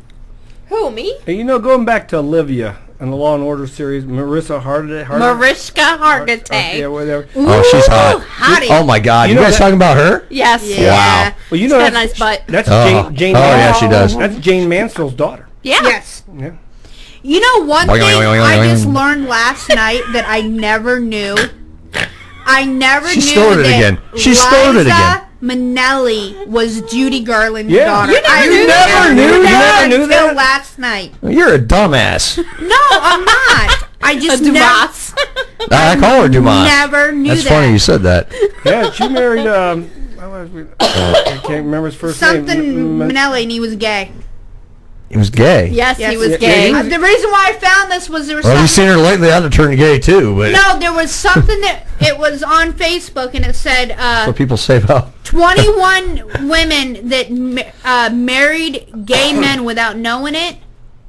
Who, me? Hey, going back to Olivia and the Law and Order series, Mariska Mariska Hargitay. Yeah, whatever. Oh, she's hot. Hottie. Oh my God! You know guys that- talking about her? Yes. Yeah. Wow. Well, She's got a nice butt. That's Oh. Jane. Oh, yeah, she does. That's Jane Mansfield's daughter. Yeah. Yes. Yeah. You know one Boing, thing boing, boing, I boing. just learned last night that I never knew? I never She knew stole it that again. She stole it again. Minnelli was Judy Garland's Yeah. daughter. You never knew knew that? that You never knew until that? last night. You're a dumbass. No, I'm not. I just Dumas. I call her Dumas. never knew That's that. funny you said that. Yeah, she married. I can't remember his first Something name. Minnelli, and he was gay. He was gay. Yes, he was Yeah, gay. yeah, The reason why I found this was there was Well, something. you've seen her lately. I'd have turned gay too, but No, there was something that it was on Facebook, and it said what people say about. 21 women that married gay men without knowing it.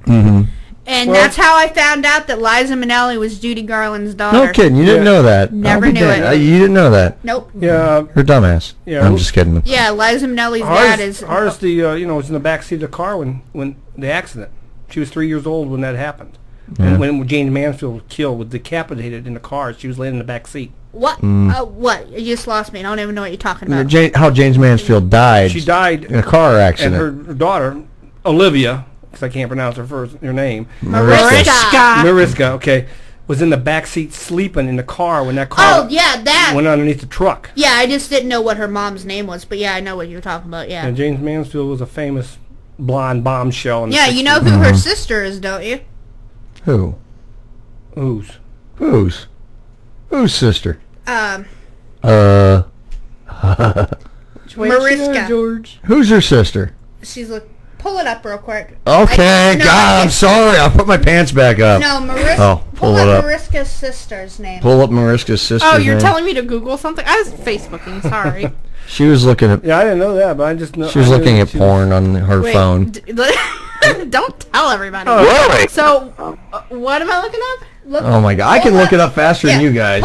Mm-hmm. And Well- that's how I found out that Liza Minnelli was Judy Garland's daughter. No kidding. You didn't know that. Never I'll be knew damned. it. You didn't know that. Nope. Yeah. You're a dumbass. Yeah. I'm just kidding. Yeah, Liza Minnelli's dad is. Ours, was in the back seat of the car when the accident. She was 3 years old when that happened. Yeah. And when Jane Mansfield was killed, was decapitated in the car, she was laying in the back seat. What? What? You just lost me. I don't even know what you're talking about. How James Mansfield died. She died in a car accident. And her daughter, Olivia, because I can't pronounce her name. Mariska. Okay, was in the back seat sleeping in the car when that car Oh, yeah, that. went underneath the truck. Yeah, I just didn't know what her mom's name was, but yeah, I know what you're talking about, yeah. And James Mansfield was a famous blonde bombshell. In the Yeah, you 60s. know who her sister is, don't you? Who? Whose? Whose sister? Mariska. George. Who's her sister? She's pull it up real quick. Okay, I'm sorry. I'll put my pants back up. No, Mariska. Oh, pull up Mariska's sister's name. Pull up Mariska's sister's Oh, name. you're telling me to Google something? I was Facebooking. Sorry. She was looking at. Yeah, I didn't know that, but I just know. She was looking at porn on her phone. Don't tell everybody. Oh, really? So, what am I looking up? Oh my God! I can look it up faster than you guys.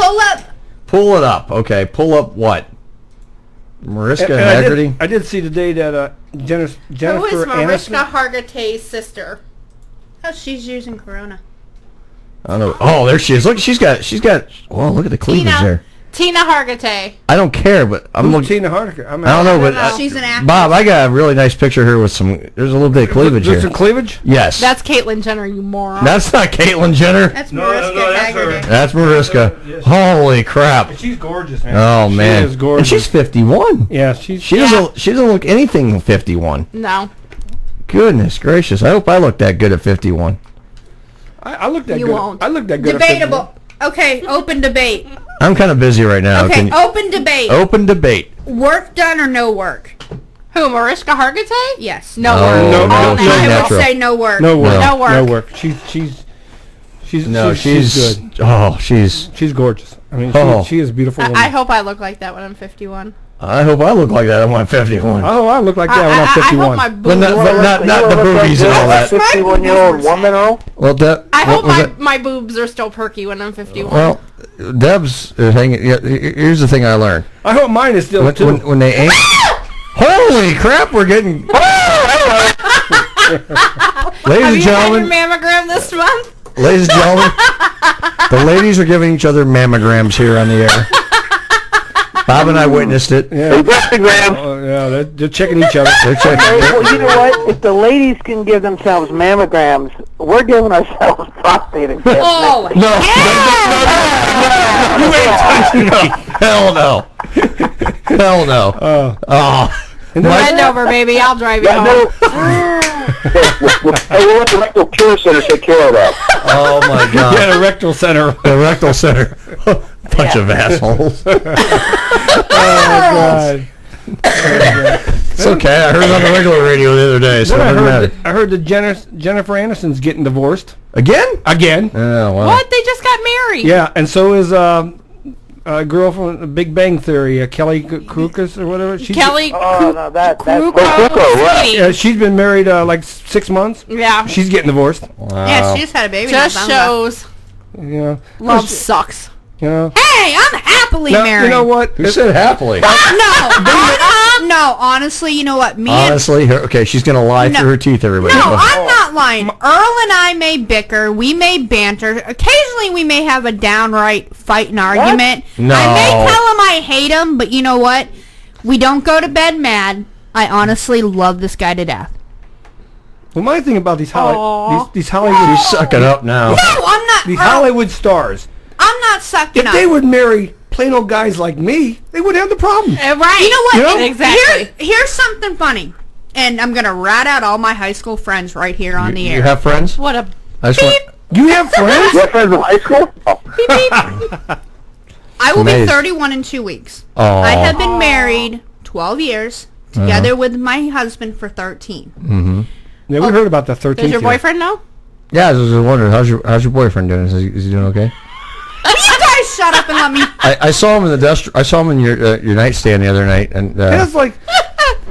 Pull it up. Okay, pull up what? Mariska And Haggerty. I did see today that Jennifer Who is Mariska Aniston. Hargitay's sister? Oh, she's using Corona. I don't know. Oh, there she is. Look, she's got. Well, look at the cleavage there. Tina Hargitay. I don't care, but I'm looking. Tina Hargitay. I don't know, but She's an actress. Bob, I got a really nice picture here with some. There's a little bit of cleavage here. There's some cleavage? Yes. That's Caitlyn Jenner, you moron. That's not Caitlyn Jenner. That's Mariska Haggerty. That's Mariska. Holy crap! And she's gorgeous, man. Oh man, She is gorgeous. And she's 51. Yeah, She doesn't look anything 51. No. Goodness gracious! I hope I look that good at 51. I looked that You good. won't. I looked that good. Debatable. Okay, open debate. I'm kind of busy right now. Okay, open debate. Open debate. Work done or no work? Who, Mariska Hargitay? Yes. No work. No, I would say no work. No work. No work. No work. She's good. Oh, she's gorgeous. I mean, she is a beautiful woman. I hope I look like that when I'm 51. I hope I look like that when I'm 51. Oh, I look like that when I'm 51. I hope my boobs. But not the boobies and all that. 51-year-old woman, oh? Well, I hope my boobs are still perky when I'm 51. Well, Deb's hanging. Yeah, here's the thing I learned. I hope mine is still too. When they ain't. Holy crap! We're getting. Ladies and gentlemen. Have you had your mammogram this month? Ladies and gentlemen, the ladies are giving each other mammograms here on the air. Bob and I witnessed it. Yeah. Instagram. Oh, yeah, they're checking each other. They're checking. Well, you know what? If the ladies can give themselves mammograms, we're giving ourselves prostate exams. Oh, Hell no. Hell no. Oh. Bend over, baby. I'll drive you home. Hey, we'll let the Rectal Cure Center take care of that. Oh my God. Yeah, the rectal center. The rectal center. Bunch of assholes. Oh God. It's okay. I heard it on the regular radio the other day, so it doesn't matter. I heard that Jennifer Aniston's getting divorced Again? again. Oh wow. What? They just got married. Yeah, and so is a girl from The Big Bang Theory, Kelly Krukas or whatever. Kelly Oh, no, that's Kruko. Yeah, she's been married like 6 months. Yeah. She's getting divorced. Wow. yeah, she just had a baby. Just not long ago. shows You know. love sucks. You know. Hey, I'm happily Now, married. you know what? Who said happily? No, honestly, you know what? Honestly, okay, she's gonna lie No. through her teeth, everybody. No, I'm not lying. Earl and I may bicker. We may banter. Occasionally, we may have a downright fight and argument. No. I may tell him I hate him, but you know what? We don't go to bed mad. I honestly love this guy to death. Well, my thing about these Hollywood You suck it up now. No, I'm not. these Earl, Hollywood stars, I'm not sucking if up. they would marry plain old guys like me, they wouldn't have the problem. Right. You know what? You know? Exactly. Here's something funny. And I'm going to rat out all my high school friends right here on the air. You have friends? What a I just want, You have friends? You have friends in high school? Oh. I will be Amazing. 31 in 2 weeks. oh. I have been married 12 years, together with my husband for 13. Mm-hmm. Yeah, we heard about the 13th. Does your boyfriend know? Yeah, I was just wondering, how's your boyfriend doing? Is he doing okay? You guys shut up and let me. I saw him in the desk. I saw him in your nightstand the other night, and That's like.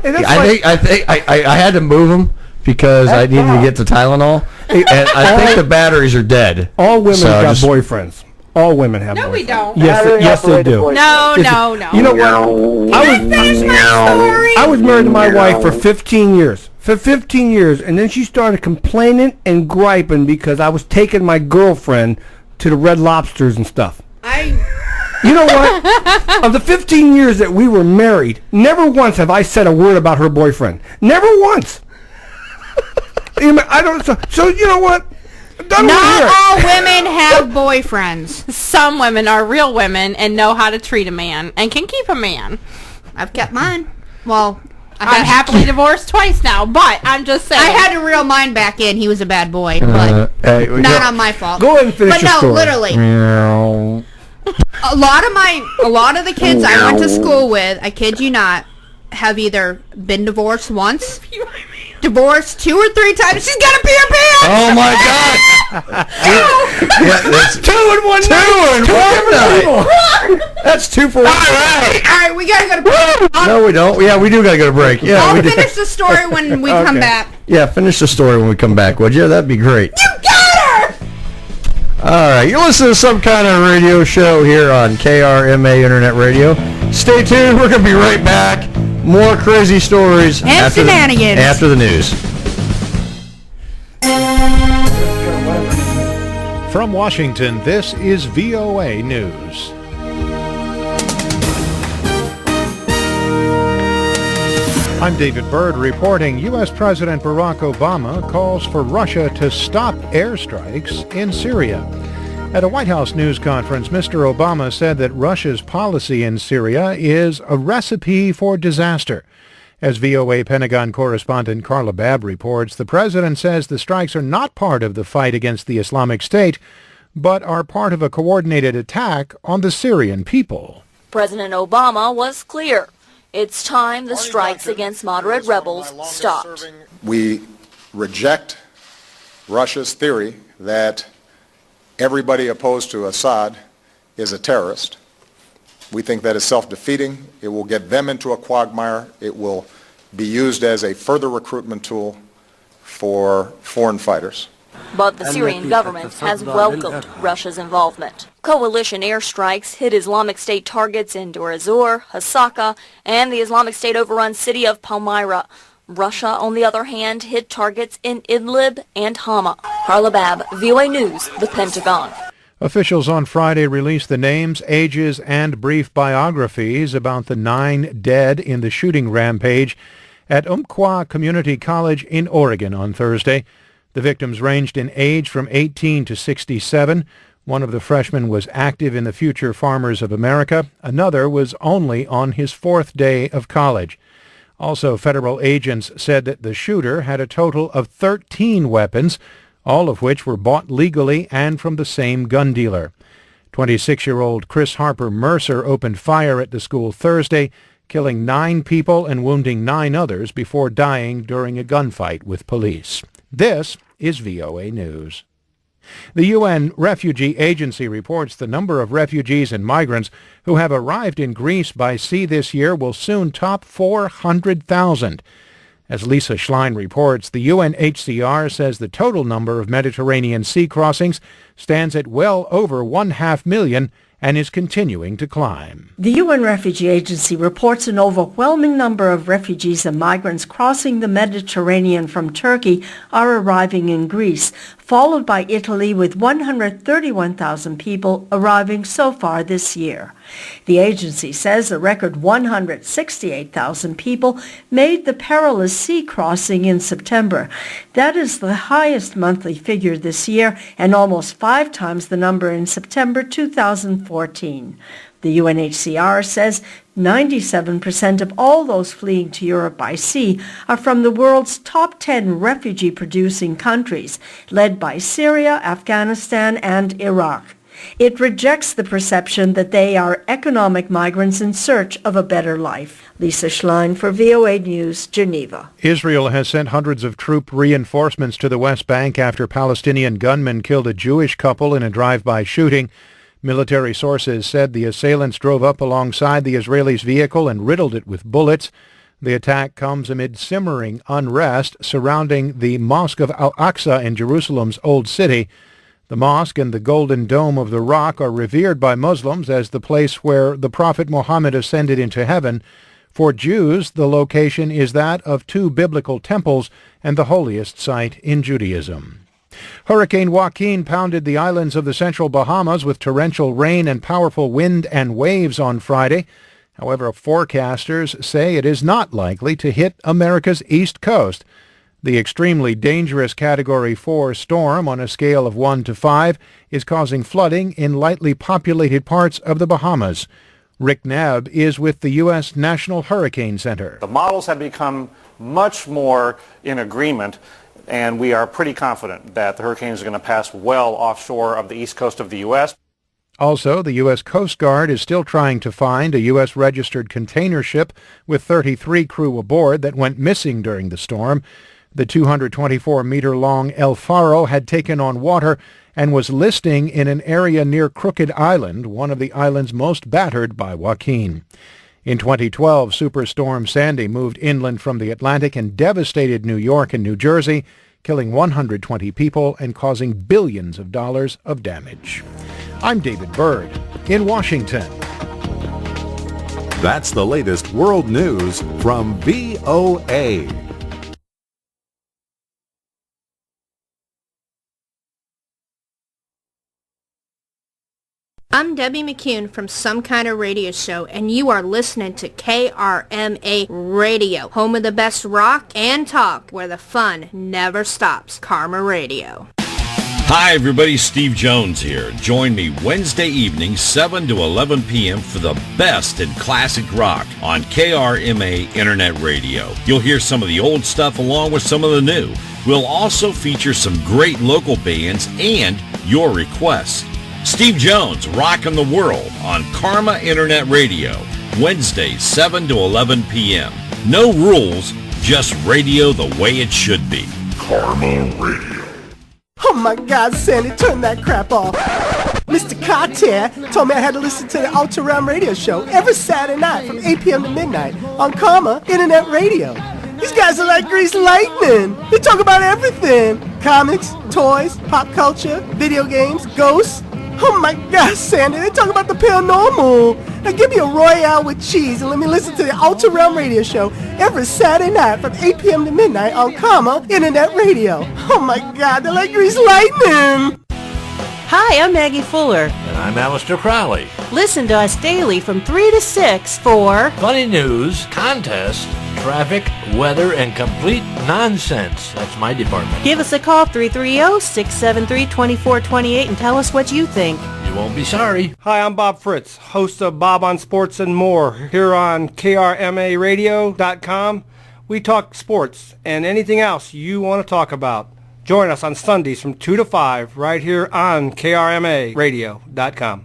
And that's I think I had to move him because I needed to get to Tylenol, and I think the batteries are dead. All women So got just- boyfriends. All women have No, boyfriends. we don't. Yes, they do. No, Listen, no, no. You know what? I was married to my wife for 15 years. For 15 years, and then she started complaining and griping because I was taking my girlfriend to the Red Lobsters and stuff. You know what? Of the 15 years that we were married, never once have I said a word about her boyfriend. Never once. I don't. So you know what? Not all women have boyfriends. Some women are real women and know how to treat a man and can keep a man. I've kept mine. Well, I'm happily divorced twice now, but I'm just saying. I had to reel mine back in. He was a bad boy, but not on my fault. Go ahead and finish your story. Literally. A lot of the kids I went to school with, I kid you not, have either been divorced once, divorced 2 or 3 times. She's got to pee her pants. Oh my God! That's 2 in 1 night. 2 in 1 night. That's 2 for 1. All right, we gotta go to break. No, we don't. Yeah, we do gotta go to break. Yeah, I'll finish the story when we come back. Yeah, finish the story when we come back, would you? That'd be great. You got her. All right, you're listening to Some Kind of Radio show here on KRMA Internet Radio. Stay tuned. We're gonna be right back. More crazy stories and shenanigans after the news. From Washington, this is VOA News. I'm David Byrd reporting U.S. President Barack Obama calls for Russia to stop airstrikes in Syria. At a White House news conference, Mr. Obama said that Russia's policy in Syria is a recipe for disaster. As VOA Pentagon correspondent Carla Babb reports, the president says the strikes are not part of the fight against the Islamic State, but are part of a coordinated attack on the Syrian people. President Obama was clear. It's time the strikes against moderate rebels stopped. We reject Russia's theory that everybody opposed to Assad is a terrorist. We think that is self-defeating. It will get them into a quagmire. It will be used as a further recruitment tool for foreign fighters. But the Syrian government has welcomed Russia's involvement. Coalition airstrikes hit Islamic State targets in Deir ez-Zor, Hasaka, and the Islamic State overrun city of Palmyra. Russia, on the other hand, hit targets in Idlib and Hama. Carla Babb, VOA News, the Pentagon. Officials on Friday released the names, ages, and brief biographies about the 9 dead in the shooting rampage at Umpqua Community College in Oregon on Thursday. The victims ranged in age from 18 to 67. One of the freshmen was active in the Future Farmers of America. Another was only on his 4th day of college. Also, federal agents said that the shooter had a total of 13 weapons, all of which were bought legally and from the same gun dealer. 26-year-old Chris Harper Mercer opened fire at the school Thursday, killing 9 people and wounding 9 others before dying during a gunfight with police. This is VOA News. The UN Refugee Agency reports the number of refugees and migrants who have arrived in Greece by sea this year will soon top 400,000. As Lisa Schlein reports, the UNHCR says the total number of Mediterranean sea crossings stands at well over 500,000 and is continuing to climb. The UN Refugee Agency reports an overwhelming number of refugees and migrants crossing the Mediterranean from Turkey are arriving in Greece, followed by Italy with 131,000 people arriving so far this year. The agency says a record 168,000 people made the perilous sea crossing in September. That is the highest monthly figure this year and almost 5 times the number in September 2014. The UNHCR says 97% of all those fleeing to Europe by sea are from the world's top 10 refugee-producing countries, led by Syria, Afghanistan, and Iraq. It rejects the perception that they are economic migrants in search of a better life. Lisa Schlein for VOA News, Geneva. Israel has sent hundreds of troop reinforcements to the West Bank after Palestinian gunmen killed a Jewish couple in a drive-by shooting. Military sources said the assailants drove up alongside the Israelis' vehicle and riddled it with bullets. The attack comes amid simmering unrest surrounding the Mosque of Al-Aqsa in Jerusalem's Old City. The mosque and the Golden Dome of the Rock are revered by Muslims as the place where the Prophet Muhammad ascended into heaven. For Jews, the location is that of 2 biblical temples and the holiest site in Judaism. Hurricane Joaquin pounded the islands of the central Bahamas with torrential rain and powerful wind and waves on Friday. However, forecasters say it is not likely to hit America's east coast. The extremely dangerous Category 4 storm on a scale of 1 to 5 is causing flooding in lightly populated parts of the Bahamas. Rick Knabb is with the U.S. National Hurricane Center. The models have become much more in agreement, and we are pretty confident that the hurricane is going to pass well offshore of the east coast of the U.S. Also, the U.S. Coast Guard is still trying to find a U.S.-registered container ship with 33 crew aboard that went missing during the storm. The 224-meter-long El Faro had taken on water and was listing in an area near Crooked Island, one of the islands most battered by Joaquin. In 2012, Superstorm Sandy moved inland from the Atlantic and devastated New York and New Jersey, killing 120 people and causing billions of dollars of damage. I'm David Byrd in Washington. That's the latest world news from VOA. I'm Debbie McCune from Some Kind of Radio Show, and you are listening to KRMA Radio, home of the best rock and talk, where the fun never stops. Karma Radio. Hi, everybody. Steve Jones here. Join me Wednesday evening, 7 to 11 p.m. for the best in classic rock on KRMA Internet Radio. You'll hear some of the old stuff along with some of the new. We'll also feature some great local bands and your requests. Steve Jones, Rockin' the World on Karma Internet Radio, Wednesdays, 7 to 11 p.m. No rules, just radio the way it should be. Karma Radio. Oh my God, Sandy, turn that crap off. Mr. Cartier told me I had to listen to the Ultra Realm Radio Show every Saturday night from 8 p.m. to midnight on Karma Internet Radio. These guys are like greased lightning. They talk about everything. Comics, toys, pop culture, video games, ghosts. Oh my gosh, Sandy, they talk about the paranormal. Now give me a Royale with cheese and let me listen to the Ultra Realm Radio Show every Saturday night from 8 p.m. to midnight on Karma Internet Radio. Oh my God, they're like greased lightning. Hi, I'm Maggie Fuller. And I'm Alistair Crowley. Listen to us daily from 3 to 6 for funny news, contests, traffic, weather, and complete nonsense. That's my department. Give us a call, 330-673-2428, and tell us what you think. You won't be sorry. Hi, I'm Bob Fritz, host of Bob on Sports and More, here on KRMARadio.com. We talk sports and anything else you want to talk about. Join us on Sundays from 2 to 5 right here on KRMARadio.com.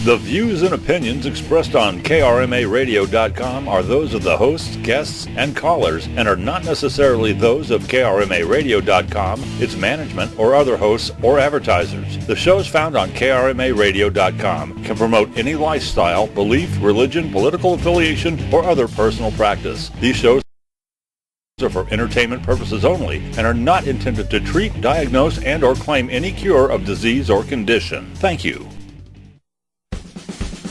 The views and opinions expressed on KRMARadio.com are those of the hosts, guests, and callers and are not necessarily those of KRMARadio.com, its management, or other hosts or advertisers. The shows found on KRMARadio.com can promote any lifestyle, belief, religion, political affiliation, or other personal practice. These shows are for entertainment purposes only and are not intended to treat, diagnose, and or claim any cure of disease or condition. Thank you.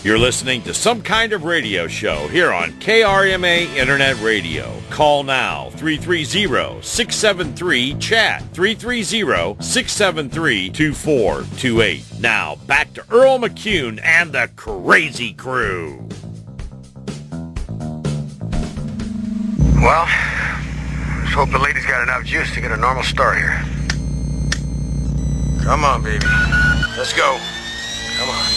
You're listening to Some Kind of Radio Show here on KRMA Internet Radio. Call now, 330-673-CHAT, 330-673-2428. Now, back to Earl McCune and the Crazy Crew. Well, let's hope the lady's got enough juice to get a normal start here. Come on, baby. Let's go. Come on.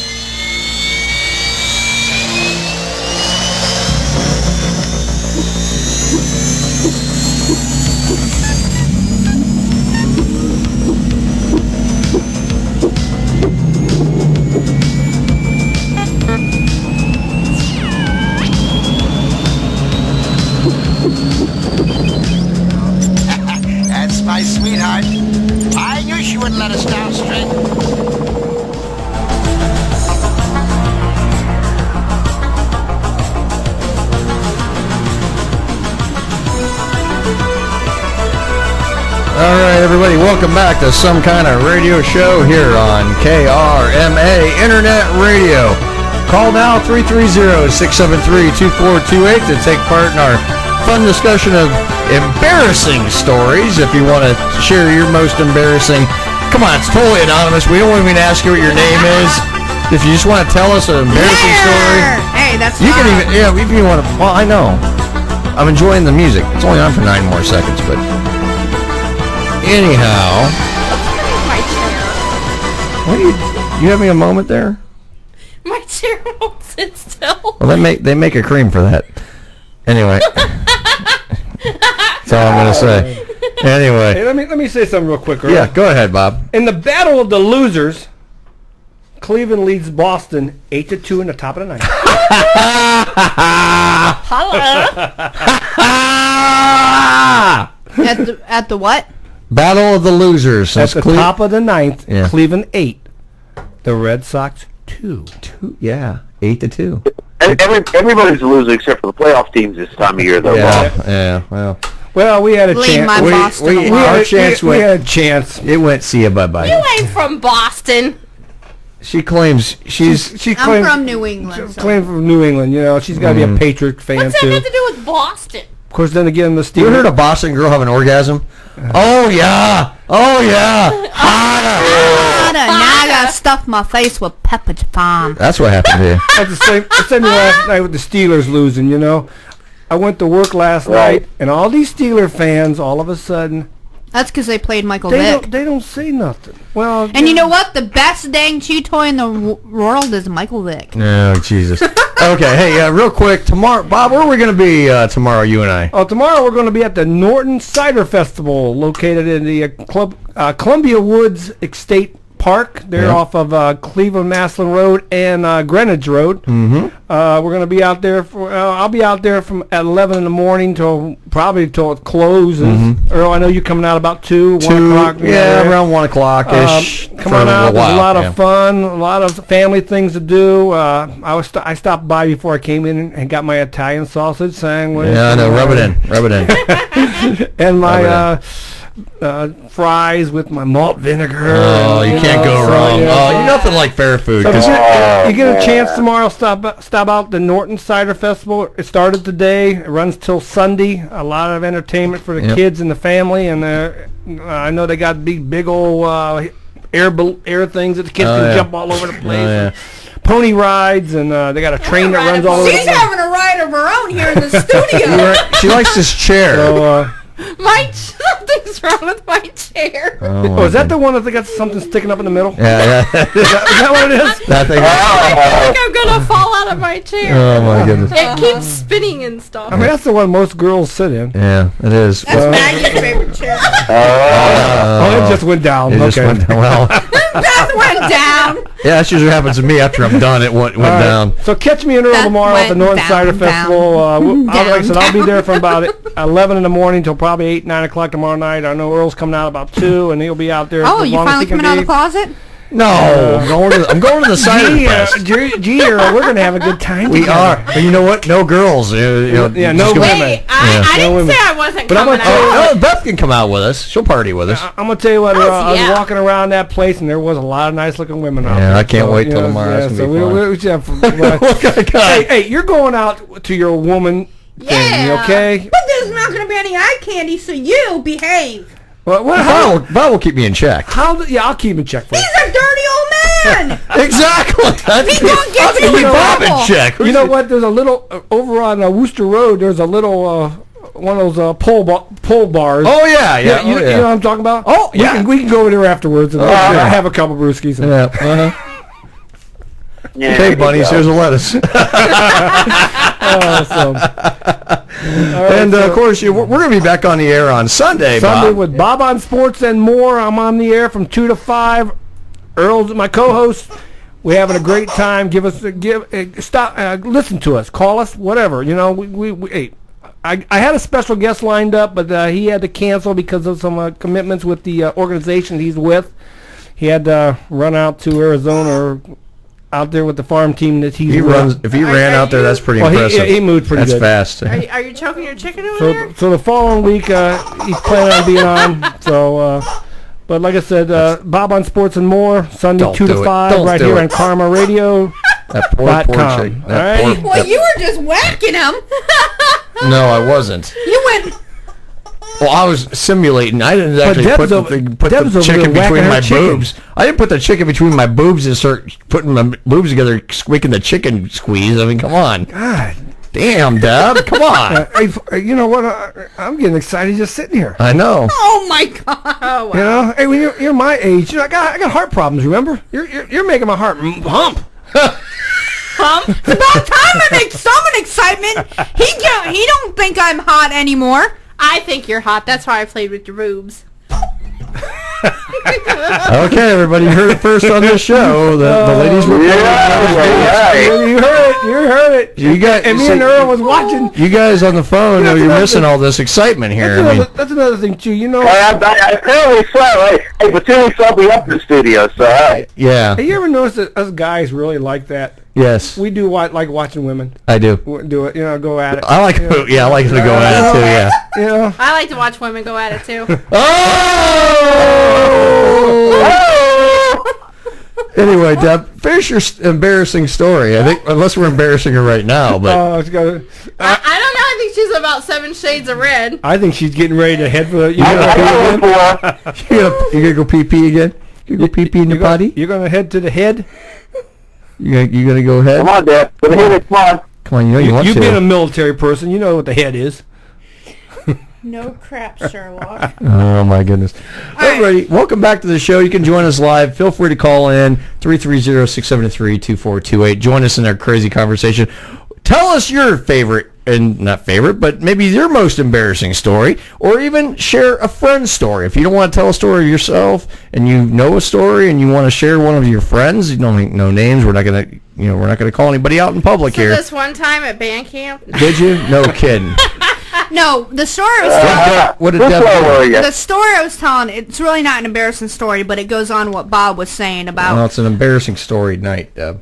That's my sweetheart. I knew she wouldn't let us down straight. All right, everybody, welcome back to Some Kind of Radio Show here on KRMA Internet Radio. Call now, 330-673-2428 to take part in our fun discussion of embarrassing stories. If you want to share your most embarrassing, come on, it's totally anonymous. We don't even ask you what your name is. If you just want to tell us an embarrassing story, hey, that's you can even, yeah, if you want to. Well, I know, I'm enjoying the music. It's only on for 9 more seconds, but anyhow, My chair. what are you having a moment there? My chair won't sit. Boston still. Well, they make a cream for that. Anyway. That's all I'm going to say. Anyway. Hey, let me say something real quick. Earl. Yeah, go ahead, Bob. In the battle of the losers, Cleveland leads Boston 8-2 in the top of the ninth. At the what? Battle of the losers. At the top of the ninth, Cleveland 8. The Red Sox 2. 2. Yeah, 8-2. Everybody's losing except for the playoff teams this time of year, though. Yeah. Well, we had a chance. We had a chance. It went. See ya. Bye. You ain't from Boston. She claims I'm from New England. She claims from New England. You know, she's got to be a Patriot fan What's too. that have to do with Boston? Of course, then again, the Steelers. You ever heard a Boston girl have an orgasm? Oh yeah. Now I gotta stuff my face with pepper palm. That's what happened to you. That's the same last night with the Steelers losing. You know, I went to work last night, and all these Steeler fans, all of a sudden. That's because they played Michael Vick. They don't say nothing. Well, and you know what? The best dang chew toy in the world is Michael Vick. Oh, Jesus. Okay, hey, real quick, tomorrow, Bob, where are we going to be tomorrow, you and I? Oh, tomorrow we're going to be at the Norton Cider Festival, located in the Columbia Woods Estate Park. They're off of Cleveland Maslin Road and Greenwich Road. Mm-hmm. We're going to be out there for. I'll be out there from at 11 in the morning till it closes. Mm-hmm. Earl, I know you're coming out about 1 o'clock. Yeah, around 1 o'clock-ish. Come on out. There's a lot of fun, a lot of family things to do. I stopped by before I came in and got my Italian sausage sandwich. Yeah, no, rub it in. And my fries with my malt vinegar. Oh, you can't go wrong. Oh, you're nothing like fair food. So you get a chance tomorrow, stop out the Norton Cider Festival. It started today. It runs till Sunday. A lot of entertainment for the kids and the family. And I know they got big old air things that the kids can jump all over the place. Pony rides, and they got a train that runs all over the place. She's having a ride of her own here in the studio. She likes this chair. So, Something's wrong with my chair. Oh, is that the one that got something sticking up in the middle? Yeah. Is that what it is? That thing. I think I'm gonna fall out of my chair. Oh my goodness. It keeps spinning and stuff. I mean, that's the one most girls sit in. Yeah, it is. That's Maggie's favorite chair. It just went down. It just went down. Well. That went down. Yeah, that's usually happens to me after I'm done. It went down. So catch me in Earl tomorrow at the North Cider Festival. Like I said, I'll be there from about 11 in the morning till probably 8, 9 o'clock tomorrow night. I know Earl's coming out about 2, and he'll be out there. Oh, you finally coming out of the closet? No, I'm going to the cider fest. Gee, Earl, we're gonna have a good time. We are, but you know what? No girls. No women. Wait, I didn't say I wasn't coming out. Oh, Beth can come out with us. She'll party with us. I'm gonna tell you what. I was walking around that place, and there was a lot of nice-looking women out there. I can't wait till tomorrow. It's gonna be fun. Hey, you're going out to your woman thing, okay? But there's not gonna be any eye candy, so you behave. Bob will keep me in check. I'll keep him in check for you. He's a dirty old man. Exactly. He don't get you in Bob in trouble. check. You know what? There's a little over on Worcester Road. There's a little one of those pole bars. Oh yeah. You know what I'm talking about? Oh yeah. We can go over there afterwards and have a couple brewskis. Hey, bunnies, here's a lettuce. Awesome. And of course, we're going to be back on the air on Sunday. Bob. With Bob on Sports and more. I'm on the air from 2 to 5. Earl's my co-host. We're having a great time. Listen to us, call us, whatever. You know, I had a special guest lined up, but he had to cancel because of some commitments with the organization he's with. He had to run out to Arizona or out there with the farm team that he's with. If he ran out there, that's pretty impressive. He moved pretty good. That's fast. Are you choking your chicken over there? So the following week, he's planning on being on. So, but like I said, Bob on Sports and more, Sunday 2 to 5, right here on Karma Radio. That poor chick. Well, you were just whacking him. No, I wasn't. You went. Well, I was simulating. I didn't actually put the chicken between my boobs. I didn't put the chicken between my boobs and start putting my boobs together, squeaking the chicken squeeze. I mean, come on. God. Damn, Dad. Come on. You know what? I'm getting excited just sitting here. I know. Oh, my God. Wow. You know, hey, when you're my age, I got heart problems, remember? You're making my heart hump. It's about time I make some excitement. He don't think I'm hot anymore. I think you're hot. That's why I played with your boobs. Okay, everybody, you heard it first on this show. The ladies were You heard it. You guys, and me and Earl was watching. You guys on the phone know you're missing all this excitement here. That's another thing too. You know, I apparently slept. Hey, for 2 weeks I'll be up in the studio. So yeah. Have you ever noticed that us guys really like that? Yes. We do like watching women. I do. Do it. Go at it. I like. I like to go at it too. Yeah. I like to watch women go at it too. Anyway, Deb, finish your embarrassing story. I think, unless we're embarrassing her right now, but I don't know. I think she's about 7 shades of red. I think she's getting ready to head for the. You gonna go pee pee again? You gonna go pee pee in your potty? You're gonna head to the head. You gonna go ahead? Come on, Dad. Come on. Come on, you know you want to. You've been a military person. You know what the head is. No crap, Sherlock. Oh my goodness. Everybody, welcome back to the show. You can join us live. Feel free to call in 330-673-2428. Join us in our crazy conversation. Tell us your favorite, and not favorite, but maybe your most embarrassing story, or even share a friend's story. If you don't want to tell a story yourself and you know a story and you want to share one of your friends, you don't need no names. We're not gonna call anybody out in public here. This one time at band camp. Did you? No kidding. No, the story I was telling. What did Deb do? The story I was telling, it's really not an embarrassing story, but it goes on what Bob was saying about. Well, it's an embarrassing story night, Deb.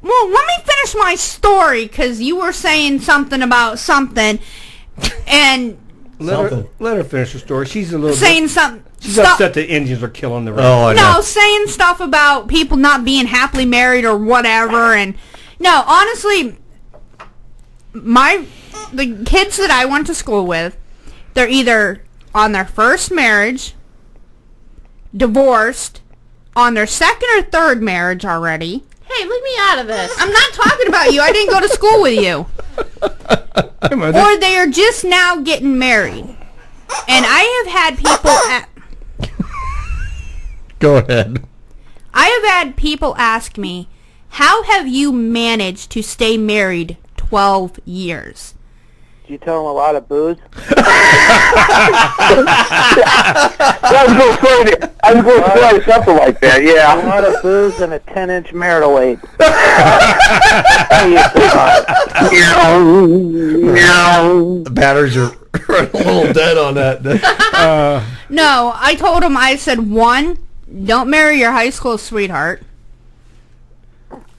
Well, let me finish my story, because you were saying something about something, and let her finish her story. She's a little saying something. She's upset the Indians are killing the. Oh, I know. No, saying stuff about people not being happily married or whatever, and no, honestly, the kids that I went to school with, they're either on their first marriage, divorced, on their second or third marriage already. Hey, leave me out of this. I'm not talking about you. I didn't go to school with you. Or they are just now getting married. And I have had people Go ahead. I have had people ask me, how have you managed to stay married 12 years? Did you tell him a lot of booze? I was going to say something like that, yeah. A lot of booze and a 10-inch marital weight. The batteries are running a little dead on that. No, I told him, I said, 1, don't marry your high school sweetheart.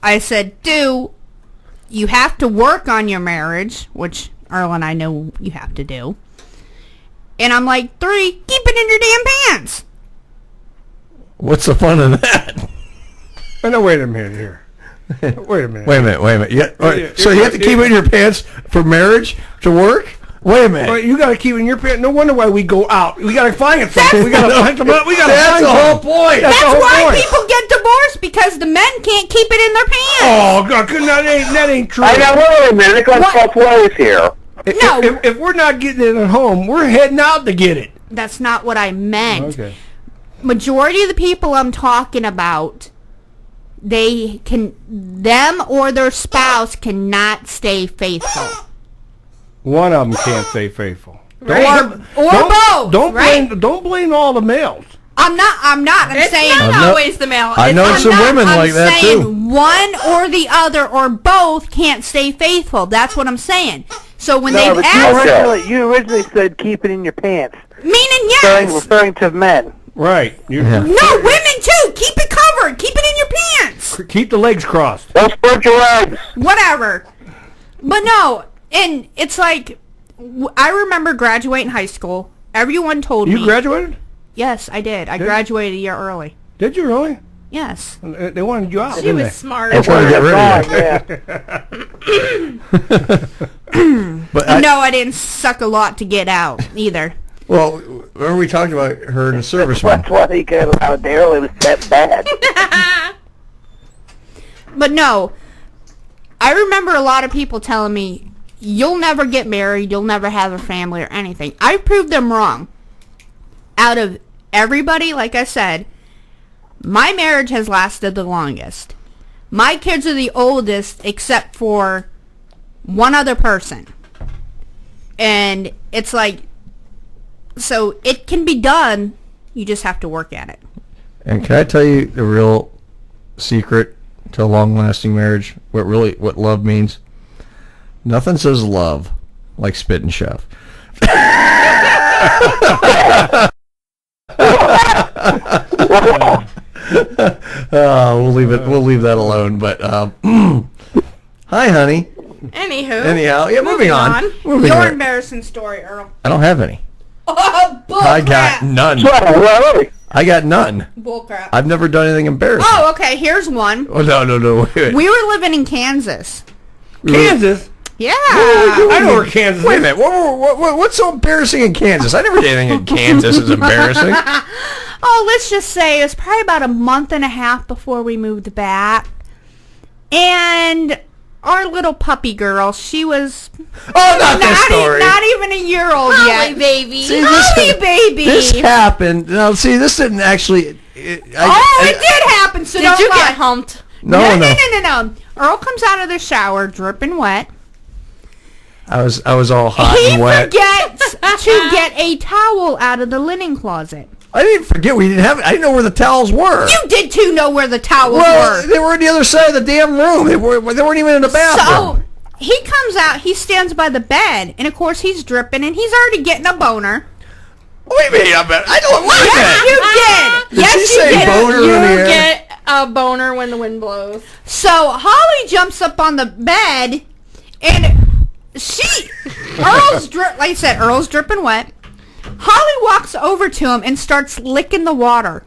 I said, 2, you have to work on your marriage, which Earl and I know you have to do. And I'm like, 3, keep it in your damn pants. What's the fun in that? Oh, no, wait a minute here. Wait a minute. Wait a minute. Yeah. So you have to keep it in your pants for marriage to work? Wait a minute. Well, you got to keep it in your pants. No wonder why we go out. We got to find something. We got to find something. That's the whole point. That's why people get divorced, because the men can't keep it in their pants. Oh, God, that ain't true. I know, wait a minute. It goes both ways here. No. If we're not getting it at home, we're heading out to get it. That's not what I meant. Okay. Majority of the people I'm talking about, them or their spouse cannot stay faithful. One of them can't stay faithful. Right. Or both. Don't blame all the males. I'm not. I'm saying not always the male. I know some women like that too. I'm saying one or the other or both can't stay faithful. That's what I'm saying. So when they ask, you originally said keep it in your pants. Meaning yes. Referring to men. Right. No, women too. Keep it covered. Keep it in your pants. Keep the legs crossed. Don't spread your legs. Whatever. But no, and it's like, I remember graduating high school. Everyone told me. You graduated? Yes, I did. I graduated a year early. Did you really? Yes. They wanted you out. She was smart. They wanted to get rid of you. But no, I didn't suck a lot to get out either. Well, remember we talked about her in the serviceman. That's why he got out there. It was that bad. But no, I remember a lot of people telling me, you'll never get married, you'll never have a family or anything. I proved them wrong. Out of everybody, like I said, my marriage has lasted the longest. My kids are the oldest except for one other person. And it's like, so it can be done. You just have to work at it. And can I tell you the real secret to a long-lasting marriage? What love means? Nothing says love like spit and shove. We'll leave that alone. But hi, honey. Anyhow, yeah. Moving on. Your embarrassing story, Earl. I don't have any. Oh, I got none. I got none. Bullcrap. I've never done anything embarrassing. Oh, okay. Here's one. Oh, no. Wait. We were living in Kansas. Kansas? Yeah. I know where Kansas is. Wait a minute. What's so embarrassing in Kansas? I never did anything in Kansas is embarrassing. Oh, let's just say it was probably about a month and a half before we moved back. And our little puppy girl, she was not this story. Not even a year old Holly, yet. baby. See, Holly, baby. This happened. Now, see, this didn't actually... It did happen, so Did you lie. get humped? No. Earl comes out of the shower dripping wet. I was all hot and wet. He forgets to get a towel out of the linen closet. I didn't forget we didn't have it. I didn't know where the towels were. You did too know where the towels were. They were on the other side of the damn room. They weren't even in the bathroom. So he comes out, he stands by the bed, and of course he's dripping, and he's already getting a boner. Wait a minute, I don't like that. Yes, Did she say boner in the air? You get a boner when the wind blows. So Holly jumps up on the bed, and like I said, Earl's dripping wet. Holly walks over to him and starts licking the water.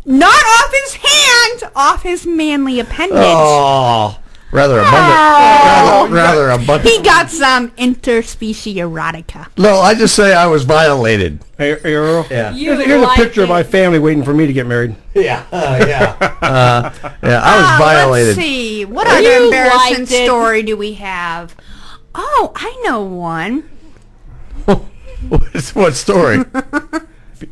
Not off his hand, off his manly appendage. Oh, rather abundant. Rather abundant. He got some interspecies erotica. No, I just say I was violated. Hey, Earl. Yeah. Here's a picture of my family waiting for me to get married. Yeah. I was violated. Let's see. What other embarrassing story do we have? Oh, I know one. What story?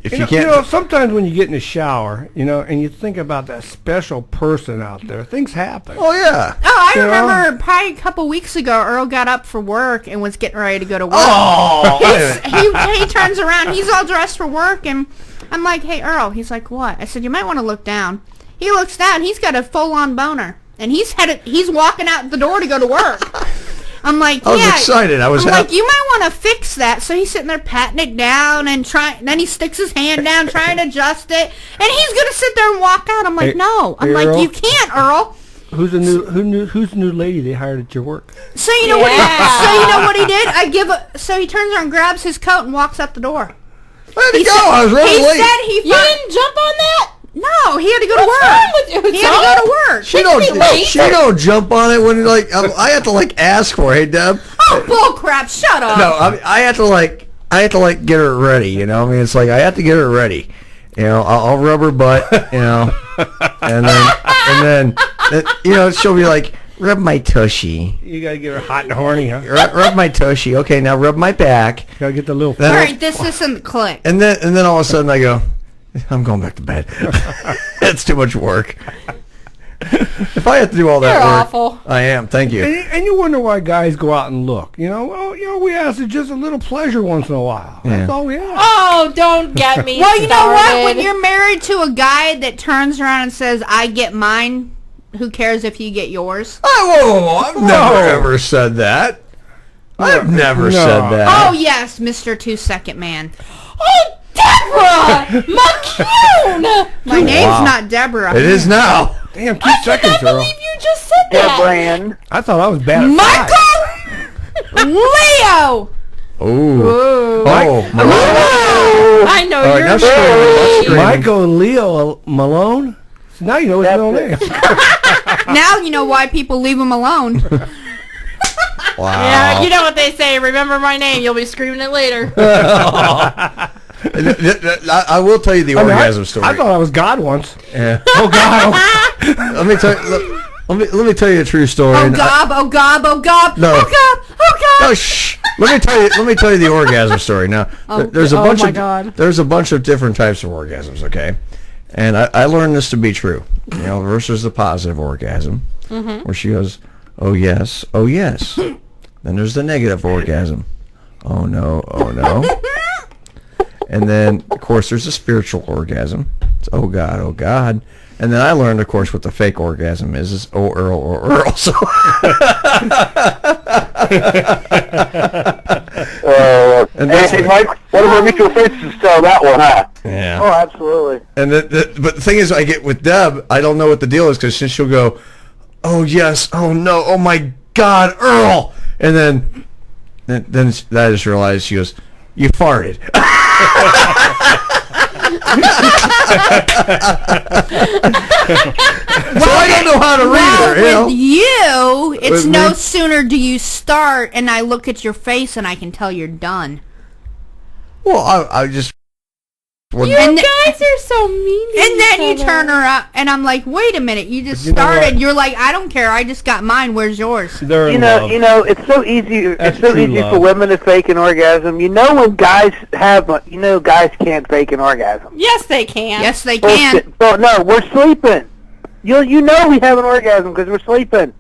If you can't, sometimes when you get in the shower, and you think about that special person out there, things happen. Oh yeah. Oh, I remember probably a couple weeks ago, Earl got up for work and was getting ready to go to work. Oh. He turns around, he's all dressed for work, and I'm like, "Hey, Earl." He's like, "What?" I said, "You might want to look down." He looks down, he's got a full-on boner, and he's walking out the door to go to work. I'm like, I was excited. I'm like, you might want to fix that. So he's sitting there patting it down and then he sticks his hand down, trying to adjust it, and he's gonna sit there and walk out. I'm like, no. I'm like, you can't, Earl. Who's the new lady they hired at your work? So you know what he did? So he turns around, grabs his coat, and walks out the door. Where'd he go? I was really late. He said you didn't jump on that. No, he had to go to work. What's wrong with you? He had to go to work. She don't jump on it when I have to ask for. Hey, Deb. Oh, bull crap! Shut up. No, I have to get her ready. It's like I have to get her ready. I'll rub her butt. And then she'll be like, rub my tushy. You gotta get her hot and horny, huh? Rub my tushy. Okay, now rub my back. Gotta get the little. All right, this isn't click. And then all of a sudden I go, I'm going back to bed. That's too much work. If I have to do all that work, awful. I am. Thank you. And you wonder why guys go out and look. We ask for just a little pleasure once in a while. That's all we ask. Oh, don't get me Well, you know what? started. When you're married to a guy that turns around and says, "I get mine," who cares if you get yours? Oh, whoa. I've never ever said that. I've never said that. Oh yes, Mr. 2-Second Man. Oh, Deborah McCune! My name's not Deborah. It is now. Damn, 2 seconds, Earl. believe you just said that. Brand. I thought I was bad at Michael Leo. Oh. I know All right, you're now right. scream. Michael Leo Malone? So now you know his middle name. Now you know why people leave him alone. Wow. Yeah, you know what they say. Remember my name. You'll be screaming it later. I will tell you the orgasm story. I thought I was God once. Yeah. Oh God! Let me tell you a true story. Oh gob, oh gob, oh gob, No. oh gob, oh gob. No, shh. Let me tell you the orgasm story. Now, there's a bunch of different types of orgasms. Okay, And I learned this to be true. Versus the positive orgasm, where she goes, oh yes, oh yes. Then there's the negative orgasm. Oh no, oh no. And then, of course, there's the spiritual orgasm. It's, oh God, oh God. And then I learned, of course, what the fake orgasm is oh Earl, oh Earl. So hey, Mike, one of our mutual friends to sell that one, huh? Yeah. Oh, absolutely. And but the thing is, I get with Deb, I don't know what the deal is, because she'll go, oh yes, oh no, oh my God, Earl. And then I just realized, she goes, you farted. So I don't know how to read her. With you, it's no sooner do you start, and I look at your face, and I can tell you're done. Well, I just... You guys are so mean to And then each you other. turn her up, and I'm like, wait a minute, you just started. You're like, I don't care, I just got mine, where's yours? You know, it's so easy. It's so easy for women to fake an orgasm. You know when guys have, guys can't fake an orgasm. Yes, they can. Yes, they can. Well, no, we're sleeping. You know we have an orgasm because we're sleeping.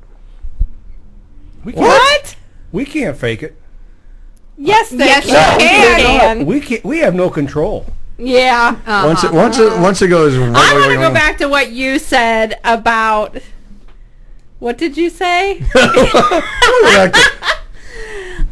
What? We can't fake it. Yes, they Yes, can. We can't. We have no control. Yeah. Once it goes... I want to go back to what you said about... What did you say?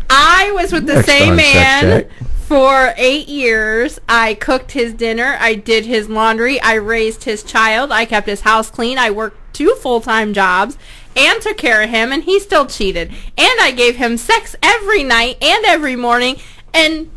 I was with the Next same on Sex man Chat. for 8 years. I cooked his dinner. I did his laundry. I raised his child. I kept his house clean. I worked 2 full-time jobs and took care of him, and he still cheated. And I gave him sex every night and every morning, and...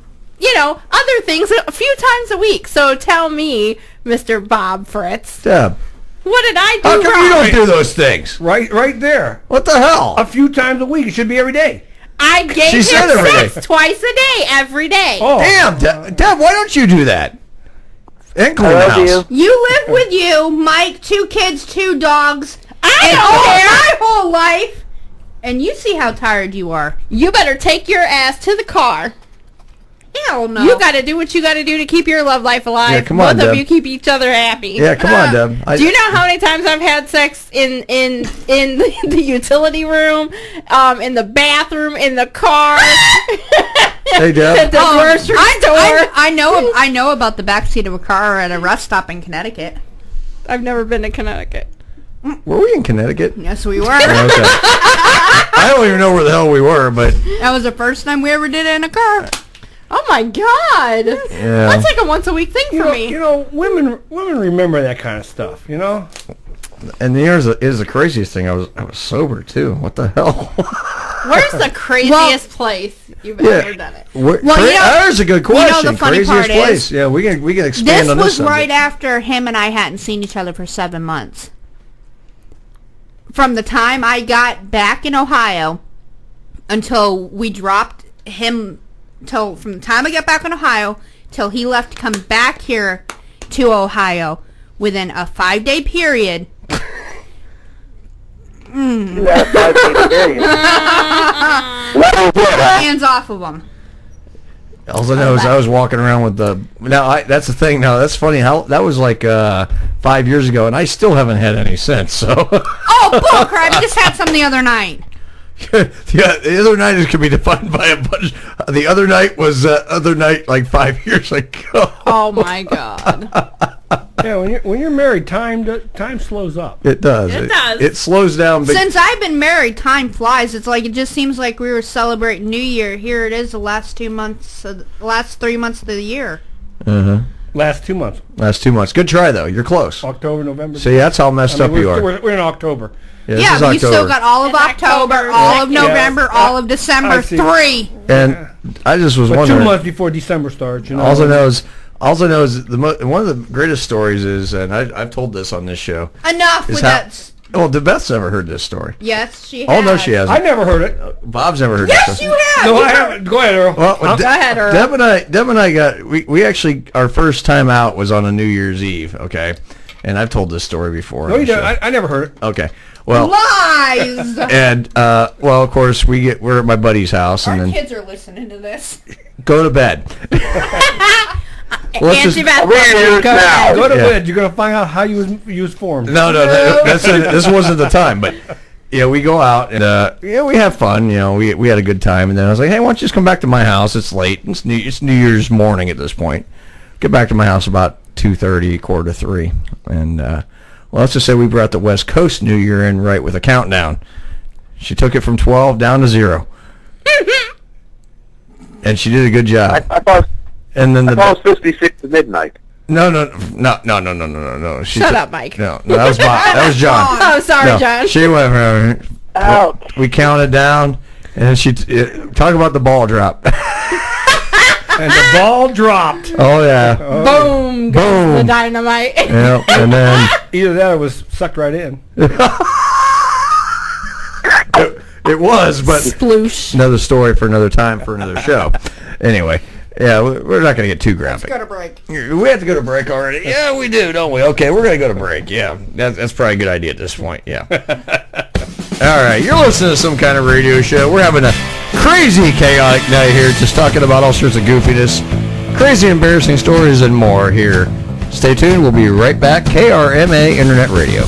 other things a few times a week. So tell me, Mr. Bob Fritz. Deb. What did I do How come wrong? you don't do those things? Right there. What the hell? A few times a week. It should be every day. I gave She him said every sex day. twice a day, every day. Oh. Damn, Deb, why don't you do that? And clean the I love house. You live with you, Mike, 2 kids, 2 dogs, I and don't care. my whole life. And you see how tired you are. You better take your ass to the car. Hell no. You got to do what you got to do to keep your love life alive. Yeah, come on, Both of Deb. you keep each other happy. Yeah, come on, Deb. Do you know how many times I've had sex in the utility room, in the bathroom, in the car, Hey, Deb. at the grocery store? I know about the backseat of a car at a rest stop in Connecticut. I've never been to Connecticut. Were we in Connecticut? Yes, we were. Okay. I don't even know where the hell we were, but... That was the first time we ever did it in a car. Oh my God! Yeah. That's like a once a week thing for me. Women remember that kind of stuff. And here's the craziest thing. I was sober too. What the hell? Where's the craziest place you've ever done it? There's a good question. the funny Craziest part place. is, Yeah, we can expand on this was subject. right after him and I hadn't seen each other for 7 months. From the time I got back in Ohio until we dropped him, from the time I got back in Ohio till he left to come back here to Ohio, within a 5-day period. Hands off of him. All I know is I was walking around with the... that's the thing. Now, that's funny. How that was like 5 years ago, and I still haven't had any since, so... Oh, bullcrap. I just had some the other night. The other night is could be defined by a bunch... The other night was other night like 5 years ago. Oh, my God. Yeah, when you're married, time slows up. It does. It does. It slows down. Since I've been married, time flies. It's like it just seems like we were celebrating New Year. Here it is, the last 3 months of the year. Last 2 months. Last 2 months. Good try though. You're close. October, November. See, that's how messed up you are. We're in October. Yeah, this Yeah, is but you October. still got all of October, all of November, all of December. I see. 3. And I just was But wondering. 2 months before December starts. All I know is one of the greatest stories is, and I've told this on this show. Enough with that. Oh, Beth's never heard this story. Yes, she has. Oh no, she hasn't. I never heard it. Bob's never heard Yes, this. you have. No, I haven't. Go ahead, Earl. Well, Go ahead, Earl. Deb and I got we actually our first time out was on a New Year's Eve. Okay, and I've told this story before. No, you didn't. I never heard it. Okay, well, Lies. and well, of course we're at my buddy's house, and Our then kids are listening to this. go to bed. let's Auntie Beth. Go to bed. You're gonna find out how you was formed. No, this wasn't the time. But we go out and we have fun. We had a good time. And then I was like, hey, why don't you just come back to my house? It's late. It's New Year's morning at this point. Get back to my house about 2:30, 2:45, and let's just say we brought the West Coast New Year in right with a countdown. She took it from 12 down to 0. And she did a good job. I thought and then it was 56 to midnight. No. Shut up, Mike. No, that was John. Oh, sorry, No, John. She went. Ouch. We counted down, and she talk about the ball drop. And the ball dropped. Oh yeah. Boom. Goes the dynamite. Yeah, and then either that or it was sucked right in. It was, but sploosh. Another story for another time for another show. Anyway, we're not going to get too graphic. Let's go to break. We have to go to break already. Yeah, we do, don't we? Okay, we're going to go to break. Yeah, that's probably a good idea at this point. Yeah. All right, you're listening to Some Kind of Radio Show. We're having a crazy, chaotic night here, just talking about all sorts of goofiness, crazy, embarrassing stories, and more here. Stay tuned. We'll be right back. KRMA Internet Radio.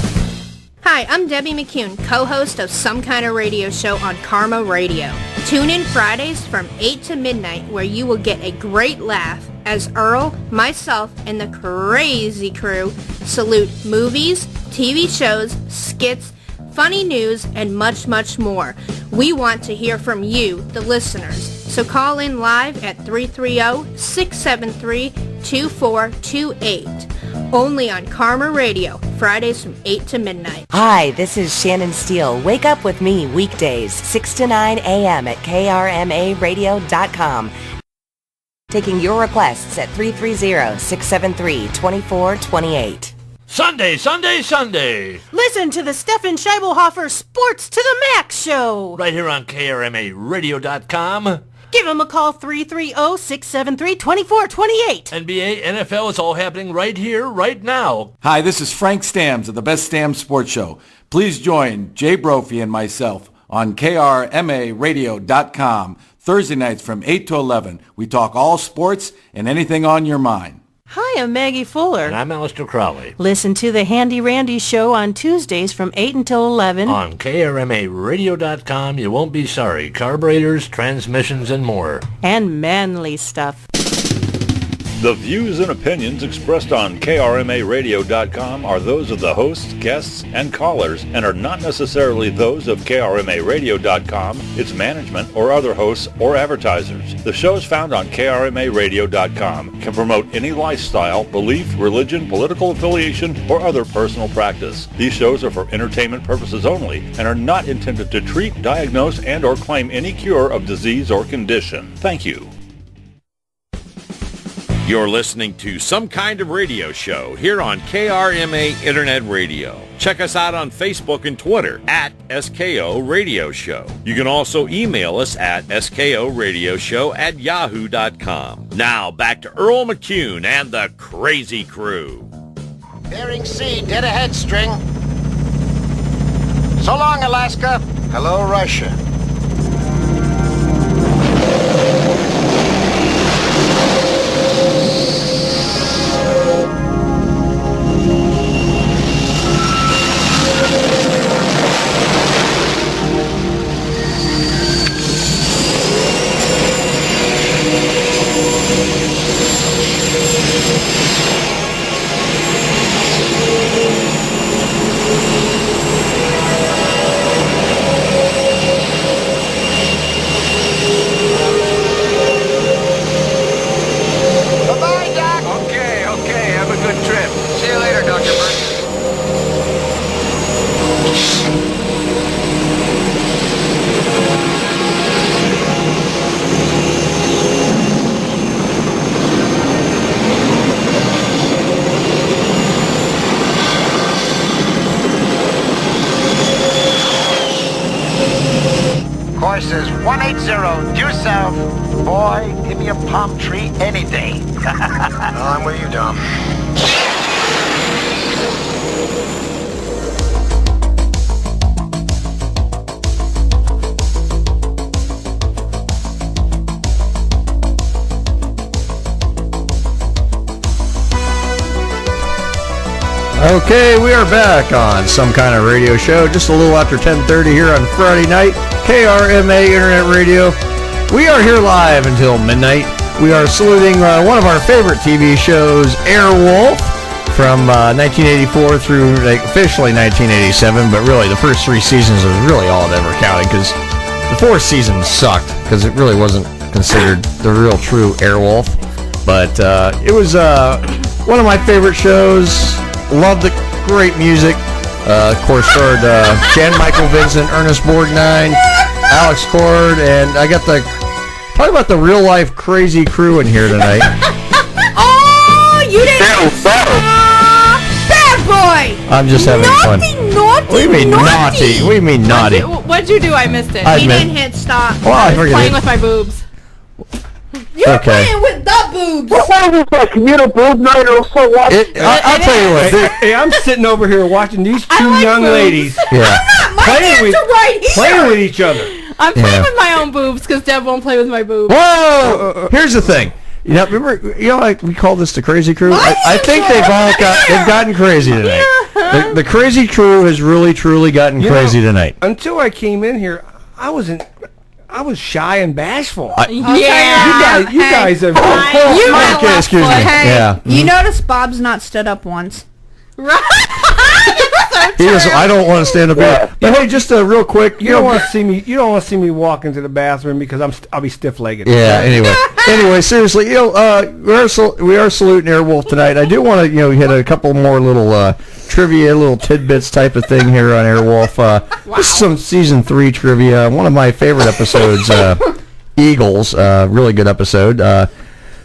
Hi, I'm Debbie McCune, co-host of Some Kind of Radio Show on Karma Radio. Tune in Fridays from 8 to midnight where you will get a great laugh as Earl, myself, and the crazy crew salute movies, TV shows, skits, funny news, and much, much more. We want to hear from you, the listeners. So call in live at 330-673-2428. Only on Karma Radio, Fridays from 8 to midnight. Hi, this is Shannon Steele. Wake up with me weekdays, 6 to 9 a.m. at krmaradio.com. Taking your requests at 330-673-2428. Sunday, Sunday, Sunday. Listen to the Stefan Scheibelhofer Sports to the Max show. Right here on krmaradio.com. Give him a call, 330-673-2428. NBA, NFL, it's all happening right here, right now. Hi, this is Frank Stams of the Best Stams Sports Show. Please join Jay Brophy and myself on krmaradio.com Thursday nights from 8 to 11. We talk all sports and anything on your mind. Hi, I'm Maggie Fuller. And I'm Alistair Crowley. Listen to the Handy Randy show on Tuesdays from 8 until 11. On krmaradio.com, you won't be sorry. Carburetors, transmissions, and more. And manly stuff. The views and opinions expressed on KRMARadio.com are those of the hosts, guests, and callers and are not necessarily those of KRMARadio.com, its management, or other hosts or advertisers. The shows found on KRMARadio.com can promote any lifestyle, belief, religion, political affiliation, or other personal practice. These shows are for entertainment purposes only and are not intended to treat, diagnose, and or claim any cure of disease or condition. Thank you. You're listening to Some Kind of Radio Show here on KRMA Internet Radio. Check us out on Facebook and Twitter at SKO Radio Show. You can also email us at skoradioshow@yahoo.com. Now back to Earl McCune and the Crazy Crew. Bering Sea, dead ahead, String. So long, Alaska. Hello, Russia. Course is 180 due south. Boy, give me a palm tree any day. I'm with you, Dom. Okay, we are back on Some Kind of Radio Show, just a little after 10:30 here on Friday night, KRMA Internet Radio. We are here live until midnight. We are saluting one of our favorite TV shows, Airwolf, from 1984 through officially 1987, but really the first 3 seasons was really all it ever counted, because the 4th season sucked, because it really wasn't considered the real true Airwolf. But it was one of my favorite shows. Loved the great music. Of course, starred Jan Michael Vincent, Ernest Borgnine, Alex Cord, and I got talk about the real life crazy crew in here tonight. Oh, you didn't. Bad boy. I'm just having fun. Naughty. What do you mean naughty? What do you mean naughty? What'd you do? I missed it. He didn't hit stop. Well, I was playing with my boobs. You're playing with the boobs. What is this, communal boob night or so what? I'll tell you what. Hey, I'm sitting over here watching these 2 young boobs. ladies playing with each other. I'm playing with my own boobs because Deb won't play with my boobs. Whoa! Here's the thing. You know, remember, like we call this the crazy crew. I think they've gotten crazy tonight. The crazy crew has really, truly gotten crazy tonight. Until I came in here, I was shy and bashful. You guys have. Okay, excuse me. Yeah. You notice Bob's not stood up once. Right. I don't want to stand up here. But hey, just real quick, you don't want to see me. You don't want to see me walk into the bathroom because I'll be stiff-legged. Yeah. Anyway, seriously, we are saluting Airwolf tonight. I do want to hit a couple more little trivia, little tidbits type of thing here on Airwolf. This is some season 3 trivia. One of my favorite episodes, Eagles. Really good episode.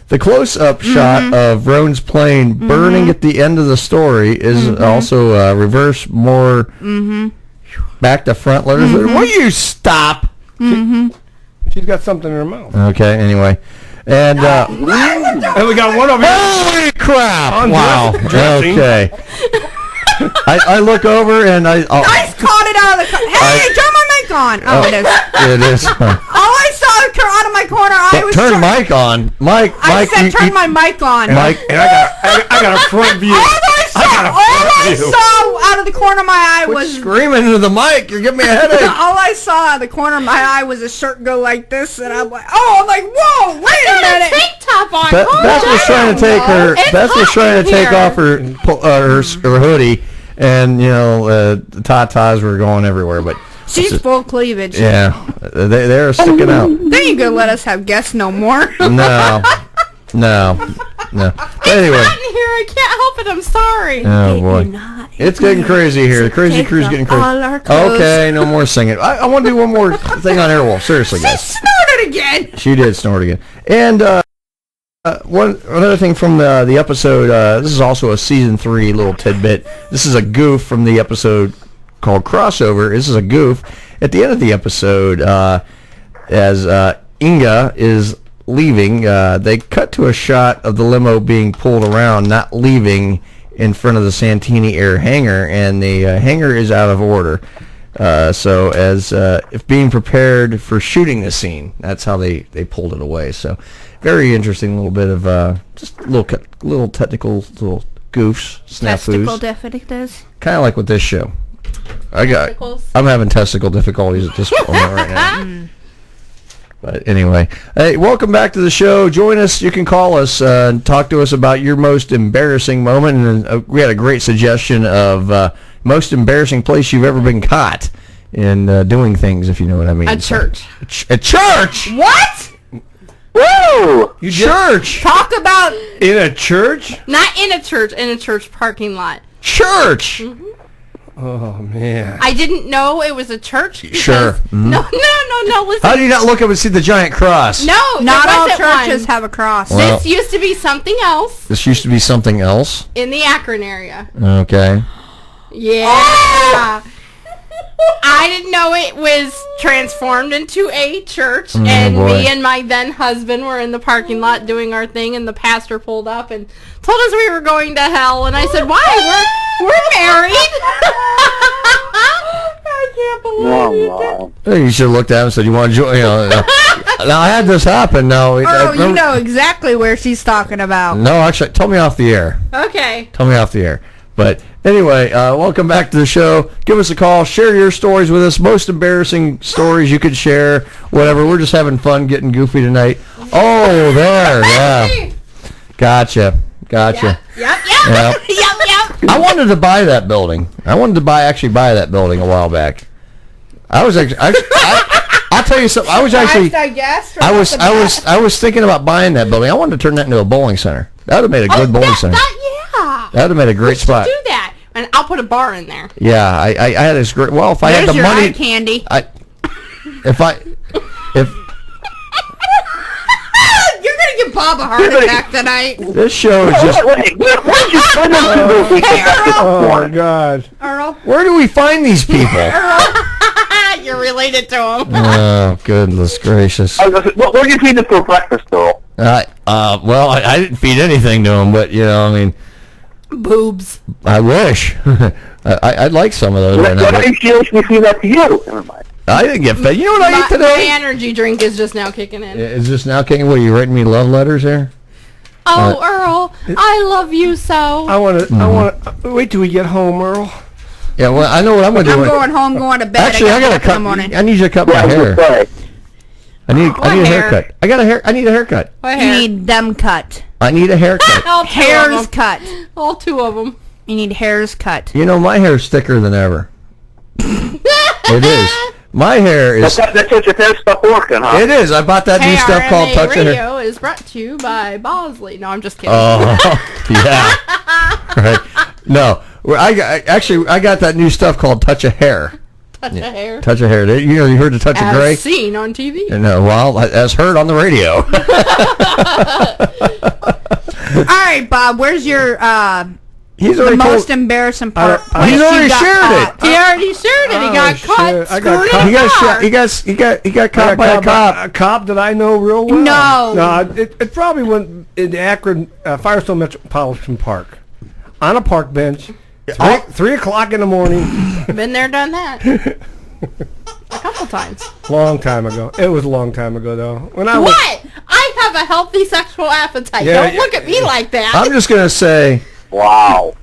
The close-up shot of Roan's plane burning at the end of the story is also reverse, more back to front letters. Will you stop? She's got something in her mouth. Okay, anyway. And we got one over here. Holy crap! Wow. Okay. I look over and I caught it out of the hey, turn my mic on. Oh, it is. It is. All I saw out of my corner eye was turn mic on. Mike. I said turn my mic on. Mike, and I got a front view. All I saw out of the corner of my eye was screaming into the mic. You're giving me a headache. All I saw out of the corner of my eye was a shirt go like this, and I'm like, whoa, wait a minute. Tank top on. Beth was trying to take her. Beth was trying to take off her hoodie, and the tatas were going everywhere, but. She's full cleavage. Yeah, they're sticking out. They ain't gonna let us have guests no more. No. But anyway. It's hot in here. I can't help it. I'm sorry. Oh boy, it's getting crazy here. The crazy crew's getting crazy. Okay, no more singing. I want to do one more thing on Airwolf. Seriously, guys. She snorted again. She did snort again. And another thing from the episode. This is also a season 3 little tidbit. This is a goof from the episode called Crossover. This is a goof. At the end of the episode, as Inga is leaving, they cut to a shot of the limo being pulled around, not leaving in front of the Santini Air hangar, and the hangar is out of order. So as if being prepared for shooting the scene, that's how they pulled it away. So very interesting little bit of just little technical little goofs, snafus. Testicle difficulties. Kind of like with this show. I'm having testicle difficulties at this moment right now. But anyway, hey, welcome back to the show. Join us. You can call us and talk to us about your most embarrassing moment. And we had a great suggestion of most embarrassing place you've ever been caught in doing things, if you know what I mean. A church. A church? What? Woo! Church. Talk about in a church? Not in a church. In a church parking lot. Church. Mm-hmm. Oh man! I didn't know it was a church. Sure. Mm-hmm. No. Listen. How do you not look up and see the giant cross? No, not all churches have a cross. Well, this used to be something else. This used to be something else. In the Akron area. Okay. Yeah. Oh! I didn't know it was transformed into a church, and me and my then husband were in the parking lot doing our thing, and the pastor pulled up and told us we were going to hell, and I said, "Why? We're married." I can't believe it. You should have looked at him and said, "You want to join?" Now I had this happen. Now, you know exactly where she's talking about. No, actually, tell me off the air. Okay. Tell me off the air. But anyway, welcome back to the show. Give us a call. Share your stories with us. Most embarrassing stories you could share. Whatever. We're just having fun getting goofy tonight. Oh, there. Yeah. Gotcha. Yep. I wanted to buy that building. I wanted to actually buy that building a while back. I was actually... I'll tell you something. I was actually... I was thinking about buying that building. I wanted to turn that into a bowling center. That would have made a good bowling center. Yeah. That would have made a great spot. Do that, and I'll put a bar in there. Yeah, I had this great. Well, if I had the There's your money, eye candy. if You're gonna give Bob a heart attack tonight. this show is just. Oh God, Earl. Where do we find these people? You're related to him. Oh, goodness gracious. What did you feed them for breakfast, though? Well, I didn't feed anything to them, but I mean, boobs. I wish. I'd like some of those. What makes you feed that to you? Never mind. I didn't get fed. You know what I ate today? My energy drink is just now kicking in. Is this now kicking? What, are you writing me love letters here? Oh, Earl, I love you so. I want to wait till we get home, Earl. Yeah, well, I know what I'm going to do. I'm going home, going to bed. Actually, I got to cut. I need you to cut my hair. I need a haircut. I need a haircut. You need them cut. I need a haircut. Hairs cut. All two of them. You need hairs cut. My hair's thicker than ever. It is. My hair is... That's what your hair stuff working, huh? It is. I bought that new stuff called Touch of Hair. Radio is brought to you by Bosley. No, I'm just kidding. Oh, yeah. Right. No. I got that new stuff called Touch of Hair. Touch of Hair? Touch of Hair. You heard the Touch of Gray? As seen on TV. No, well, as heard on the radio. All right, Bob, where's your... He's the most embarrassing part. He's already shared it. He already shared it. He got caught. He got caught by a cop. A cop that I know real well. No. It probably went in the Akron Firestone Metropolitan Park on a park bench. 3 o'clock in the morning. Been there, done that. A couple times. Long time ago. It was a long time ago, though. What? I have a healthy sexual appetite. Don't look at me like that. I'm just going to say... Wow.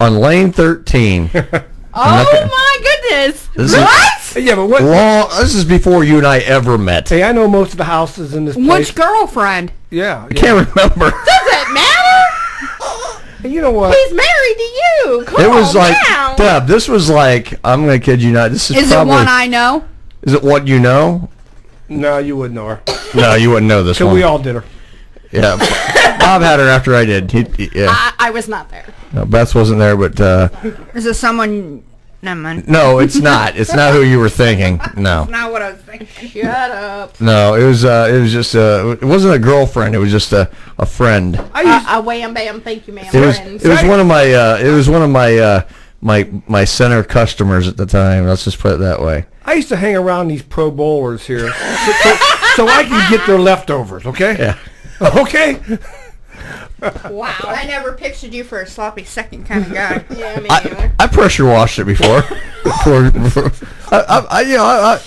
On lane 13. My goodness. What? Yeah, but what? This is before you and I ever met. Hey, I know most of the houses in this place. Which girlfriend? Yeah. I can't remember. Does it matter? You know what? He's married to you. It was like, Deb, this was like, I'm going to kid you not. This is probably... it one I know? Is it one you know? No, you wouldn't know her. No, you wouldn't know this one. So we all did her. Yeah. Bob had her after I did. I was not there. No, Beth wasn't there, but... Is it someone... Never mind. No, it's not. It's not who you were thinking. No. That's not what I was thinking. Shut up. No, it was just it wasn't a girlfriend. It was just a friend. A wham bam, thank you, ma'am. It was one of my center customers at the time. Let's just put it that way. I used to hang around these pro bowlers here, so I can get their leftovers. Okay. Yeah. Okay. Wow. I never pictured you for a sloppy second kind of guy. Yeah, me neither. I pressure washed it before.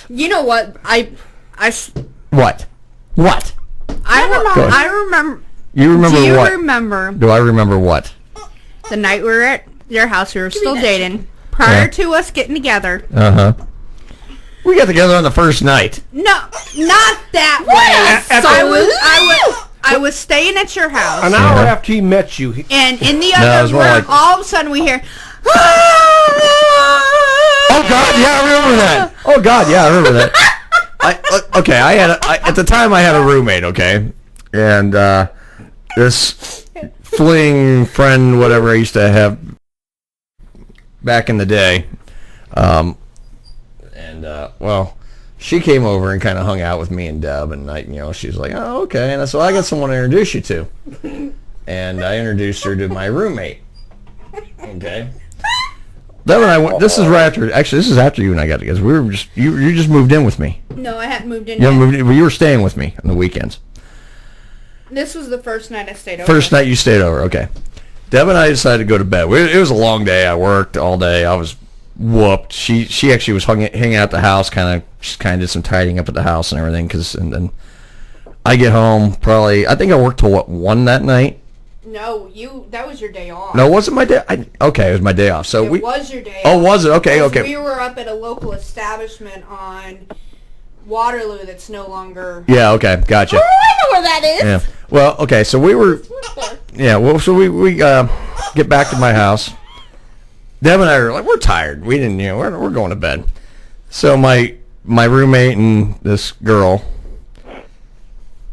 You know what? What? I remember. You remember what? Do you what? remember? Do I remember what? The night we were at your house, we were still dating. Prior to us getting together. Uh-huh. We got together on the first night. No, not that way. I was staying at your house. An hour after he met you. And in the other room, all of a sudden we hear... Oh, God, yeah, I remember that. Oh, God, yeah, I remember that. At the time I had a roommate, okay? And this fling friend, whatever I used to have back in the day, she came over and kind of hung out with me and Deb, and she's like, oh, okay. And so I got someone to introduce you to. And I introduced her to my roommate. Okay. Deb and I went, this is after you and I got together. We were just, you just moved in with me. No, I hadn't moved in yet. But you were staying with me on the weekends. This was the first night I stayed over. First night you stayed over, okay. Deb and I decided to go to bed. It was a long day. I worked all day. I was whooped. She actually was hanging out at the house, kind of did some tidying up at the house and everything. And then I get home I think I worked till 1 that night, No, that was your day off. No, it wasn't my day. Okay, it was my day off. So it was your day off. off. Was it? Okay. We were up at a local establishment on Waterloo that's no longer... Yeah, okay, gotcha. Oh, I know where that is. Yeah. Well, okay, so we were... Yeah, well, so we get back to my house. Deb and I are like, we're tired. We didn't, we're going to bed. So my roommate and this girl,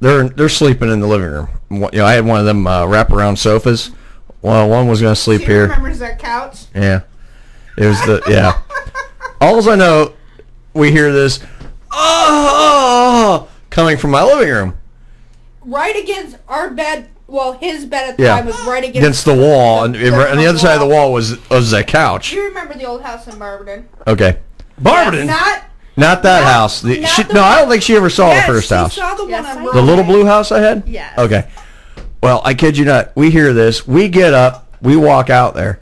they're sleeping in the living room. I had one of them wraparound sofas. Well, one was going to sleep here. Remembers that couch? Yeah. It was yeah. All I know, we hear this, coming from my living room. Right against our bed. Well, his bed at the time was right against the wall, and on the other side of the wall was that couch. You remember the old house in Barberton? Okay. Barberton? Not that house. I don't think she ever saw the first house. Saw the one on The little blue house I had? Yes. Okay. Well, I kid you not. We hear this. We get up. We walk out there.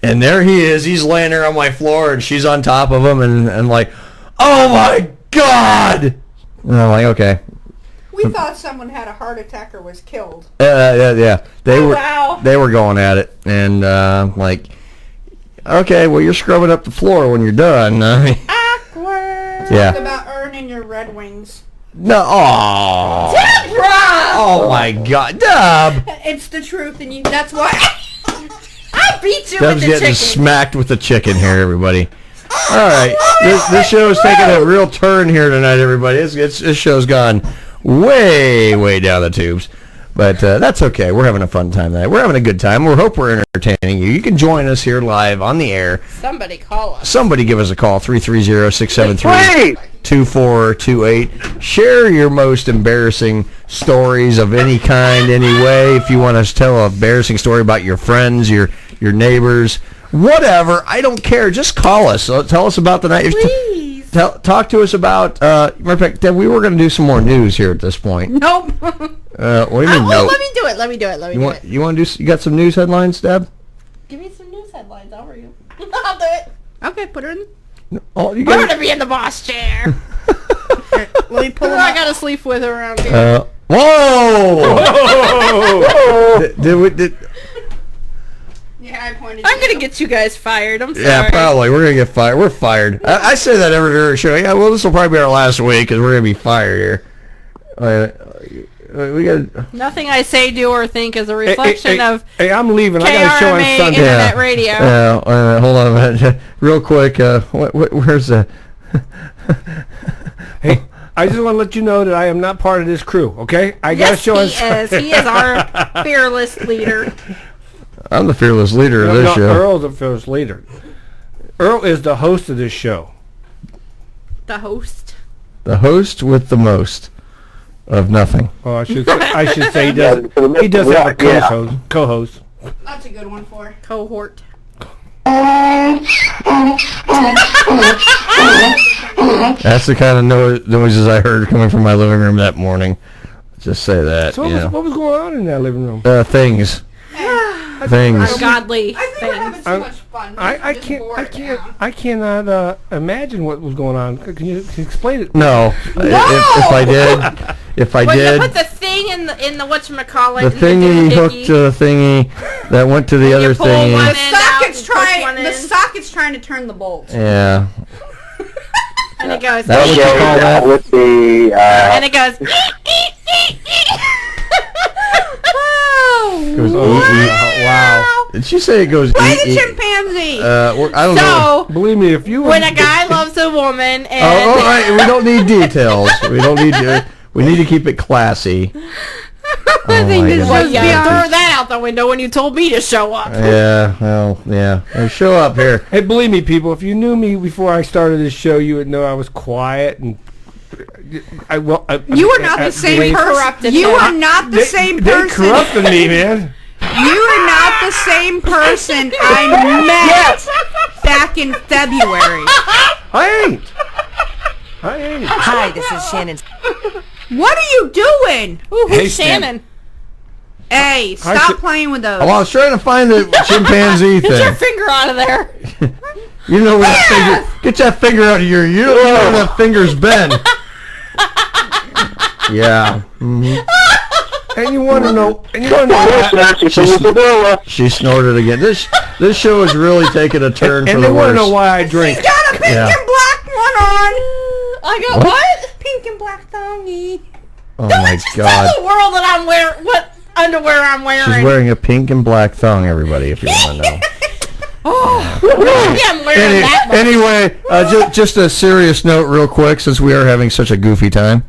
And there he is. He's laying there on my floor, and she's on top of him, and like, oh my God! And I'm like, okay. We thought someone had a heart attack or was killed. Yeah. They Wow. They were going at it, and like, okay, well, you're scrubbing up the floor when you're done. Awkward. Yeah. Talk about earning your Red Wings. No. Oh. Deborah! Oh my God, Deb. It's the truth, and that's why I beat you Deb's with the getting chicken. smacked with the chicken here, everybody. All right, this show is taking a real turn here tonight, everybody. This show's gone way down the tubes, but that's okay. We're having a fun time tonight. We're having a good time. We hope we're entertaining you. You can join us here live on the air. Somebody call us. Somebody give us a call, 330-673-2428. Share your most embarrassing stories of any kind, any way. If you want to tell an embarrassing story about your friends, your neighbors, whatever, I don't care. Just call us. Tell us about the night. Please. Talk to us about, matter of fact, Deb, we were going to do some more news here at this point. Nope. What do you mean, well, nope? let me do it. Let me do it. You want to do, you got some news headlines, Deb? Give me some news headlines. I'll read them. I'll do it. Okay, put her in. Oh, you I'm going to be in the boss chair. Let me pull her. I got to sleep with her around here. Whoa! Did Yeah, I'm going to get you guys fired. I'm sorry. Yeah, probably. We're going to get fired. We're fired. I say that every show. Yeah, well, this will probably be our last week because we're going to be fired here. We got Nothing I say, do, or think is a reflection of Hey, I'm leaving. I got a show on KRMA Sunday. Internet Radio. Hold on a minute. Real quick. Where's the... Hey, I just want to let you know that I am not part of this crew, okay? I got a show on Sunday. He is our fearless leader. I'm the fearless leader of this show. Earl's the fearless leader. Earl is the host of this show. The host. The host with the most of nothing. Oh, I should say he does have a co-host. That's a good one for cohort. That's the kind of noises I heard coming from my living room that morning. Just say that. So what was going on in that living room? Things. Things. Ungodly I think we're having too much fun. I cannot imagine what was going on. Can you explain it? No. If I did, You put the thing in the whatchamacallit. The thingy hooked to the thingy that went to the other thingy. The socket's trying to turn the bolt. Yeah. And it goes. That what you call that? With the, and it goes. Goes wow. Did she say it goes Play the chimpanzee. I don't know. Believe me, if you when a guy loves a woman and all right, we don't need details. We need to keep it classy. I think this was throw that out the window when you told me to show up. Yeah, well, yeah. Hey, show up here. Hey, believe me, people, if you knew me before I started this show, you would know I was quiet and you are not the same person. You are not the same person. They corrupted me, man. You are not the same person I met back in February. I ain't. Hi, this is Shannon. What are you doing? Ooh, who's Shannon? Hey, stop playing with those. Well, I was trying to find the chimpanzee thing. Get your finger out of there. You know where that finger... Get that finger out of here. You don't know where that finger's been. Yeah. Mm-hmm. And you want to know? She snorted again. This show is really taking a turn and for the worse. And they want to know why I drink. She's got a pink and black one on. I got what? Pink and black thongy. Oh my God! Tell the world that I'm wearing what underwear I'm wearing. She's wearing a pink and black thong. Everybody, if you want to know. I'm wearing that much. Anyway, just a serious note, real quick, since we are having such a goofy time.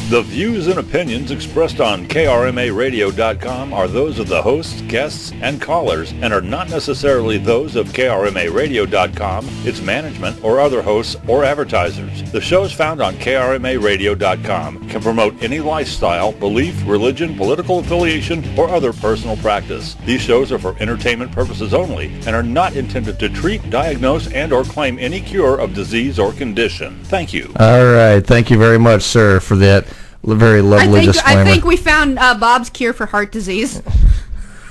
The views and opinions expressed on KRMARadio.com are those of the hosts, guests, and callers and are not necessarily those of KRMARadio.com, its management, or other hosts or advertisers. The shows found on KRMARadio.com can promote any lifestyle, belief, religion, political affiliation, or other personal practice. These shows are for entertainment purposes only and are not intended to treat, diagnose, and or claim any cure of disease or condition. Thank you. All right. Thank you very much, sir, for that very lovely disclaimer. I think we found Bob's cure for heart disease.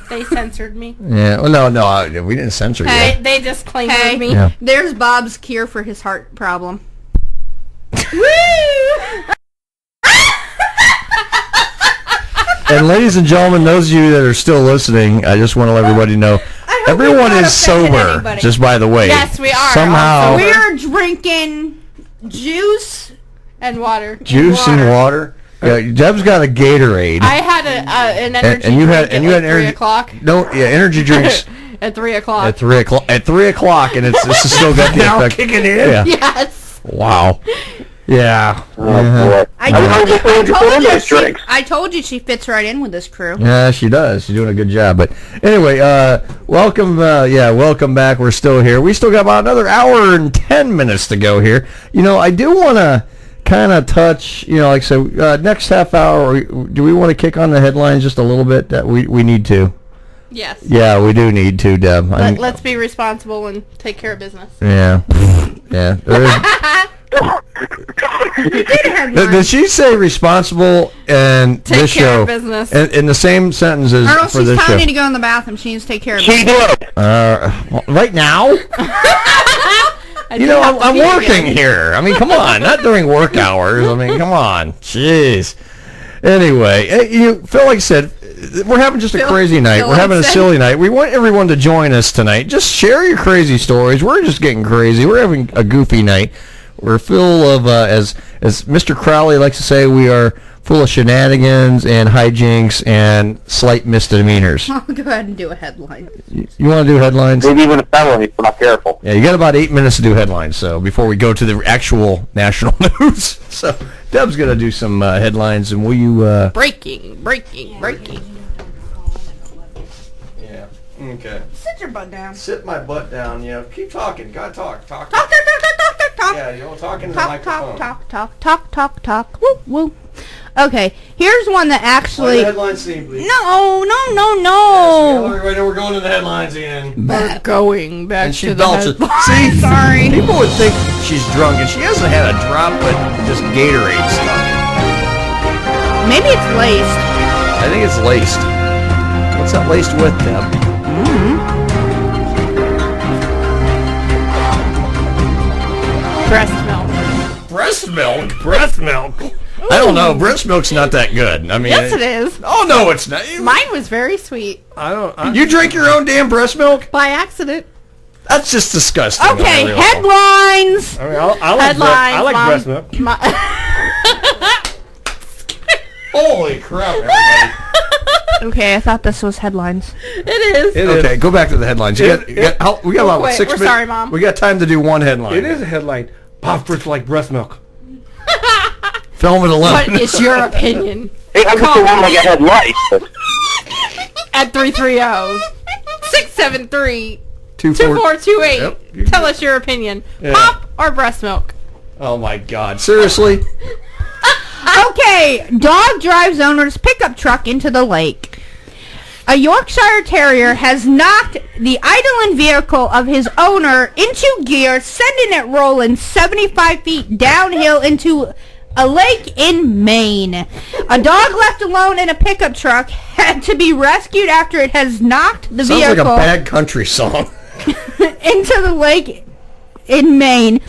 They censored me. Yeah. Well, no, we didn't censor you. They just claimed me. Yeah. There's Bob's cure for his heart problem. Woo! And ladies and gentlemen, those of you that are still listening, I just want to let everybody know, everyone is sober, just by the way. Yes, we are. Somehow. We are drinking juice and water. Juice and water. Yeah, Deb's got a Gatorade. I had an energy and you drink had at 3 o'clock. No, yeah, energy drinks at 3 o'clock. At 3 o'clock. At 3 o'clock, and it's still got the now effect. kicking in. Yeah. Yes. Wow. Yeah. I told you she fits right in with this crew. Yeah, she does. She's doing a good job. But anyway, welcome. Welcome back. We're still here. We still got about another hour and 10 minutes to go here. You know, I do want to kind of touch, like I said, next half hour, do we want to kick on the headlines just a little bit? That we need to. Yes. Yeah, we do need to, Deb. Let's be responsible and take care of business. Yeah. Yeah. Did she say responsible and take this care show of business in the same sentences Earl, for she's this show? telling you to go in the bathroom. She needs to take care of business. Right now? I'm working here. I mean, come on. Not during work hours. I mean, come on. Jeez. Anyway, Phil, like I said, we're having just a crazy night. We're having a silly night. We want everyone to join us tonight. Just share your crazy stories. We're just getting crazy. We're having a goofy night. We're full of, as Mr. Crowley likes to say, we are full of shenanigans and hijinks and slight misdemeanors. I'll go ahead and do a headline. You want to do headlines? Maybe even a felony if we're not careful. Yeah, you got about 8 minutes to do headlines, so before we go to the actual national news. So Deb's going to do some headlines, and will you... Breaking. Yeah, okay. Sit your butt down. Sit my butt down, Keep talking. Gotta talk. Talk. Yeah, you don't talk into the microphone. Talk. Woo. Okay, here's one that actually... the headlines scene, please. No. Yes, we're going to the headlines again. We're going back and she to the belches. headlines. See, sorry. People would think she's drunk, and she hasn't had a drop of this Gatorade stuff. Maybe it's laced. I think it's laced. What's that laced with, Deb? Breast milk. I don't know. Breast milk's not that good. I mean, yes, it is. Oh no, it's not. Mine was very sweet. You drink your own damn breast milk? By accident. That's just disgusting. Okay, headlines. I mean, I like breast milk. Holy crap, everybody. Okay, I thought this was headlines. It is. Okay, go back to the headlines. We got about 6 minutes. We're sorry, Mom. We got time to do one headline. It is a headline. Pop Fritz like breast milk. Film at 11. What is your opinion? Hey, I wish the one like I had light. At 330-673-2428. Yep. Tell us your opinion. Yeah. Pop or breast milk? Oh my God! Seriously? Okay, dog drives owner's pickup truck into the lake. A Yorkshire Terrier has knocked the idling vehicle of his owner into gear, sending it rolling 75 feet downhill into a lake in Maine. A dog left alone in a pickup truck had to be rescued after it has knocked the Sounds vehicle like a bad country song. into the lake in Maine.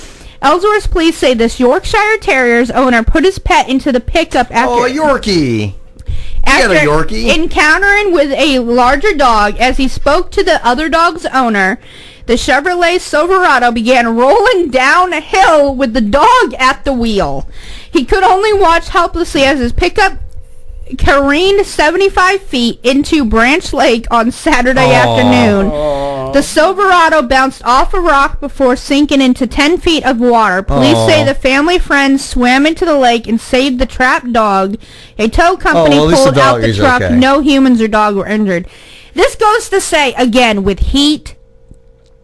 Ellsworth police say this Yorkshire Terrier's owner put his pet into the pickup after... Oh, a Yorkie! got a Yorkie. Encountering with a larger dog, as he spoke to the other dog's owner, the Chevrolet Silverado began rolling down a hill with the dog at the wheel. He could only watch helplessly as his pickup careened 75 feet into Branch Lake on Saturday afternoon. The Silverado bounced off a rock before sinking into 10 feet of water. Police say the family friends swam into the lake and saved the trapped dog. A tow company pulled out the truck. Okay. No humans or dog were injured. This goes to say, again, with heat,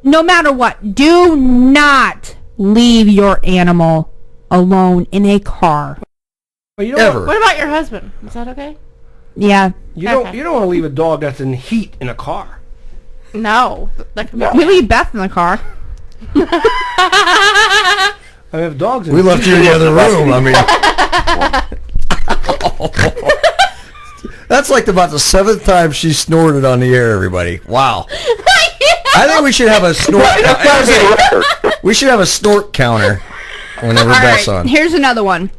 no matter what, do not leave your animal alone in a car. Well, you don't what about your husband? Is that okay? Yeah. You don't want to leave a dog that's in heat in a car. No. We leave Beth in the car. I mean, if dogs. We left you in the other room. I mean, that's like about the 7th time she snorted on the air. Everybody, wow. I think we should have a snort. We should have a snort counter whenever Beth's on. Here's another one.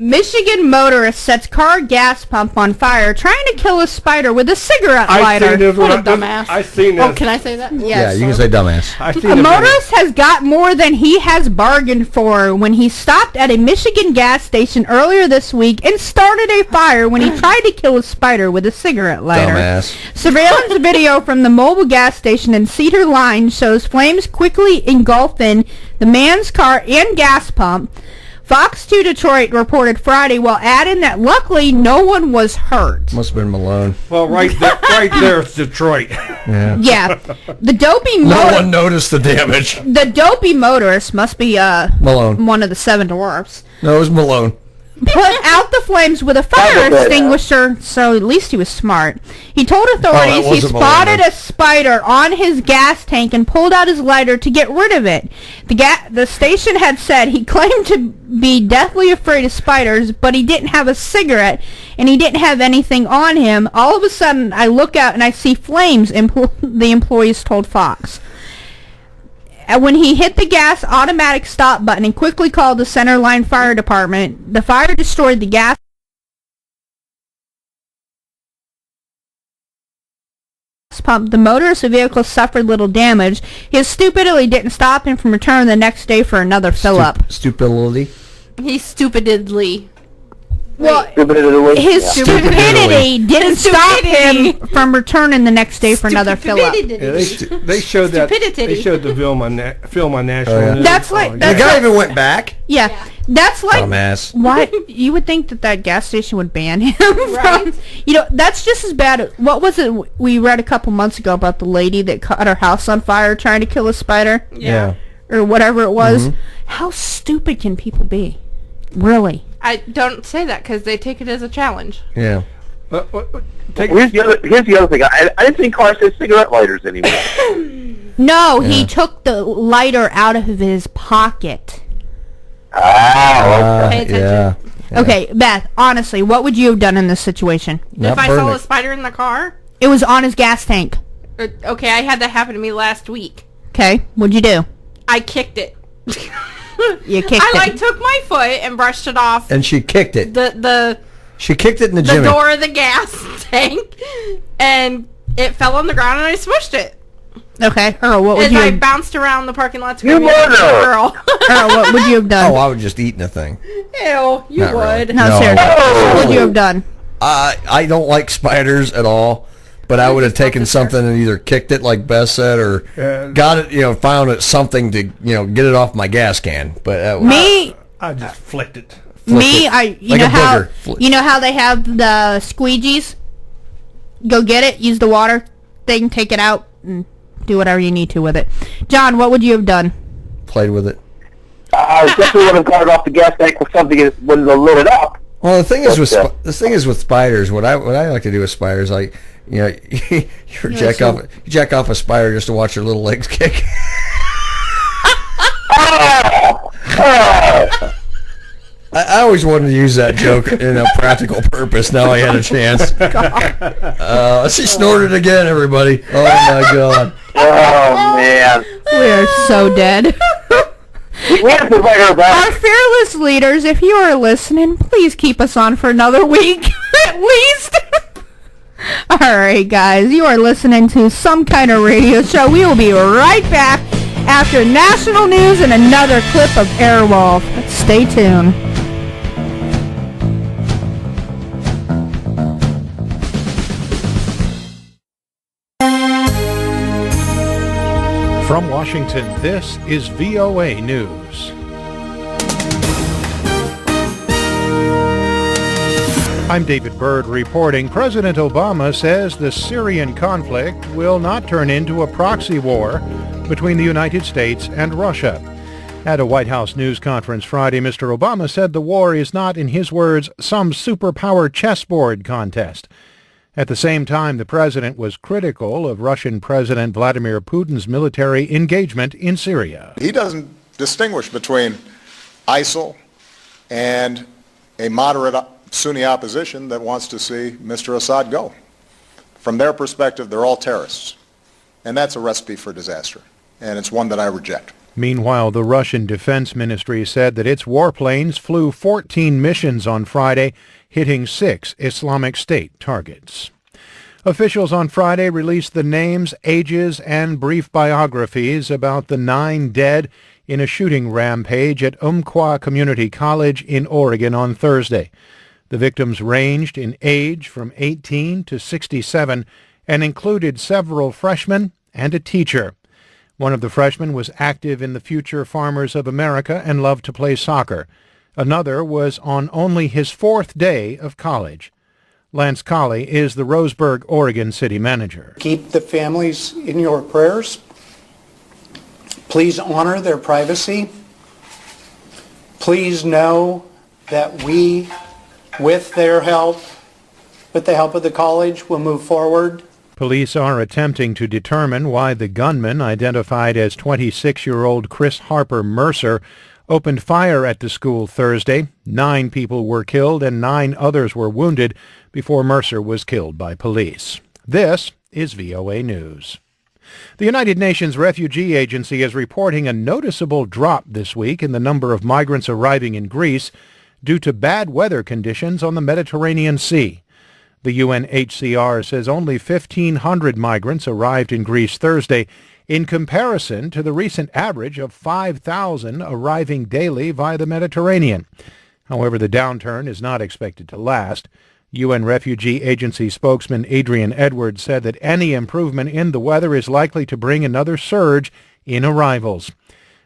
Michigan motorist sets car gas pump on fire trying to kill a spider with a cigarette lighter. What a dumbass. I've seen this. Oh, can I say that? Yes. Yeah, you can say dumbass. A motorist has got more than he has bargained for when he stopped at a Michigan gas station earlier this week and started a fire when he tried to kill a spider with a cigarette lighter. Dumbass. Surveillance video from the mobile gas station in Cedar Line shows flames quickly engulfing the man's car and gas pump. Fox 2 Detroit reported Friday while adding that luckily no one was hurt. Must have been Malone. Well, right there, it's Detroit. Yeah. Yeah. The dopey No one noticed the damage. The dopey motorist must be Malone. One of the 7 dwarfs. No, it was Malone. Put out the flames with a fire extinguisher, so at least he was smart. He told authorities he spotted a spider on his gas tank and pulled out his lighter to get rid of it. The station had said he claimed to be deathly afraid of spiders, but he didn't have a cigarette and he didn't have anything on him. All of a sudden, I look out and I see flames, the employees told Fox. When he hit the gas automatic stop button and quickly called the Center Line Fire Department, the fire destroyed the gas pump. The motorist's vehicle suffered little damage. His stupidity didn't stop him from returning the next day for another fill-up. Stupidity? He stupidly. Well, his stupidity didn't stop him from returning the next day for another fill-up. Yeah, they showed that. They showed the film on national news. That's like the guy even went back. Yeah, that's like dumbass. Why you would think that gas station would ban him from? That's just as bad. What was it we read a couple months ago about the lady that caught her house on fire trying to kill a spider? Yeah. Or whatever it was. How stupid can people be? Really? I don't say that because they take it as a challenge. Yeah. Here's the other thing. I didn't think cars had cigarette lighters anymore. No, he took the lighter out of his pocket. Okay. Pay attention. Yeah. Okay, Beth, honestly, what would you have done in this situation? If I saw a spider in the car? It was on his gas tank. Okay, I had that happen to me last week. Okay, what'd you do? I kicked it. You kicked it. I took my foot and brushed it off. And she kicked it. She kicked it in the gym. The door of the gas tank, and it fell on the ground, and I smushed it. Okay, Earl, what would you? I bounced around the parking lot to You murderer! Earl. Earl, what would you have done? Oh, I would just eaten the thing. Ew, you Not would. really. No, seriously. What would you have done? I don't like spiders at all, but I would have taken something and either kicked it, like Beth said, or got it, found it something to, get it off my gas can. But I just flicked it. You know how they have the squeegees? Go get it, use the water thing, take it out, and do whatever you need to with it. John, what would you have done? Played with it. I definitely would have got it off the gas tank with something when they lit it up. Well, the thing is with spiders. What I like to do with spiders, like you jack off a spider just to watch your little legs kick. I always wanted to use that joke in a practical purpose. Now I had a chance. She snorted again, everybody. Oh my god. Oh man. We are so dead. We have to invite her back. Our fearless leaders, if you are listening, please keep us on for another week. at least. All right, guys, you are listening to Some Kind of Radio Show. We will be right back after national news and another clip of Airwolf. Stay tuned. From Washington, this is VOA News. I'm David Byrd reporting. President Obama says the Syrian conflict will not turn into a proxy war between the United States and Russia. At a White House news conference Friday, Mr. Obama said the war is not, in his words, some superpower chessboard contest. At the same time, the president was critical of Russian President Vladimir Putin's military engagement in Syria. He doesn't distinguish between ISIL and a moderate Sunni opposition that wants to see Mr. Assad go. From their perspective, they're all terrorists. And that's a recipe for disaster. And it's one that I reject. Meanwhile, the Russian Defense Ministry said that its warplanes flew 14 missions on Friday, hitting 6 Islamic State targets. Officials on Friday released the names, ages, and brief biographies about the 9 dead in a shooting rampage at Umpqua Community College in Oregon on Thursday. The victims ranged in age from 18 to 67 and included several freshmen and a teacher. One of the freshmen was active in the Future Farmers of America and loved to play soccer. Another was on only his 4th day of college. Lance Colley is the Roseburg, Oregon city manager. Keep the families in your prayers. Please honor their privacy. Please know that we, with their help, with the help of the college, will move forward. Police are attempting to determine why the gunman, identified as 26-year-old Chris Harper Mercer, opened fire at the school Thursday. 9 people were killed and 9 others were wounded before Mercer was killed by police. This is VOA News. The United Nations Refugee Agency is reporting a noticeable drop this week in the number of migrants arriving in Greece due to bad weather conditions on the Mediterranean Sea. The UNHCR says only 1,500 migrants arrived in Greece Thursday, in comparison to the recent average of 5,000 arriving daily via the Mediterranean. However, the downturn is not expected to last. UN Refugee Agency spokesman Adrian Edwards said that any improvement in the weather is likely to bring another surge in arrivals.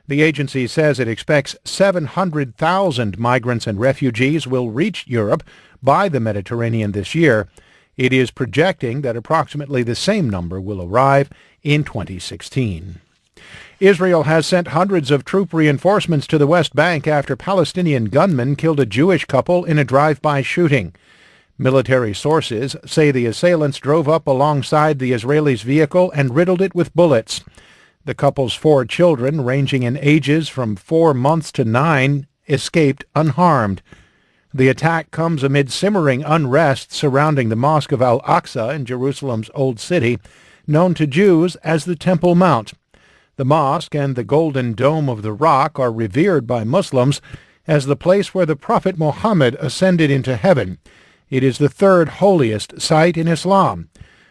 The agency says it expects 700,000 migrants and refugees will reach Europe by the Mediterranean this year. It is projecting that approximately the same number will arrive in 2016. Israel has sent hundreds of troop reinforcements to the West Bank after Palestinian gunmen killed a Jewish couple in a drive-by shooting. Military sources say the assailants drove up alongside the Israelis' vehicle and riddled it with bullets. The couple's 4 children, ranging in ages from 4 months to 9, escaped unharmed. The attack comes amid simmering unrest surrounding the Mosque of Al-Aqsa in Jerusalem's Old City, known to Jews as the Temple Mount. The mosque and the Golden Dome of the Rock are revered by Muslims as the place where the Prophet Muhammad ascended into heaven. It is the 3rd holiest site in Islam.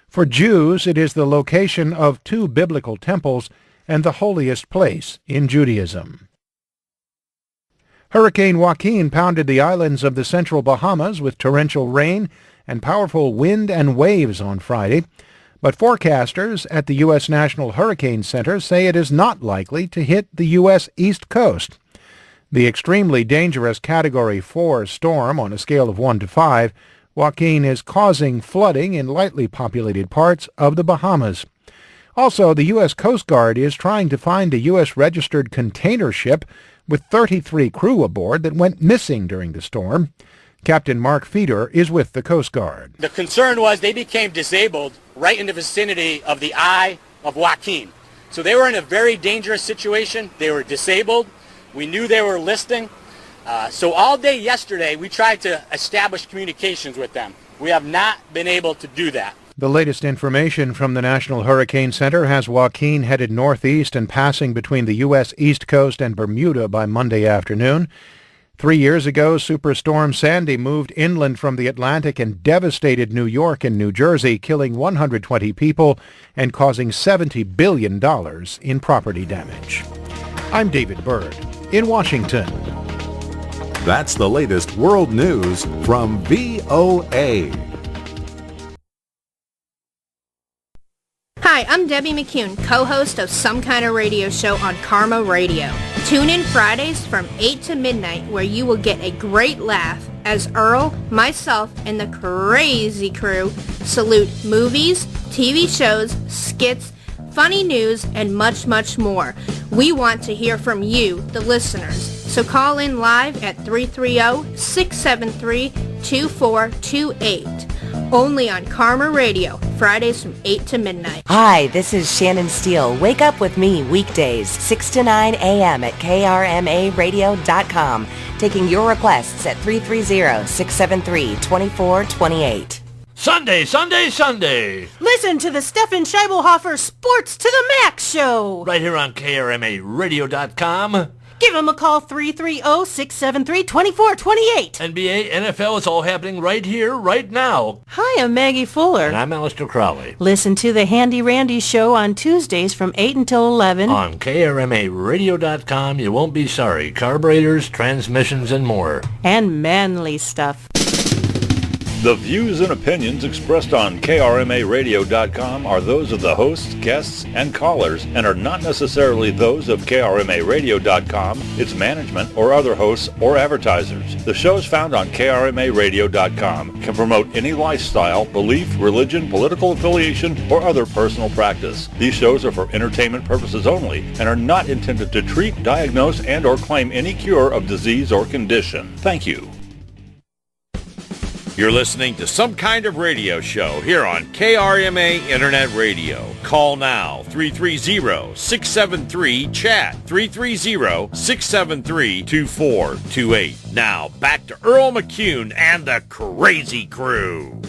For Jews, it is the location of 2 biblical temples and the holiest place in Judaism. Hurricane Joaquin pounded the islands of the central Bahamas with torrential rain and powerful wind and waves on Friday, but forecasters at the U.S. National Hurricane Center say it is not likely to hit the U.S. East Coast. The extremely dangerous Category 4 storm on a scale of 1 to 5, Joaquin is causing flooding in lightly populated parts of the Bahamas. Also, the U.S. Coast Guard is trying to find a U.S.-registered container ship with 33 crew aboard that went missing during the storm. Captain Mark Feeder is with the Coast Guard. The concern was they became disabled right in the vicinity of the eye of Joaquin. So they were in a very dangerous situation. They were disabled. We knew they were listing. So all day yesterday, we tried to establish communications with them. We have not been able to do that. The latest information from the National Hurricane Center has Joaquin headed northeast and passing between the U.S. East Coast and Bermuda by Monday afternoon. 3 years ago, Superstorm Sandy moved inland from the Atlantic and devastated New York and New Jersey, killing 120 people and causing $70 billion in property damage. I'm David Byrd in Washington. That's the latest world news from VOA. Hi, I'm Debbie McCune, co-host of Some Kind of Radio Show on Karma Radio. Tune in Fridays from 8 to midnight where you will get a great laugh as Earl, myself, and the crazy crew salute movies, TV shows, skits, funny news, and much, much more. We want to hear from you, the listeners. So call in live at 330-673-2428. Only on Karma Radio, Fridays from 8 to midnight. Hi, this is Shannon Steele. Wake up with me weekdays, 6 to 9 a.m. at krmaradio.com. Taking your requests at 330-673-2428. Sunday, Sunday, Sunday. Listen to the Stefan Scheibelhofer Sports to the Max show. Right here on krmaradio.com. Give him a call, 330-673-2428. NBA, NFL, it's all happening right here, right now. Hi, I'm Maggie Fuller. And I'm Alistair Crowley. Listen to the Handy Randy show on Tuesdays from 8 until 11. On krmaradio.com, you won't be sorry. Carburetors, transmissions, and more. And manly stuff. The views and opinions expressed on krmaradio.com are those of the hosts, guests, and callers and are not necessarily those of krmaradio.com, its management, or other hosts or advertisers. The shows found on krmaradio.com can promote any lifestyle, belief, religion, political affiliation, or other personal practice. These shows are for entertainment purposes only and are not intended to treat, diagnose, and or claim any cure of disease or condition. Thank you. You're listening to Some Kind of Radio Show here on KRMA Internet Radio. Call now, 330-673-CHAT, 330-673-2428. Now, back to Earl McCune and the Crazy Crew.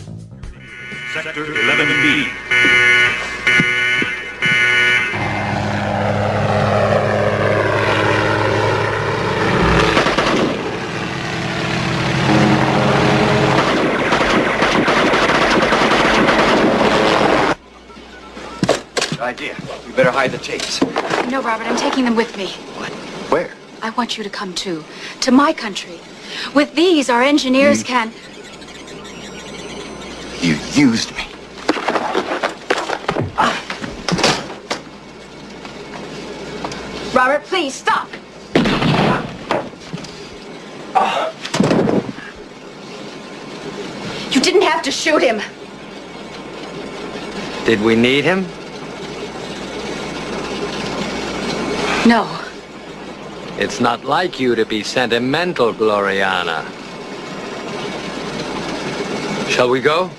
Sector 11B. Idea. You better hide the tapes. No, Robert, I'm taking them with me. What? Where? I want you to come too. To my country. With these, our engineers can... You used me. Robert, please, stop! You didn't have to shoot him. Did we need him? No. It's not like you to be sentimental, Gloriana. Shall we go?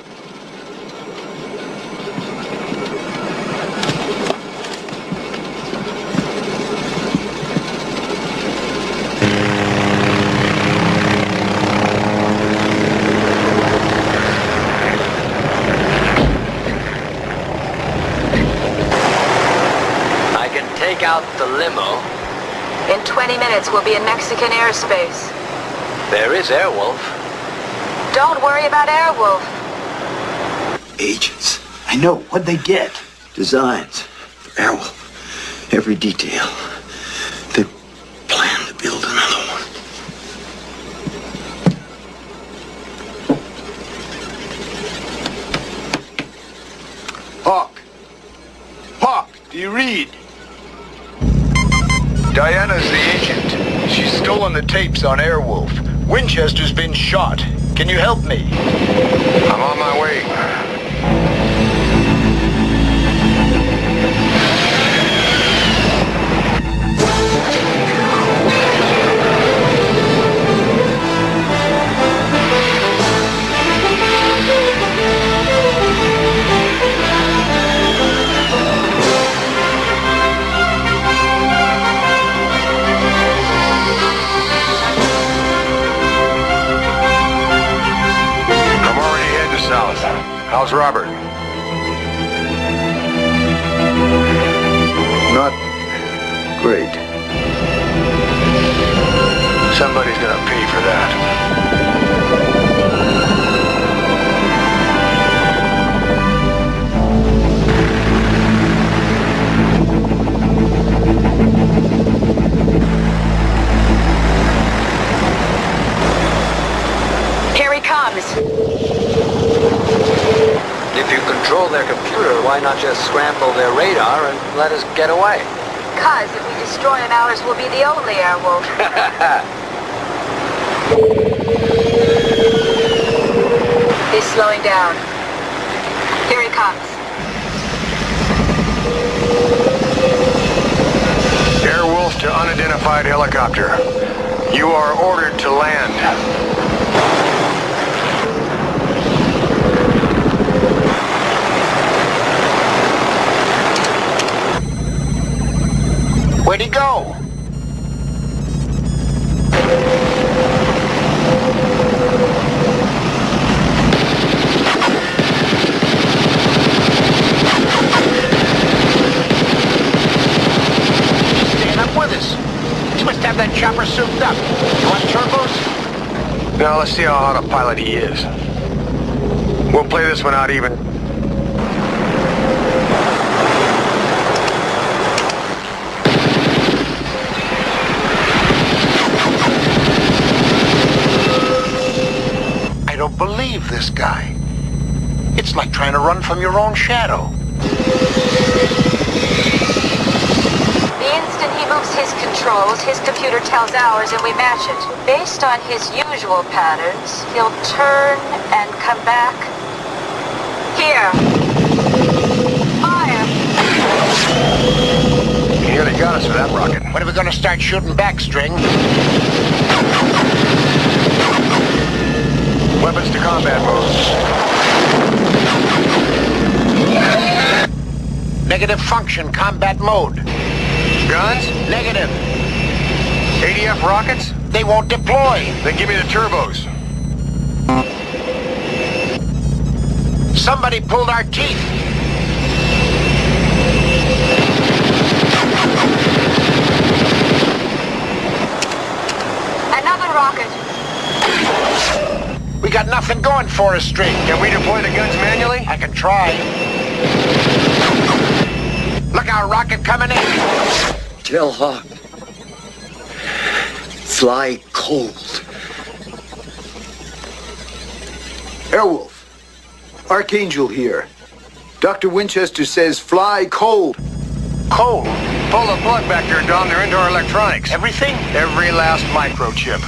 Out the limo. In 20 minutes, we'll be in Mexican airspace. There is Airwolf. Don't worry about Airwolf. Agents. I know. What'd they get? Designs. For Airwolf. Every detail. They plan to build another one. Hawk. Hawk, do you read? Diana's the agent. She's stolen the tapes on Airwolf. Winchester's been shot. Can you help me? I'm on my way. How's Robert? Not great. Somebody's gonna pay for that. Here he comes. If you control their computer, why not just scramble their radar and let us get away? Cuz if we destroy him, ours will be the only Airwolf. He's slowing down. Here he comes. Airwolf to unidentified helicopter. You are ordered to land. Where'd he go? He's staying up with us. He must have that chopper souped up. You want turbos? Now let's see how hot a pilot he is. We'll play this one out even. I don't believe this guy. It's like trying to run from your own shadow. The instant he moves his controls, his computer tells ours and we match it. Based on his usual patterns, he'll turn and come back. Here. Fire. He nearly got us with that rocket. When are we gonna start shooting back, String? Weapons to combat mode. Negative function, combat mode. Guns? Negative. ADF rockets? They won't deploy. Then give me the turbos. Somebody pulled our teeth. Another rocket. We got nothing going for us, String. Can we deploy the guns manually? I can try. Look out, rocket coming in. Tell Hawk. Fly cold. Airwolf. Archangel here. Dr. Winchester says fly cold. Cold? Pull the plug back there, Don. They're into our electronics. Everything? Every last microchip.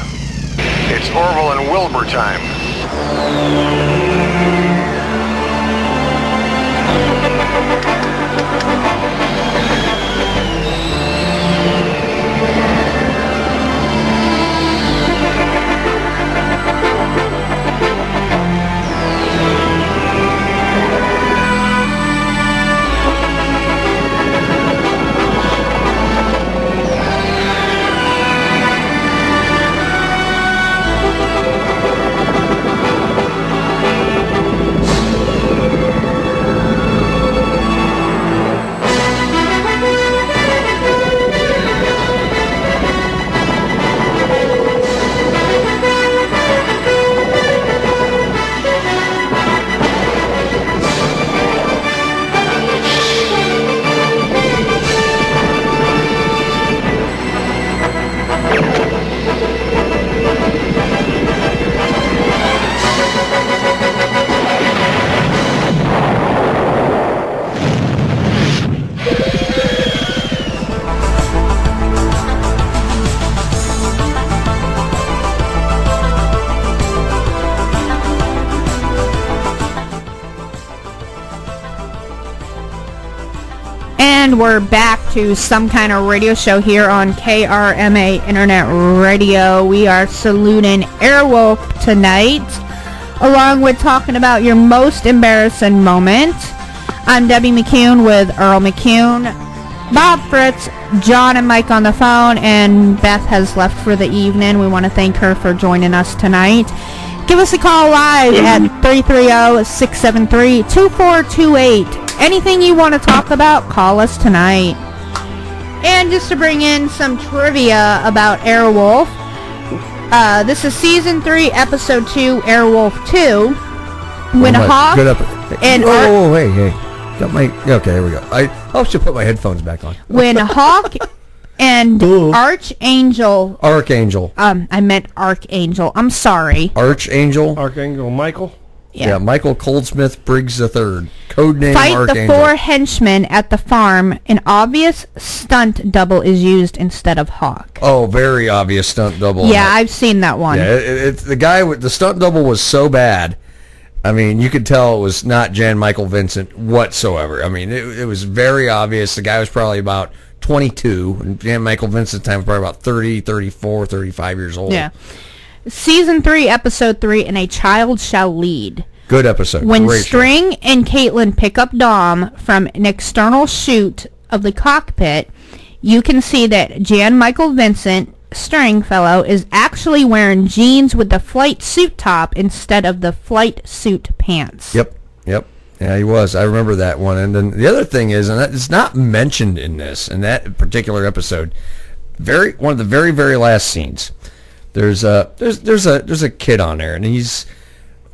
It's Orville and Wilbur time. And we're back to some kind of radio show here on KRMA Internet Radio. We are saluting Airwolf tonight, along with talking about your most embarrassing moment. I'm Debbie McCune with Earl McCune, Bob Fritz, John and Mike on the phone, and Beth has left for the evening. We want to thank her for joining us tonight. Give us a call live at 330-673-2428. Anything you want to talk about, call us tonight. And just to bring in some trivia about Airwolf, This is season 3, episode 2, Airwolf 2. When Hawk Good up. and hey. Got my okay. Here we go. I should put my headphones back on. When Hawk and Archangel. I meant Archangel. I'm sorry. Archangel Michael. Yeah, Michael Goldsmith Briggs III. Codename Fight Archangel. the 4 henchmen at the farm. An obvious stunt double is used instead of Hawk. Oh, very obvious stunt double. Yeah, I've seen that one. Yeah, it's the guy with the stunt double was so bad. I mean, you could tell it was not Jan Michael Vincent whatsoever. I mean, it was very obvious. The guy was probably about 22, and Jan Michael Vincent's time was probably about 30, 34, 35 years old. Yeah. Season 3, episode 3, And a Child Shall Lead. Good episode. When Great String and Caitlin pick up Dom from an external chute of the cockpit, you can see that Jan Michael Vincent, Stringfellow, is actually wearing jeans with the flight suit top instead of the flight suit pants. Yep. Yeah, he was. I remember that one. And then the other thing is, and it's not mentioned in that particular episode, one of the very, very last scenes. There's a kid on there, and he's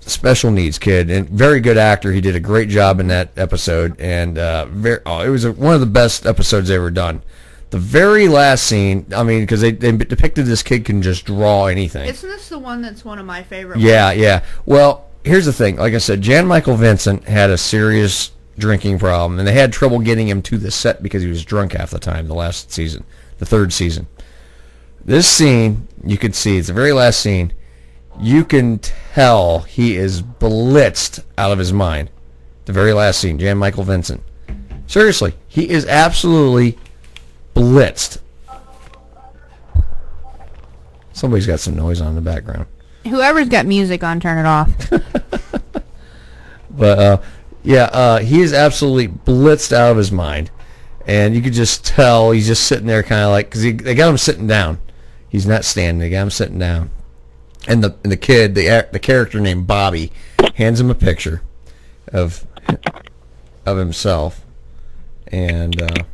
a special needs kid, and very good actor. He did a great job in that episode, and it was one of the best episodes they ever done. The very last scene, I mean, because they depicted this kid can just draw anything. Isn't this the one that's one of my favorite ones? Yeah. Well, here's the thing. Like I said, Jan Michael Vincent had a serious drinking problem, and they had trouble getting him to the set because he was drunk half the time the last season, the 3rd season. This scene, you can see, it's the very last scene, you can tell he is blitzed out of his mind. The very last scene, Jan Michael Vincent. Seriously, he is absolutely blitzed. Somebody's got some noise on in the background. Whoever's got music on, turn it off. But, he is absolutely blitzed out of his mind. And you could just tell he's just sitting there kind of like, because they got him sitting down. He's not standing. They got him sitting down. And the kid, the character named Bobby, hands him a picture of himself. And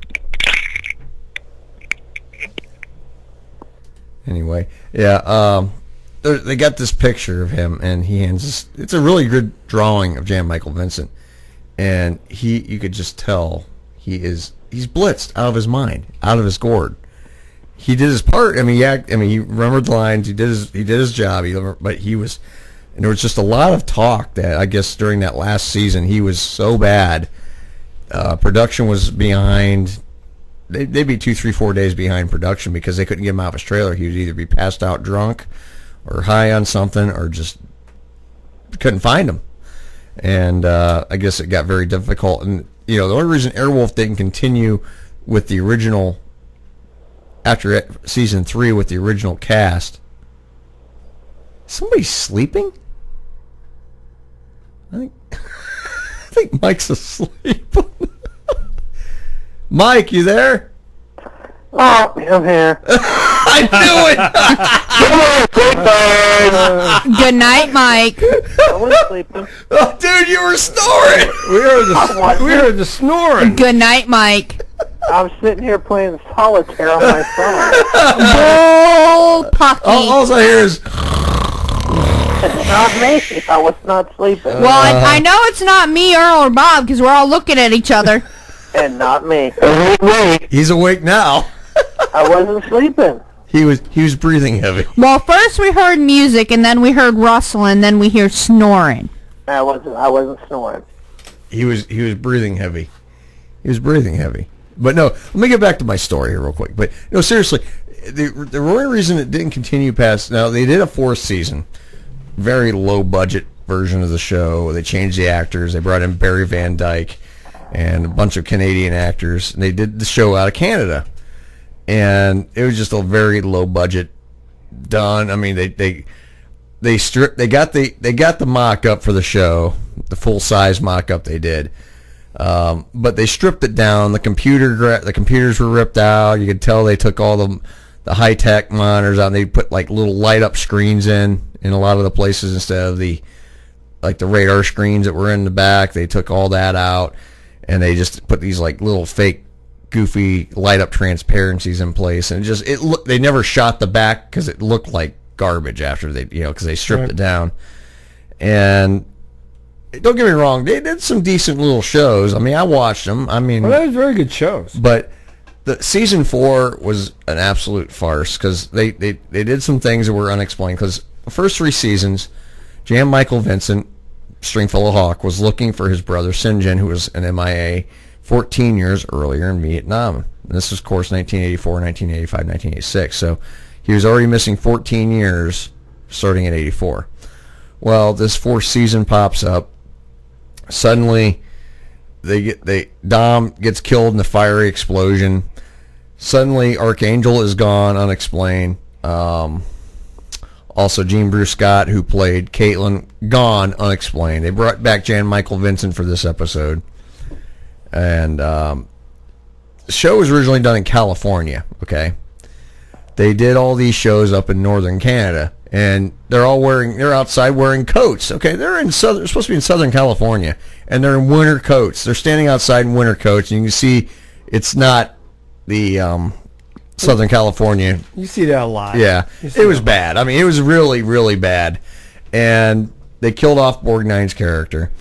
anyway, they got this picture of him, and he hands us. It's a really good drawing of Jan Michael Vincent, and you could just tell he's blitzed out of his mind, out of his gourd. He did his part. I mean, he remembered the lines. He did his job. But he was, and there was just a lot of talk that I guess during that last season he was so bad. Production was behind. They'd be 2, 3, 4 days behind production because they couldn't get him out of his trailer. He would either be passed out drunk, or high on something, or just couldn't find him. And I guess it got very difficult. And the only reason Airwolf didn't continue with the original. After season 3 with the original cast. Somebody's sleeping? I think Mike's asleep. Mike, you there? Oh, I'm here. I knew it! Good night, Mike. I wasn't sleeping. Oh, dude, you were snoring. We heard the snoring. Good night, Mike. I was sitting here playing solitaire on my phone. Bull puppy. All I hear is... Not me. I was not sleeping. Well, I know it's not me, Earl, or Bob, because we're all looking at each other. And not me. He's awake now. I wasn't sleeping. He was breathing heavy. Well, first we heard music, and then we heard rustling, and then we hear snoring. I wasn't snoring. He was breathing heavy. He was breathing heavy. But no, let me get back to my story here real quick. But no, seriously, the only reason it didn't continue past, now they did a 4th season, very low budget version of the show. They changed the actors. They brought in Barry Van Dyke and a bunch of Canadian actors. And they did the show out of Canada, and it was just a very low budget done. I mean, they got the mock up for the show, the full size mock up they did. But they stripped it down. The computers were ripped out. You could tell they took all the high tech monitors out, and they put like little light up screens in a lot of the places instead of the radar screens that were in the back. They took all that out, and they just put these like little fake goofy light up transparencies in place, and they never shot the back because it looked like garbage after they, because they stripped it down. And don't get me wrong, they did some decent little shows. I mean, I watched them. I mean, that was very good shows. But the season 4 was an absolute farce because they did some things that were unexplained. Because the first 3 seasons, Jan Michael Vincent, Stringfellow Hawk, was looking for his brother St. who was an MIA 14 years earlier in Vietnam. And this was, of course, 1984, 1985, 1986. So he was already missing 14 years starting at 84. Well, this 4th season pops up. Suddenly, Dom gets killed in the fiery explosion. Suddenly, Archangel is gone, unexplained. Also, Jean Bruce Scott, who played Caitlin, gone, unexplained. They brought back Jan Michael Vincent for this episode. And the show was originally done in California, okay? They did all these shows up in northern Canada. And they're outside wearing coats. Okay, they're supposed to be in Southern California, and they're in winter coats. They're standing outside in winter coats, and you can see it's not the Southern California. You see that a lot. Yeah, it was bad. I mean, it was really, really bad. And they killed off Borgnine's character.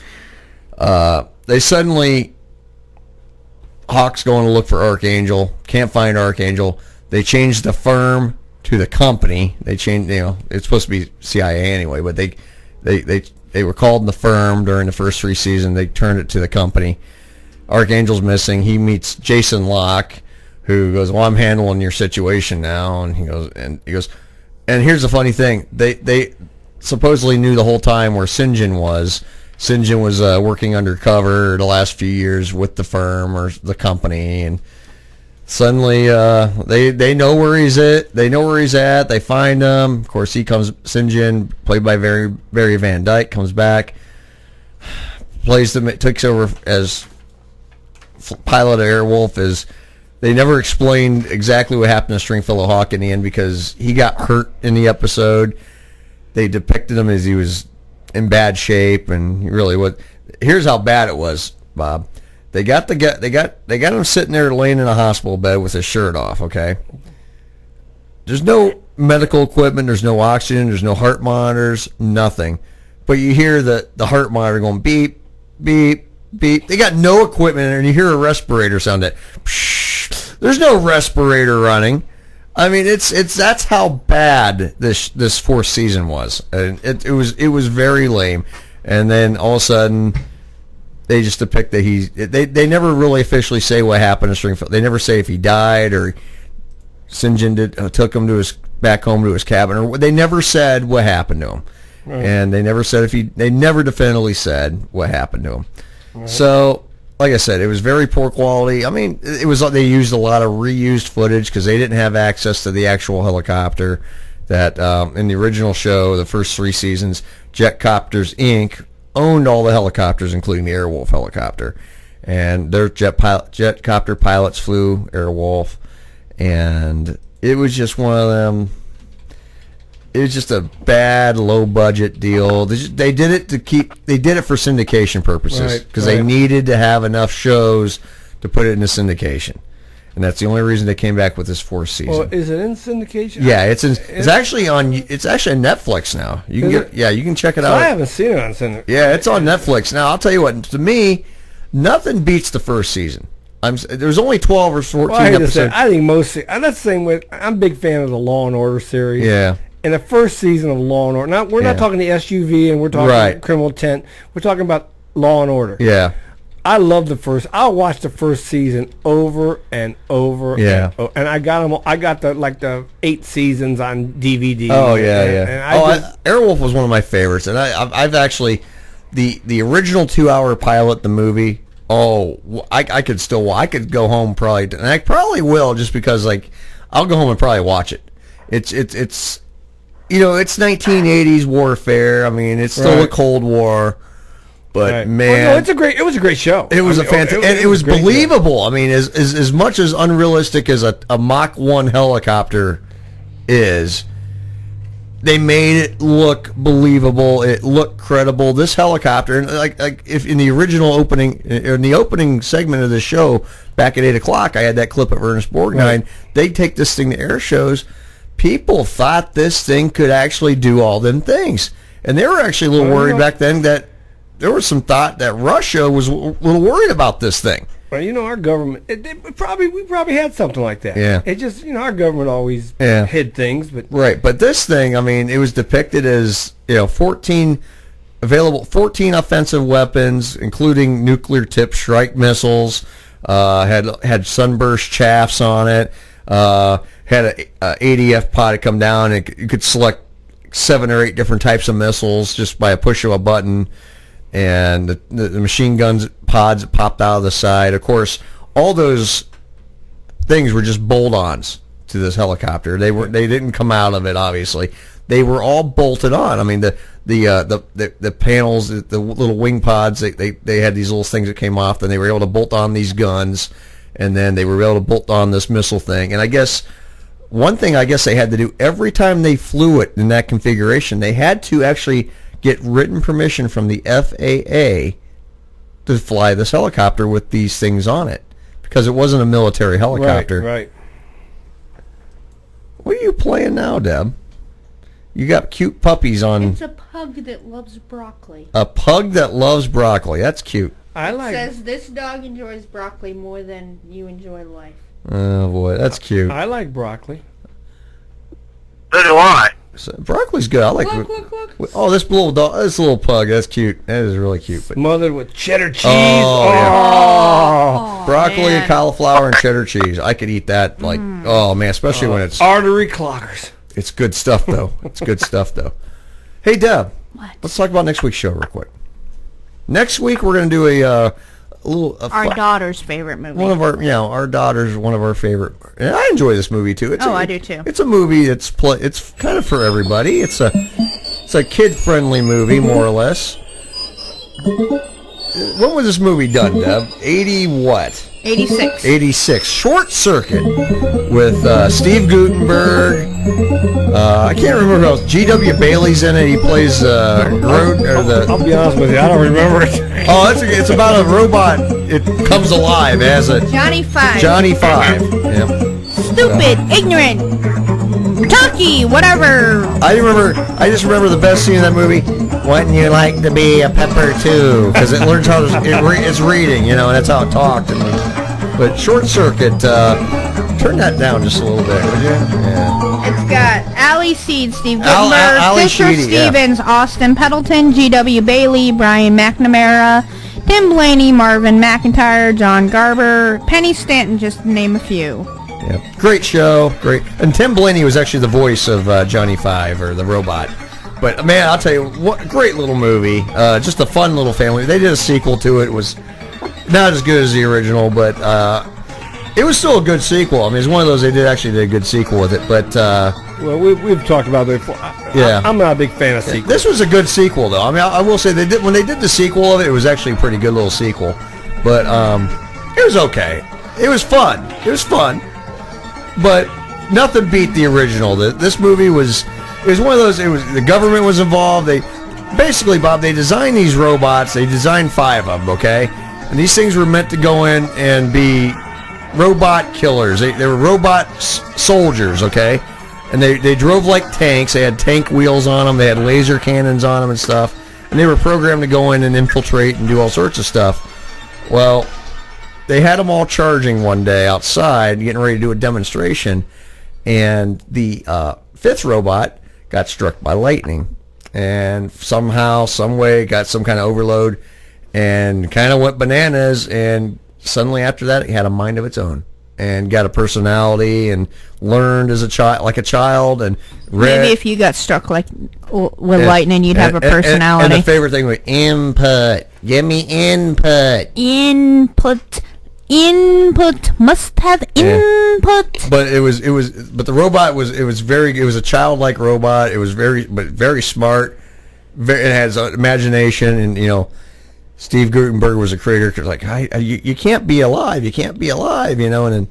They suddenly, Hawk's going to look for Archangel, can't find Archangel. They changed the firm to the company. They changed, it's supposed to be CIA anyway, but they were called in the firm during the first 3 seasons. They turned it to the company. Archangel's missing. He meets Jason Locke, who goes, "Well, I'm handling your situation now." And he goes, and here's the funny thing: they supposedly knew the whole time where Sinjin was. Sinjin was working undercover the last few years with the firm or the company, and suddenly, they know where he's at. They know where he's at. They find him. Of course, he comes. Sinjin, played by Barry Van Dyke, comes back, plays them. Takes over as pilot of Airwolf. They never explained exactly what happened to Stringfellow Hawk in the end because he got hurt in the episode. They depicted him as he was in bad shape, and really, here's how bad it was, Bob. They got him sitting there laying in a hospital bed with his shirt off, okay? There's no medical equipment, there's no oxygen, there's no heart monitors, nothing. But you hear the heart monitor going beep, beep, beep. They got no equipment in there, and you hear a respirator sound that psh. There's no respirator running. I mean, that's how bad this 4th season was. And it was very lame. And then all of a sudden, they just depict that they never really officially say what happened to Stringfellow. They never say if he died or Sinjin took him back home to his cabin, or they never said what happened to him. Right. And they never said they never definitively said what happened to him. Right. So, like I said, it was very poor quality. I mean, they used a lot of reused footage because they didn't have access to the actual helicopter that in the original show, the first 3 seasons, Jetcopters Inc. owned all the helicopters, including the Airwolf helicopter. And their jetcopter pilots flew Airwolf. And it was just one of them. It was just a bad, low-budget deal. They did it for syndication purposes because they needed to have enough shows to put it into syndication, and that's the only reason they came back with this 4th season. Well, is it in syndication? Yeah, it's actually on Netflix now. You can check it out. I haven't seen it on syndication. Yeah, it's on Netflix now. I'll tell you what. To me, nothing beats the first season. There's only 12 or 14 episodes. I think that's the same way. I'm a big fan of the Law and Order series. Yeah. In the first season of Law and Order, we're not talking the SUV and we're talking Criminal Intent. We're talking about Law and Order. Yeah. I love I'll watch the first season over and over. Yeah. And I got them. I got the 8 seasons on DVD. Oh yeah. Airwolf was one of my favorites, and I've actually the original 2-hour pilot, the movie. Oh, I could go home probably, and I probably will just because I'll go home and probably watch it. It's it's 1980s warfare. I mean, it's still a Cold War, but man, it was a great show. It was fantastic, and it was believable. I mean, as much as unrealistic as a Mach 1 helicopter is, they made it look believable. It looked credible. This helicopter, and if in the original opening, in the opening segment of the show back at 8 o'clock, I had that clip of Ernest Borgnine. They take this thing to air shows. people thought this thing could actually do all them things. And they were actually a little worried back then that there was some thought that Russia was a little worried about this thing. Well, our government, we probably had something like that. Yeah. It just, our government always hid things. But right, but this thing, I mean, it was depicted as, 14 offensive weapons, including nuclear-tipped strike missiles, had sunburst chaffs on it, had a ADF pod to come down, and you could select 7 or 8 different types of missiles just by a push of a button, and the machine guns pods that popped out of the side. Of course, all those things were just bolt-ons to this helicopter. They didn't come out of it, obviously. They were all bolted on. I mean, the panels, the little wing pods, they had these little things that came off, and they were able to bolt on these guns, and then they were able to bolt on this missile thing. And I guess one thing they had to do every time they flew it in that configuration, they had to actually get written permission from the FAA to fly this helicopter with these things on it, because it wasn't a military helicopter. Right. What are you playing now, Deb? You got cute puppies on. It's a pug that loves broccoli. A pug that loves broccoli. That's cute. It says this dog enjoys broccoli more than you enjoy life. Oh boy, that's cute. I like broccoli. So do I. So, broccoli's good. I like. Look. Oh, this little pug. That's cute. That is really cute. But smothered with cheddar cheese. Oh, broccoli and cauliflower and cheddar cheese. I could eat that oh man, especially when it's artery cloggers. It's good stuff though. It's good stuff though. Hey Deb, let's talk about next week's show real quick. Next week we're going to do our daughter's favorite movie. One of our daughter's one of our favorite. And I enjoy this movie too. I do too. It's a movie that's it's kind of for everybody. It's a kid-friendly movie, more or less. When was this movie done, Deb? 80 what? 86. 86. Short Circuit with Steve Guttenberg. I can't remember who else. G.W. Bailey's in it. He plays Groot. I'll be honest with you, I don't remember it. Oh, it's about a robot. It comes alive as a Johnny Five. Yep. Stupid, ignorant, turkey, whatever. I just remember the best scene in that movie. Wouldn't you like to be a pepper too? Because it learns how it's reading, and that's how it talked. But Short Circuit, turn that down just a little bit, would you? Yeah. It's got Ali Seed, Steve Guttenberg, Fisher Stevens, Austin Pendleton, G.W. Bailey, Brian McNamara, Tim Blaney, Marvin McIntyre, John Garber, Penny Stanton, just to name a few. Yeah, great show, great. And Tim Blaney was actually the voice of Johnny Five, or the robot. But man, I'll tell you, what great little movie. Just a fun little family. They did a sequel to it. It was not as good as the original, but it was still a good sequel. I mean, it's one of those they did a good sequel with it. But well, we've talked about it before. I'm not a big fan of sequels. This was a good sequel, though. I mean, I will say when they did the sequel of it, it was actually a pretty good little sequel. But it was okay. It was fun. But nothing beat the original. This movie was. It was one of those. The government was involved. They designed these robots. They designed 5 of them. Okay, and these things were meant to go in and be robot killers. They were robot soldiers. Okay, and they drove like tanks. They had tank wheels on them. They had laser cannons on them and stuff. And they were programmed to go in and infiltrate and do all sorts of stuff. Well, they had them all charging one day outside, getting ready to do a demonstration, and the 5th robot got struck by lightning, and somehow, some way, got some kind of overload, and kind of went bananas, and suddenly after that, it had a mind of its own, and got a personality, and learned as a child, and read. Maybe if you got struck with lightning, you'd have a personality. And the favorite thing was input. Give me input. Input must have input. But but the robot was a childlike robot. It was very smart. It has imagination, and Steve Guttenberg was a creator. Cause like, you can't be alive. You can't be alive. And then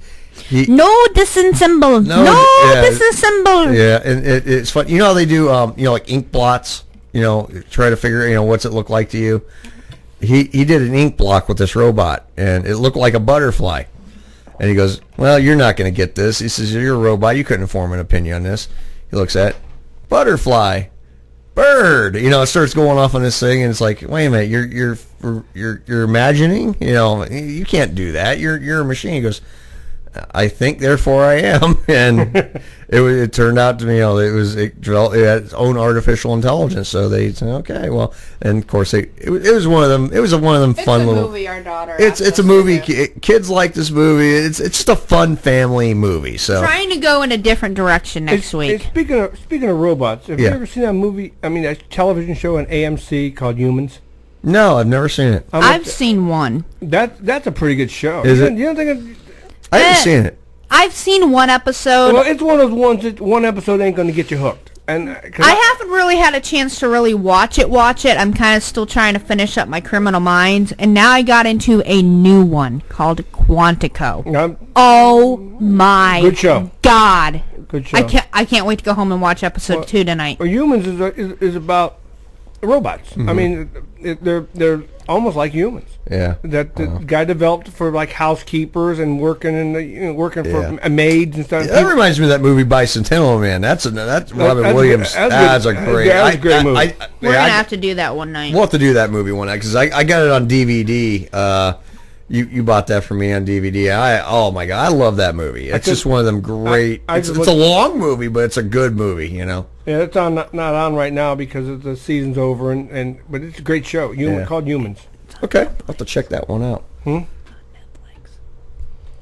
no disassemble. No disassemble. Yeah, and it's fun. You know how they do like ink blots. Try to figure what's it look like to you. He did an ink block with this robot, and it looked like a butterfly. And he goes, well, you're not going to get this. He says, you're a robot. You couldn't form an opinion on this. He looks at it. Butterfly. Bird. It starts going off on this thing, and it's like, wait a minute, you're imagining? You can't do that. You're a machine. He goes, I think, therefore I am. And it turned out to me, it developed its own artificial intelligence. So they said, okay, well, and of course it was one of them. It was one of them fun little. Movie our daughter. It's a movie. Kids like this movie. It's just a fun family movie. So trying to go in a different direction next week. Speaking of robots, have you ever seen that movie? I mean, a television show on AMC called Humans. No, I've never seen it. I've seen one. That's a pretty good show. Is it? You don't think? I haven't seen it. I've seen one episode. Well, it's one of those ones that one episode ain't going to get you hooked. And I haven't really had a chance to really watch it. I'm kind of still trying to finish up my Criminal Minds, and now I got into a new one called Quantico. Oh my good show. God. Good show. I can't wait to go home and watch episode 2 tonight. Well, Humans is about robots. Mm-hmm. I mean, they're almost like humans. Yeah. That the guy developed for like housekeepers and working for maids and stuff. Yeah, that reminds me of that movie Bicentennial Man. That's Robin Williams. That's a great. That was a great movie. We're gonna have to do that one night. We'll have to do that movie one night because I got it on DVD. You bought that for me on DVD. Oh my God, I love that movie. It's just one of them great. It's a long movie, but it's a good movie. Yeah, it's not on right now because the season's over, but it's a great show. Called Humans. Okay, I'll have to check that one out.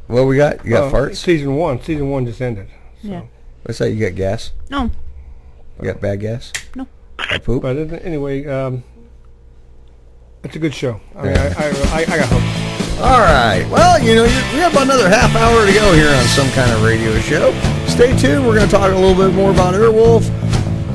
What we got? You got farts? Season one just ended. So. Yeah. What's that? You got gas? No. You got bad gas? No. I poop? But anyway, it's a good show. I mean, I got hooked. All right. Well, we have about another half hour to go here on Some Kind of Radio Show. Stay tuned. We're going to talk a little bit more about Airwolf.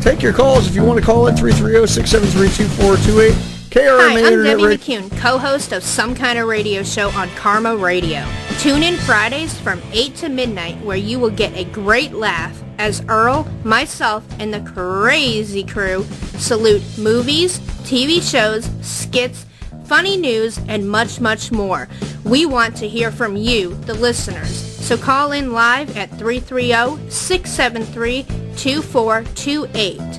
Take your calls if you want to call in 330-673-2428. KRMA Hi, I'm Internet Debbie McCune, co-host of Some Kind of Radio Show on Karma Radio. Tune in Fridays from 8 to midnight where you will get a great laugh as Earl, myself, and the crazy crew salute movies, TV shows, skits, funny news, and much, much more. We want to hear from you, the listeners. So call in live at 330-673-2428.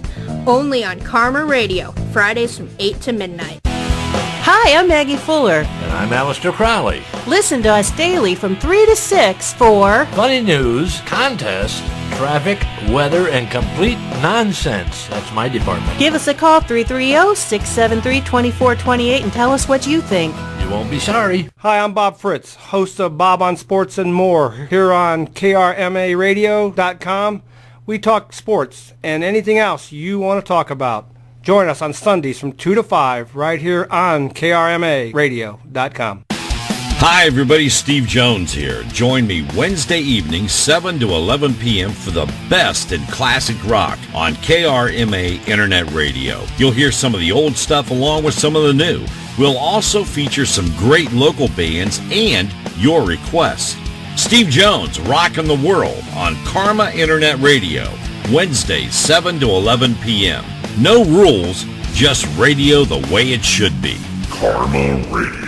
Only on Karma Radio, Fridays from 8 to midnight. Hi, I'm Maggie Fuller. And I'm Alistair Crowley. Listen to us daily from 3 to 6 for funny news, contests, traffic, weather, and complete nonsense. That's my department. Give us a call, 330-673-2428, and tell us what you think. You won't be sorry. Hi, I'm Bob Fritz, host of Bob on Sports and More, here on KRMARadio.com. We talk sports and anything else you want to talk about. Join us on Sundays from 2 to 5 right here on KRMARadio.com. Hi, everybody. Steve Jones here. Join me Wednesday evening, 7 to 11 p.m. for the best in classic rock on KRMA Internet Radio. You'll hear some of the old stuff along with some of the new. We'll also feature some great local bands and your requests. Steve Jones, rocking the world on Karma Internet Radio, Wednesdays, 7 to 11 p.m. No rules, just radio the way it should be. Karma Radio.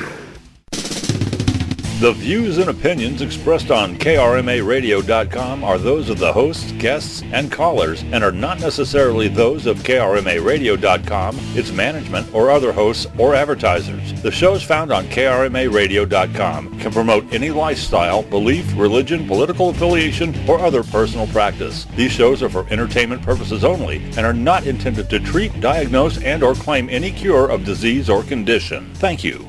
The views and opinions expressed on KRMARadio.com are those of the hosts, guests, and callers and are not necessarily those of KRMARadio.com, its management, or other hosts or advertisers. The shows found on KRMARadio.com can promote any lifestyle, belief, religion, political affiliation, or other personal practice. These shows are for entertainment purposes only and are not intended to treat, diagnose, and or claim any cure of disease or condition. Thank you.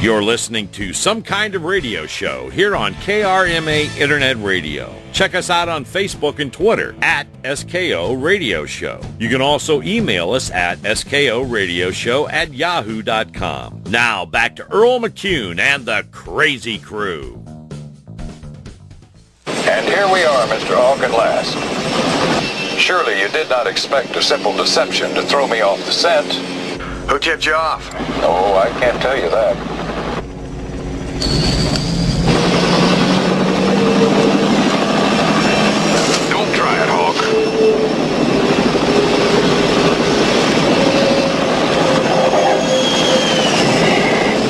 You're listening to Some Kind of Radio Show here on KRMA Internet Radio. Check us out on Facebook and Twitter at SKO Radio Show. You can also email us at skoradioshow@yahoo.com. Now back to Earl McCune and the Crazy Crew. And here we are, Mr. Auchinlass. Surely you did not expect a simple deception to throw me off the scent. Who tipped you off? Oh, I can't tell you that. Don't try it, Hawk.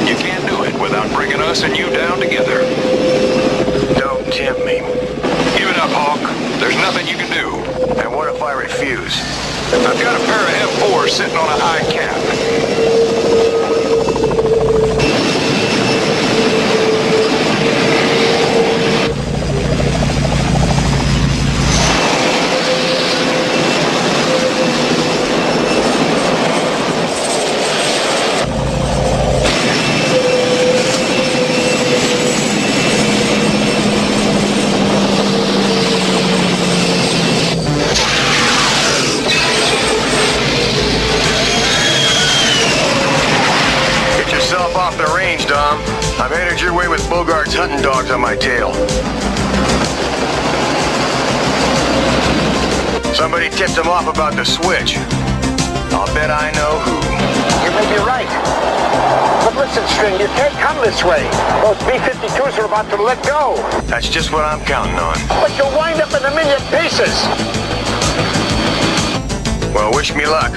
You can't do it without bringing us and you down together. on a high cap. Off the range, Dom. I've headed your way with Bogart's hunting dogs on my tail. Somebody tipped him off about the switch. I'll bet I know who. You may be right. But listen, String, you can't come this way. Those B-52s are about to let go. That's just what I'm counting on. But you'll wind up in a million pieces. Well, wish me luck.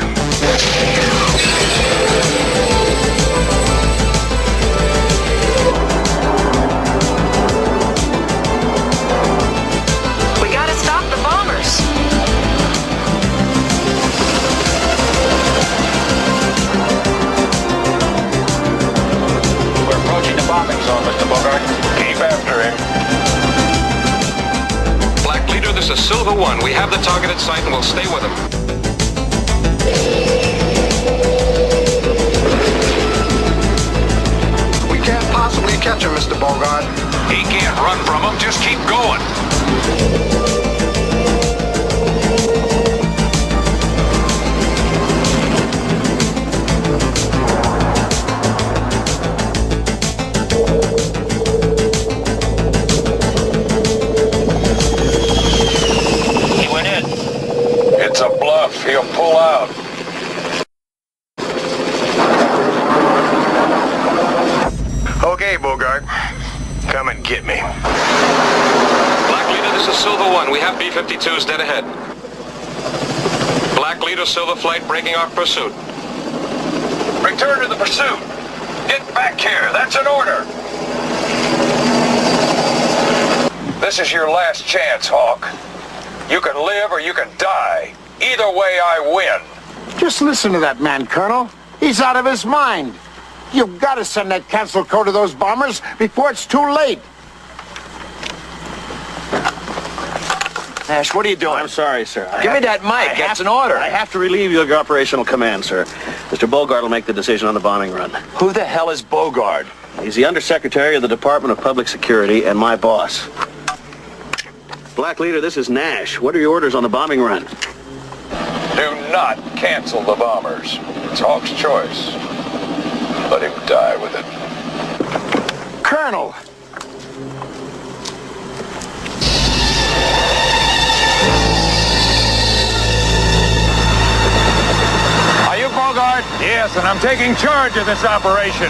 Bombing zone, Mr. Bogart. Keep after him. Black Leader, this is Silver One. We have the target at sight and we'll stay with him. We can't possibly catch him, Mr. Bogart. He can't run from him. Just keep going. It's a bluff. He'll pull out. Okay, Bogart. Come and get me. Black Leader, this is Silver One. We have B-52s dead ahead. Black Leader, Silver Flight, breaking off pursuit. Return to the pursuit. Get back here. That's an order. This is your last chance, Hawk. You can live or you can die. Either way, I win. Just listen to that man, Colonel. He's out of his mind. You've got to send that cancel code to those bombers before it's too late. Ash, what are you doing? I'm sorry, sir. Give me that mic. That's an order. I have to relieve you of your operational command, sir. Mr. Bogart will make the decision on the bombing run. Who the hell is Bogart? He's the Undersecretary of the Department of Public Security and my boss. Black Leader, this is Nash. What are your orders on the bombing run? Do not cancel the bombers. It's Hawk's choice. Let him die with it. Colonel! Are you Bogart? Yes, and I'm taking charge of this operation.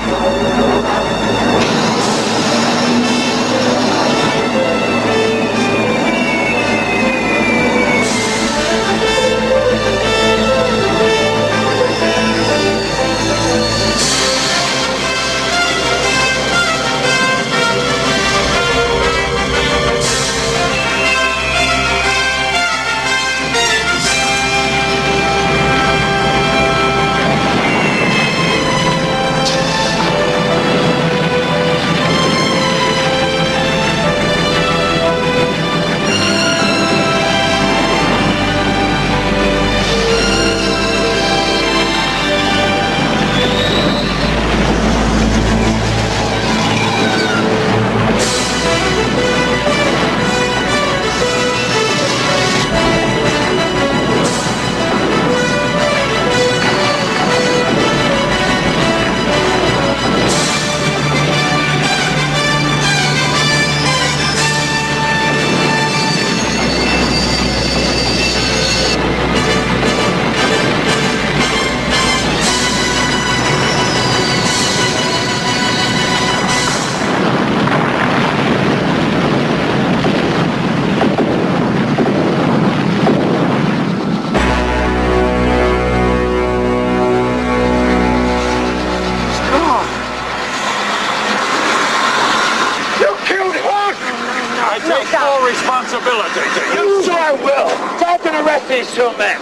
Responsibility. You sure will. Try to arrest these two men.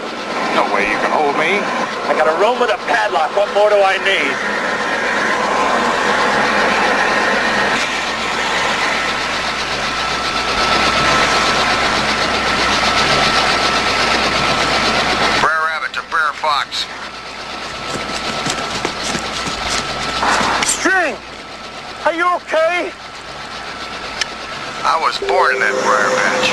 No way you can hold me. I got a room with a padlock. What more do I need? Brer Rabbit to Brer Fox. String, are you okay? I was born in that briar patch.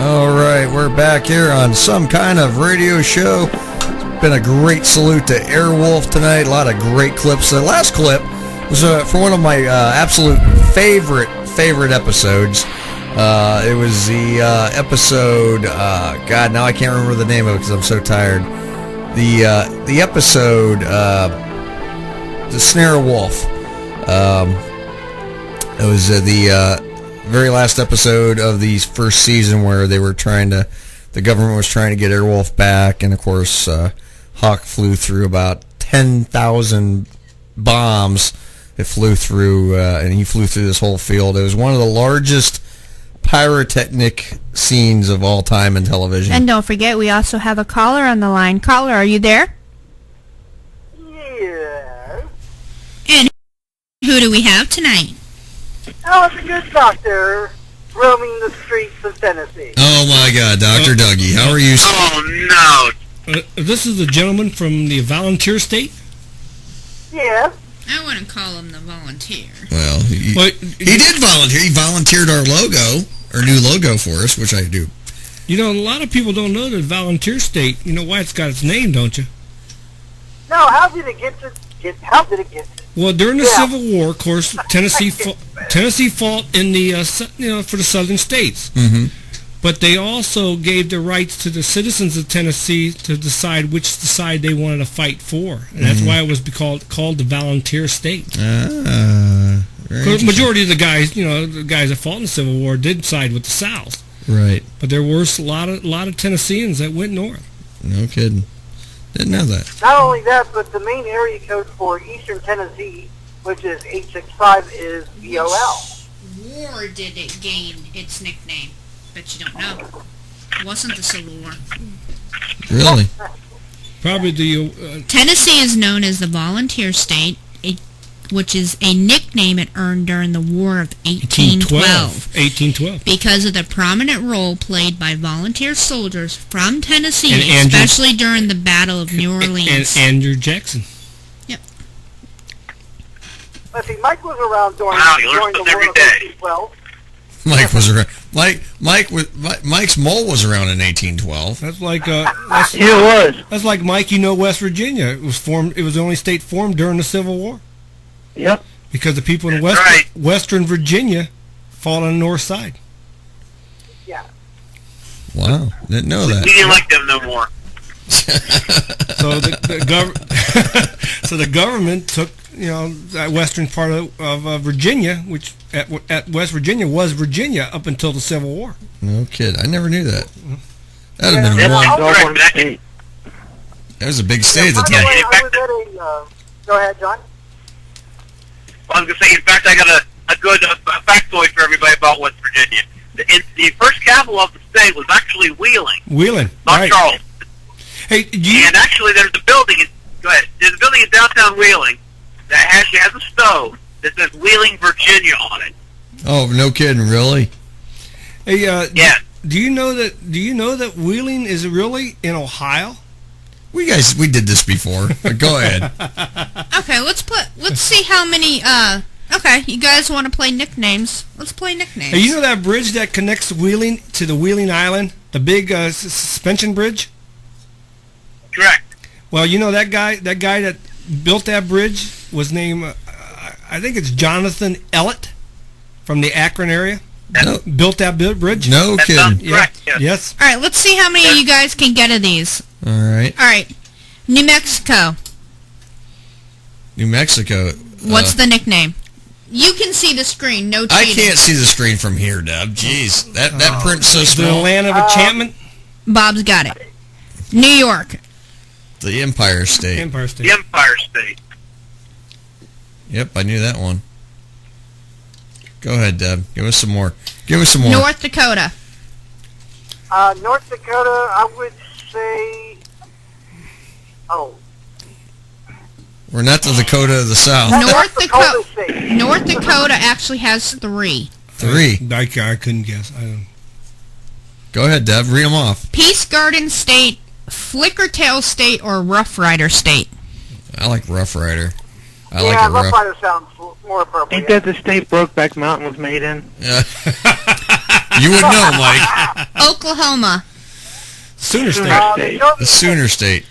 All right, we're back here on Some Kind of Radio Show. It's been a great salute to Airwolf tonight. A lot of great clips. The last clip was for one of my absolute favorite episodes. It was the episode. God, now I can't remember the name of it because I'm so tired. The episode, the Snare Wolf. It was the very last episode of the first season where they were the government was trying to get Airwolf back, and of course, Hawk flew through about 10,000 bombs. It flew through, and he flew through this whole field. It was one of the largest pyrotechnic scenes of all time in television. And don't forget, we also have a caller on the line. Caller, are you there? Yes. And who do we have tonight? Oh, it's a good doctor roaming the streets of Tennessee. Oh my God, Dr. Dougie, how are you? Oh no! This is the gentleman from the volunteer state? Yes. I wouldn't call him the volunteer. Well, he did volunteer. He volunteered our logo, our new logo for us, which I do. You know, a lot of people don't know that volunteer state. You know why it's got its name, don't you? No, how did it get to? How did it get to? Well, during the Civil War, of course, Tennessee fought in the for the southern states. Mm-hmm. But they also gave the rights to the citizens of Tennessee to decide which side they wanted to fight for, and that's why it was called the volunteer state. Because majority of the guys that fought in the Civil War did side with the South. Right. But there were a lot of Tennesseans that went north. No kidding. Didn't know that. Not only that, but the main area code for Eastern Tennessee, which is 865, is VOL. War did it gain its nickname? Bet you don't know. It wasn't the Civil War. Really? Probably the... Tennessee is known as the volunteer state, which is a nickname it earned during the War of 1812. Because of the prominent role played by volunteer soldiers from Tennessee, especially during the Battle of New Orleans. And Andrew Jackson. Yep. Let's see, Mike was around during the War of 1812. Mike was around. Mike's mole was around in 1812. That's like That's like Mike. West Virginia. It was formed. It was the only state formed during the Civil War. Yep. Because the people in Western Virginia fought on the north side. Yeah. Wow, didn't know that. We didn't like them no more. So the government took that western part of Virginia, which at West Virginia was Virginia up until the Civil War. No kid, I never knew that. That'd have been one. That was a big state at the time. Go ahead, John. I was going to say, in fact, I got a good factoid for everybody about West Virginia. The first capital of the state was actually Wheeling. Not right. Charleston. Hey, and actually, there's a building. Go ahead. There's a building in downtown Wheeling that actually has a stove that says Wheeling, Virginia on it. Oh, no kidding, really? Hey, yeah. Do you know that Wheeling is really in Ohio? We did this before. But go ahead. Okay, let's see how many. Okay, you guys want to play nicknames? Let's play nicknames. Hey, you know that bridge that connects Wheeling to the Wheeling Island, the big suspension bridge? Correct. Well, you know that guy that built that bridge was named, I think it's Jonathan Ellett from the Akron area. No. Built that bridge. No kidding. Correct. Yeah. Yes. All right, let's see how many of you guys can get of these. All right. All right, New Mexico. New Mexico. What's the nickname? You can see the screen. No cheating. I can't see the screen from here, Deb. Jeez, that print's so small. The land of enchantment. Bob's got it. New York. The Empire State. Empire State. The Empire State. Yep, I knew that one. Go ahead, Deb. Give us some more. North Dakota. North Dakota, I would say... Oh. We're not the Dakota of the South. North Dakota actually has 3. 3? I couldn't guess. Go ahead, Deb. Read them off. Peace Garden State, Flickertail State, or Rough Rider State. I like Rough Rider. Rough Rider sounds more appropriate. Ain't that the state Brokeback Mountain was made in? Yeah. You would know, Mike. Oklahoma. Sooner State. The Sooner State.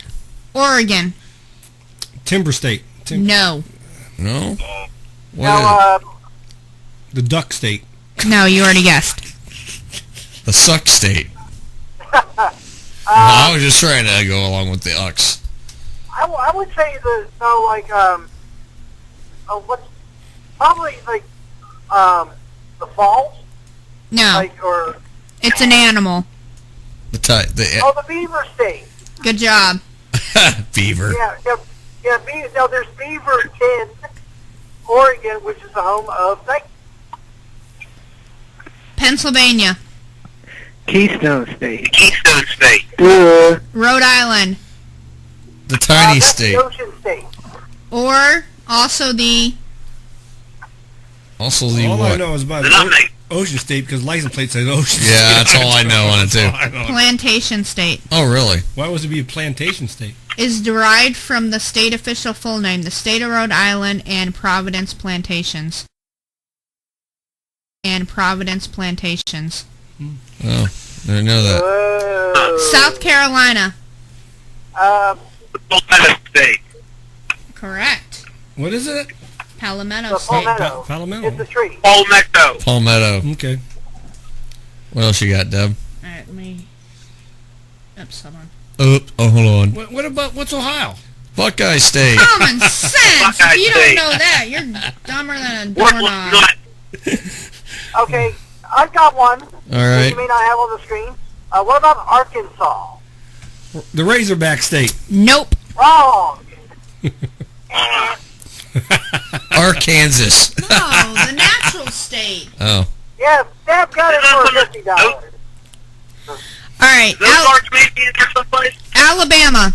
Oregon. Timber State. No. No? The Duck State. No, you already guessed. The Suck State. I was just trying to go along with the Ucks. I would say the what's probably the Falls. No. It's an animal. The Beaver State. Good job. Beaver. Yeah. There's Beaverton, Oregon, which is the home of Pennsylvania. Keystone State. Keystone State. Rhode Island. The tiny state. The Ocean State. Or also the... Also the all what? I know is about Ocean State because license plate says Ocean State. Yeah, that's all I know on it too. Plantation State. Oh, really? Why was it be a plantation state? Is derived from the state official full name, the state of Rhode Island and Providence Plantations. Oh, I didn't know that. South Carolina. Palmetto State. Correct. What is it? Palmetto State. Palmetto. It's a tree. Palmetto. Okay. What else you got, Deb? All right, let me... Oops, hold on. Hold on. What's Ohio? Buckeye State. Common sense! If you don't know that, you're dumber than a doorknob. Okay, I've got one. All right. You may not have on the screen. What about Arkansas? The Razorback State. Nope. Wrong. Arkansas. No, the natural state. Oh. Yes, Deb got it for $50. All right. Alabama.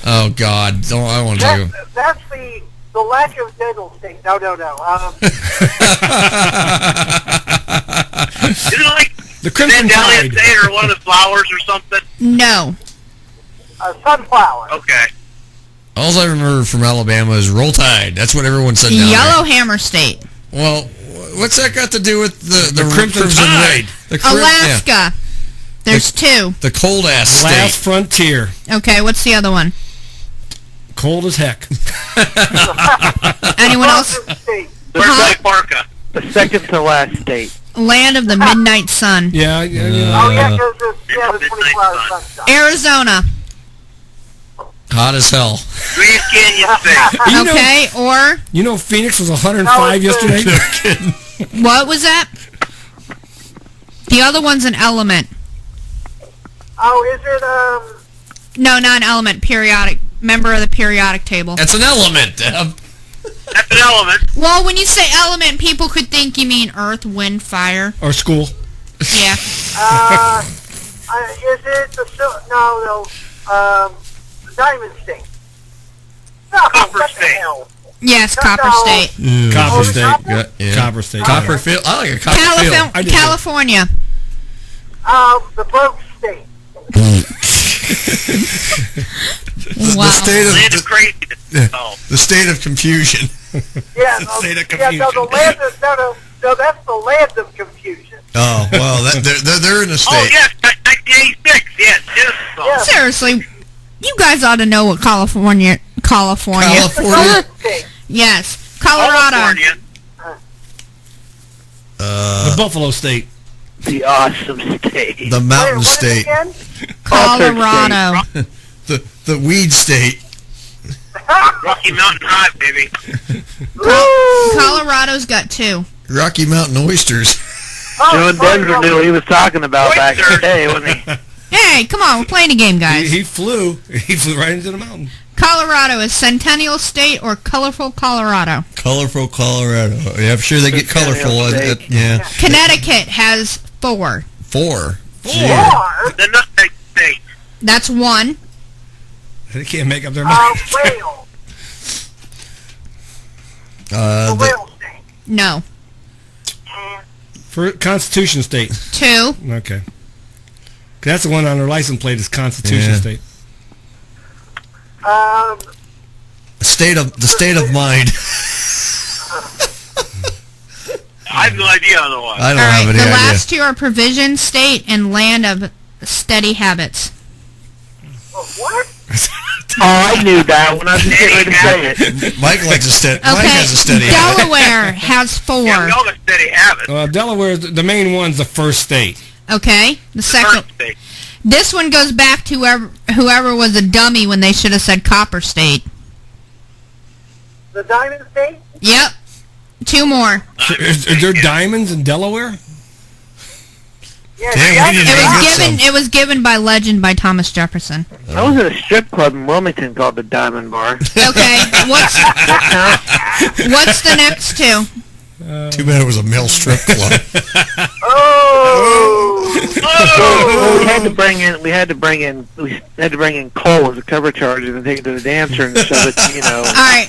Oh God! Don't I want to talk about? That's the lack of dental state. No. Isn't it like the Crimson Tide State or one of the flowers or something? No. Sunflower. Okay. All I remember from Alabama is Roll Tide. That's what everyone said down Yellowhammer State. Well, what's that got to do with the Crimson Tide? Alaska. Yeah. There's 2. The cold-ass state. Last Frontier. Okay, what's the other one? Cold as heck. Anyone else? Parka. The second to last state. Land of the Midnight Sun. Yeah. Oh, yeah, because the 24-hour sunshine. Arizona. Hot as hell. Grand Canyon State. Okay, or... You know Phoenix was 105 yesterday? What was that? The other one's an element. Oh, is it, No, not an element. Periodic. Member of the periodic table. That's an element, Deb. That's an element. Well, when you say element, people could think you mean earth, wind, fire. Or school. Yeah. is it the... the Diamond State. No, Copper State. Yes, Copper State. Copper State. Yeah. Copper State. Copperfield. I like a Copperfield. California. The Broke State. Wow. The state of Land of craziness. the state of confusion. Yeah, The state of yeah, no, the land of, no, that's the land of confusion. Oh well, they're in a state. Oh yes, 1986. Yes. Seriously, you guys ought to know what California. Yes, Colorado. The Buffalo State. The awesome state. The mountain state. Colorado. The weed state. Rocky Mountain Drive, baby. Colorado's got 2. Rocky Mountain oysters. Joe Denver knew what he was talking about back in the day, wasn't he? Yeah, Hey, come on, we're playing a game, guys. He flew. He flew right into the mountain. Colorado is Centennial State or Colorful Colorado? Colorful Colorado. Yeah, I'm sure they get colorful. Yeah. Connecticut has 4. 4. The Nutmeg State. That's 1. They can't make up their mind. Wales. Wales State. No. For Constitution State. 2. Okay. That's the one on their license plate is Constitution State. The state of mind. I have no idea otherwise. I don't have any idea. The last 2 are Provision State and Land of Steady Habits. What? I knew that when I was getting ready to say it. Mike likes a steady. Okay, Mike has a steady Delaware has 4. Yeah, we all got steady habits. Delaware, the main one's the first state. Okay, the second. State. This one goes back to whoever was a dummy when they should have said Copper State. The Diamond State? Yep. 2 more. Is there diamonds in Delaware? Yeah, It was given by legend by Thomas Jefferson. I was at a strip club in Wilmington called the Diamond Bar. Okay, what's the next 2? Too bad it was a male strip club. We had to bring in coal as a cover charge and take it to the dancer and shove it, All right.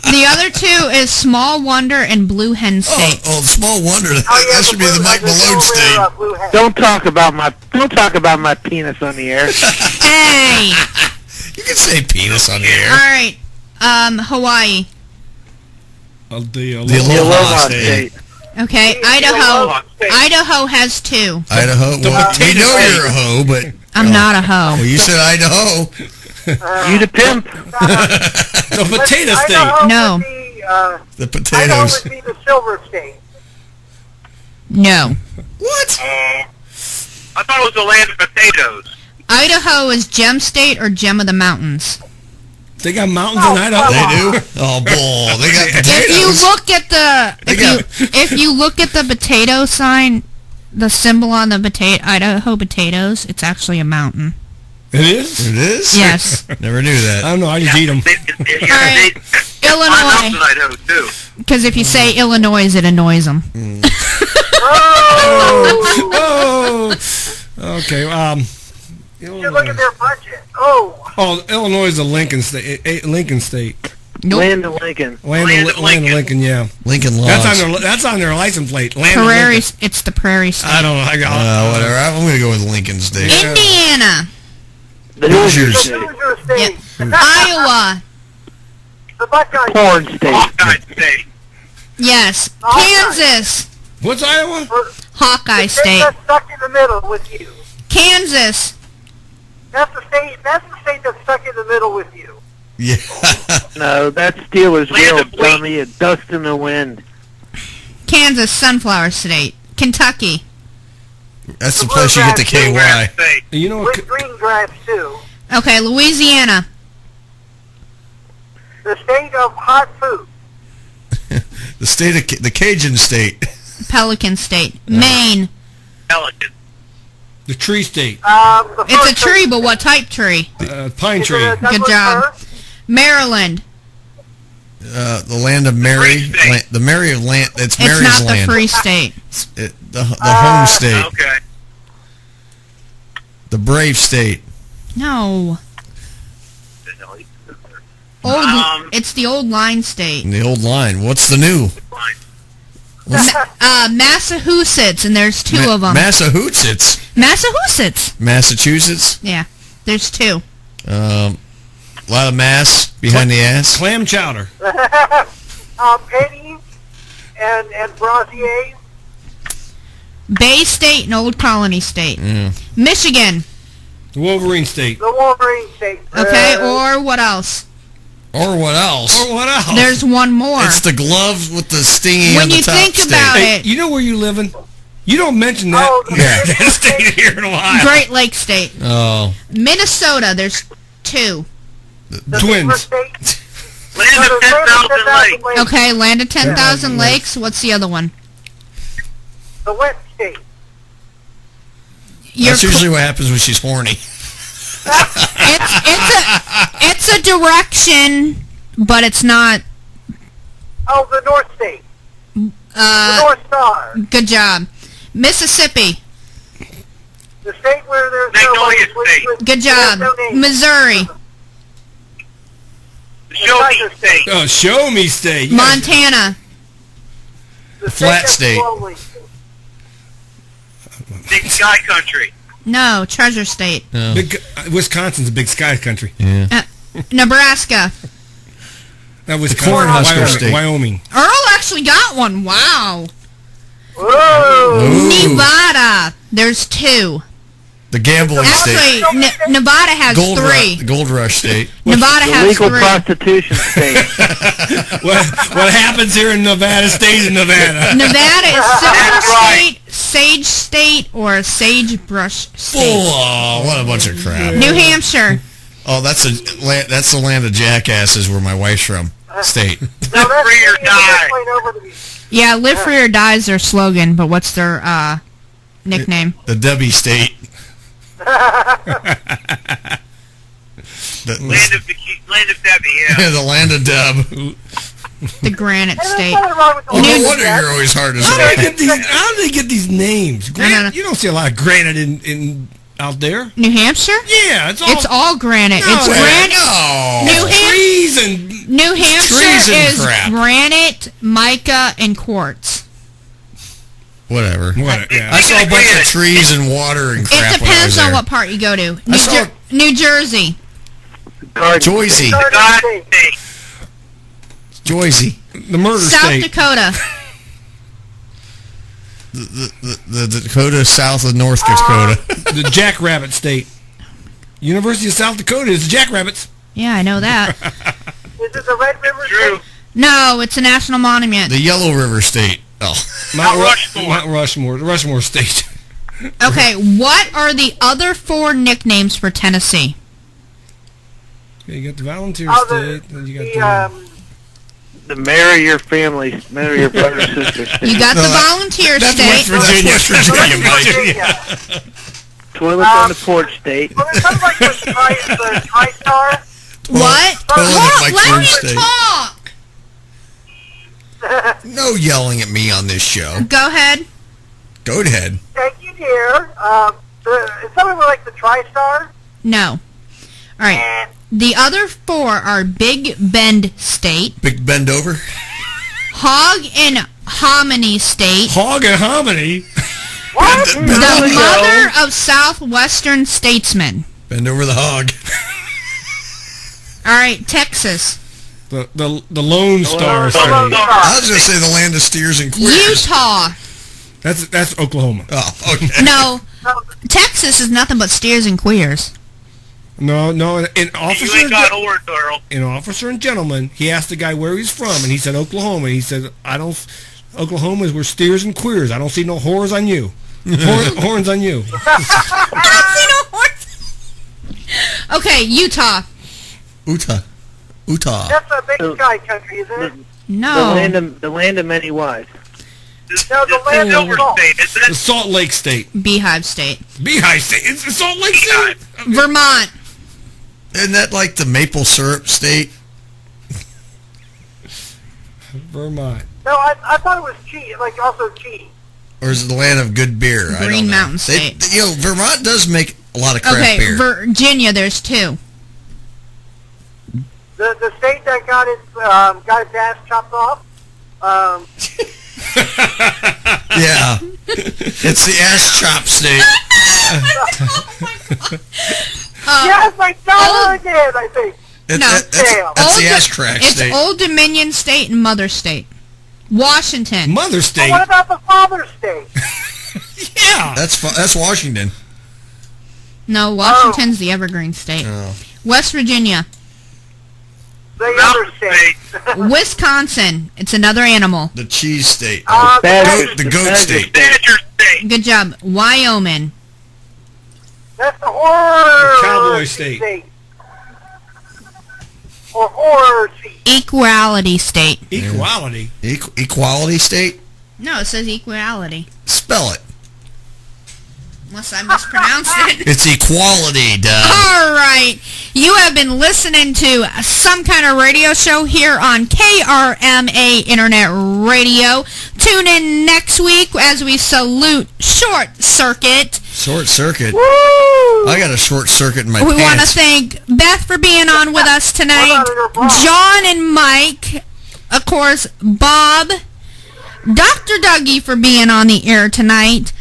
The other 2 is Small Wonder and Blue Hen State. Oh, Small Wonder. That should be the Mike Malone State. Don't talk about my penis on the air. Hey. You can say penis on the air. All right. Hawaii. The Aloha State. Okay, Idaho. Idaho has 2. Idaho. Well, we know you're a hoe, but I'm not a hoe. Well, you said Idaho. You the pimp. The potato state. No. The potatoes. Idaho would be the Silver State. No. What? I thought it was the land of potatoes. Idaho is Gem State or Gem of the Mountains. They got mountains in Idaho. They do. Oh, bull! They got potatoes. If you look at the potato sign, the symbol on the Idaho potatoes, it's actually a mountain. It is? It is? Yes. Never knew that. I don't know. I just eat them. All right. Illinois. Idaho too. Because if you say Illinois, it annoys them. Oh. Okay. You look at their budget. Oh, Illinois is a Lincoln State. Lincoln State. Nope. Land of Lincoln. Land of Lincoln. Yeah. Lincoln Laws. That's on their license plate. Land Prairie. of Lincoln. It's the Prairie State. I don't know. Whatever. I'm going to go with Lincoln State. Indiana. The Hoosiers. Yep. Iowa. the Buckeye Porn State. Hawkeye State. Yes. Kansas. What's Iowa? Hawkeye State. That's stuck in the middle with you. Kansas. That's the state. That's the state that's stuck in the middle with you. Yeah. No, that's Steelersville, dummy. It's dust in the wind. Kansas, Sunflower State. Kentucky. That's the place you get the KY. You know with green grass too. Okay, Louisiana. The state of hot food. The state of the Cajun State. Pelican State. Maine. Pelican. The tree state. It's a tree, but what type tree? Pine tree. Good job. Maryland. The land of Mary. The Mary of land. It's Mary's not land. The free state. The home state. Okay. The brave state. No. It's the old line state. The old line. What's the new? Massachusetts, and there's two of them. Massachusetts. Massachusetts. Yeah, there's two. A lot of mass behind the ass. Clam chowder. Penny and Brazier. Bay State and Old Colony State. Yeah. Michigan. The Wolverine State. The Wolverine State. Okay, or what else? There's one more. It's the glove with the stingy when on the you top think state. about it. You know where you living? You don't mention that. Yeah. State here in Ohio. Great Lake State. Oh. Minnesota, there's two. Twins. Land of 10,000 lakes. Okay, land of 10,000 lakes. What's the other one? The Wet State. That's usually what happens when she's horny. It's a direction, but it's not. Oh, the North State. The North Star. Good job. Mississippi. The state where there's Magnolia State. Good job. Missouri. Show me state. Oh, show me state. Montana. The Flat state. Big Sky Country. No, Treasure State. No. Wisconsin's a big sky country. Yeah. Nebraska. That was Cornhusker State. Wyoming. Earl actually got one. Wow. Whoa. Nevada. There's 2. The gambling state. Actually, Nevada has 3. The Gold Rush state. Nevada has legal 3. prostitution state. what happens here in Nevada stays in Nevada. Nevada is Silver State, Sage State, or Sagebrush State. Oh, what a bunch of crap. New Hampshire. Oh, that's the land of jackasses where my wife's from. State. Live free or die. Yeah, live free or die is their slogan, but what's their nickname? The Debbie State. Land of Debbie, yeah. The land of Deb. The Granite State. No wonder you're always hard to How say. do they get these names? No. You don't see a lot of granite in out there. New Hampshire? Yeah, it's all granite. No, it's granite. No. New Hampshire trees and is crap. granite, mica, and quartz. Whatever. Yeah. I saw a bunch of trees and water and crap. It depends on what part you go to. New Jersey. Jersey. Jersey. The murder South state. Dakota. The Dakota south of North Dakota. The Jackrabbit State. University of South Dakota is the Jackrabbits. Yeah, I know that. Is it the Red River State? No, it's a national monument. The Yellow River State. Oh. Mount Rushmore. The Rushmore State. Okay, what are the other 4 nicknames for Tennessee? Okay, you got the Volunteer State. Then you got the marry your family, marry your brother, sister state. You got the Volunteer That's State. West Virginia, Mike. Toilet on the porch state. Well, it sounds like the TriStar. What? Toilet like Let Ford me State. talk. No yelling at me on this show. Go ahead. Go ahead. Thank you, dear. Is something like the TriStar? No. All right. The other 4 are Big Bend State, Big Bend over. Hog and Hominy State, Hog and Hominy. What? the mother of Southwestern statesmen. Bend over the hog. All right, Texas. The Lone Star State. I was going to say the land of steers and queers. Utah. That's Oklahoma. Oh, okay. No, Texas is nothing but steers and queers. No. In You ain't got horns, Earl. In Officer and Gentleman, he asked the guy where he's from, and he said Oklahoma. He said, Oklahoma is where steers and queers. I don't see no whores on you. Horns on you. I don't see no horns. Okay, Utah. Utah. That's a big sky country, isn't it? No. The land of many wives. No, the land of salt. The Salt Lake State. Beehive State. Beehive State. It's the Salt Lake State. Vermont. Isn't that like the maple syrup state? Vermont. No, I thought it was cheese, like also cheese. Or is it the land of good beer? I Green don't know. Mountain State. Vermont does make a lot of craft Okay, beer. Virginia, there's 2. The state that got its ass chopped off. Yeah. It's the ass chop state. Yes, I saw it again, I think. That's the ass crack It's state. Old Dominion State and Mother State. Washington. Mother State. What about the Father State? Yeah. That's Washington. No, Washington's the Evergreen State. Oh. West Virginia. The other state. Wisconsin. It's another animal. The cheese state. The goat state. Badger State. Good job. Wyoming. That's the horror Cowboy State. Or horror seat. Equality State. Equality. Equality state? No, it says equality. Spell it. Unless I mispronounced it. It's equality, duh. All right. You have been listening to Some Kind of Radio Show here on KRMA Internet Radio. Tune in next week as we salute Short Circuit. Short Circuit? Woo! I got a short circuit in my pants. We want to thank Beth for being on with us tonight. John and Mike. Of course, Bob. Dr. Dougie for being on the air tonight.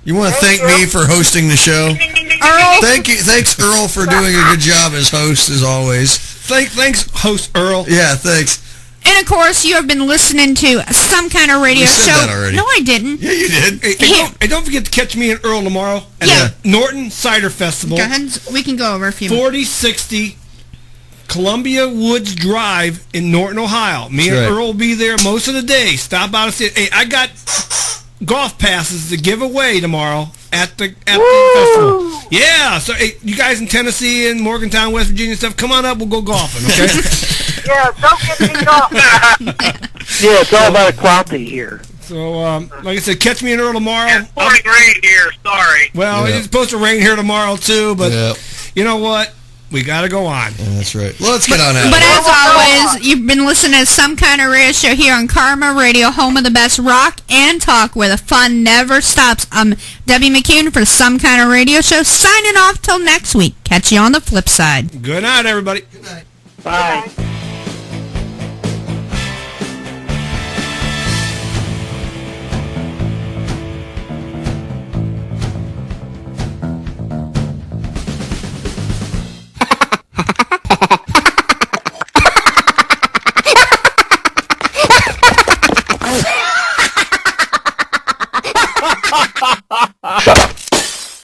You want to thank me for hosting the show? Earl. Thanks, Earl, for doing a good job as host, as always. Thanks, host Earl. Yeah, thanks. And, of course, you have been listening to Some Kind of Radio Show. You said that already. No, I didn't. Yeah, you did. Hey, don't forget to catch me and Earl tomorrow at the Norton Cider Festival. Go ahead. We can go over a few 4060 Columbia Woods Drive in Norton, Ohio. Me and Earl will be there most of the day. Stop out and see it. Hey, I got golf passes to give away tomorrow at the festival. Yeah, so hey, you guys in Tennessee and Morgantown, West Virginia stuff, come on up, we'll go golfing, okay? Yeah, don't get beat off. Yeah, it's all about equality here. So, like I said, catch me and Earl tomorrow. It's pouring rain here, sorry. Well, it's supposed to rain here tomorrow, too, but you know what? We got to go on. Yeah, that's right. Well, let's get on out. But as always, you've been listening to Some Kind of Radio Show here on Karma Radio, home of the best rock and talk where the fun never stops. I'm Debbie McCune for Some Kind of Radio Show, signing off till next week. Catch you on the flip side. Good night, everybody. Good night. Bye.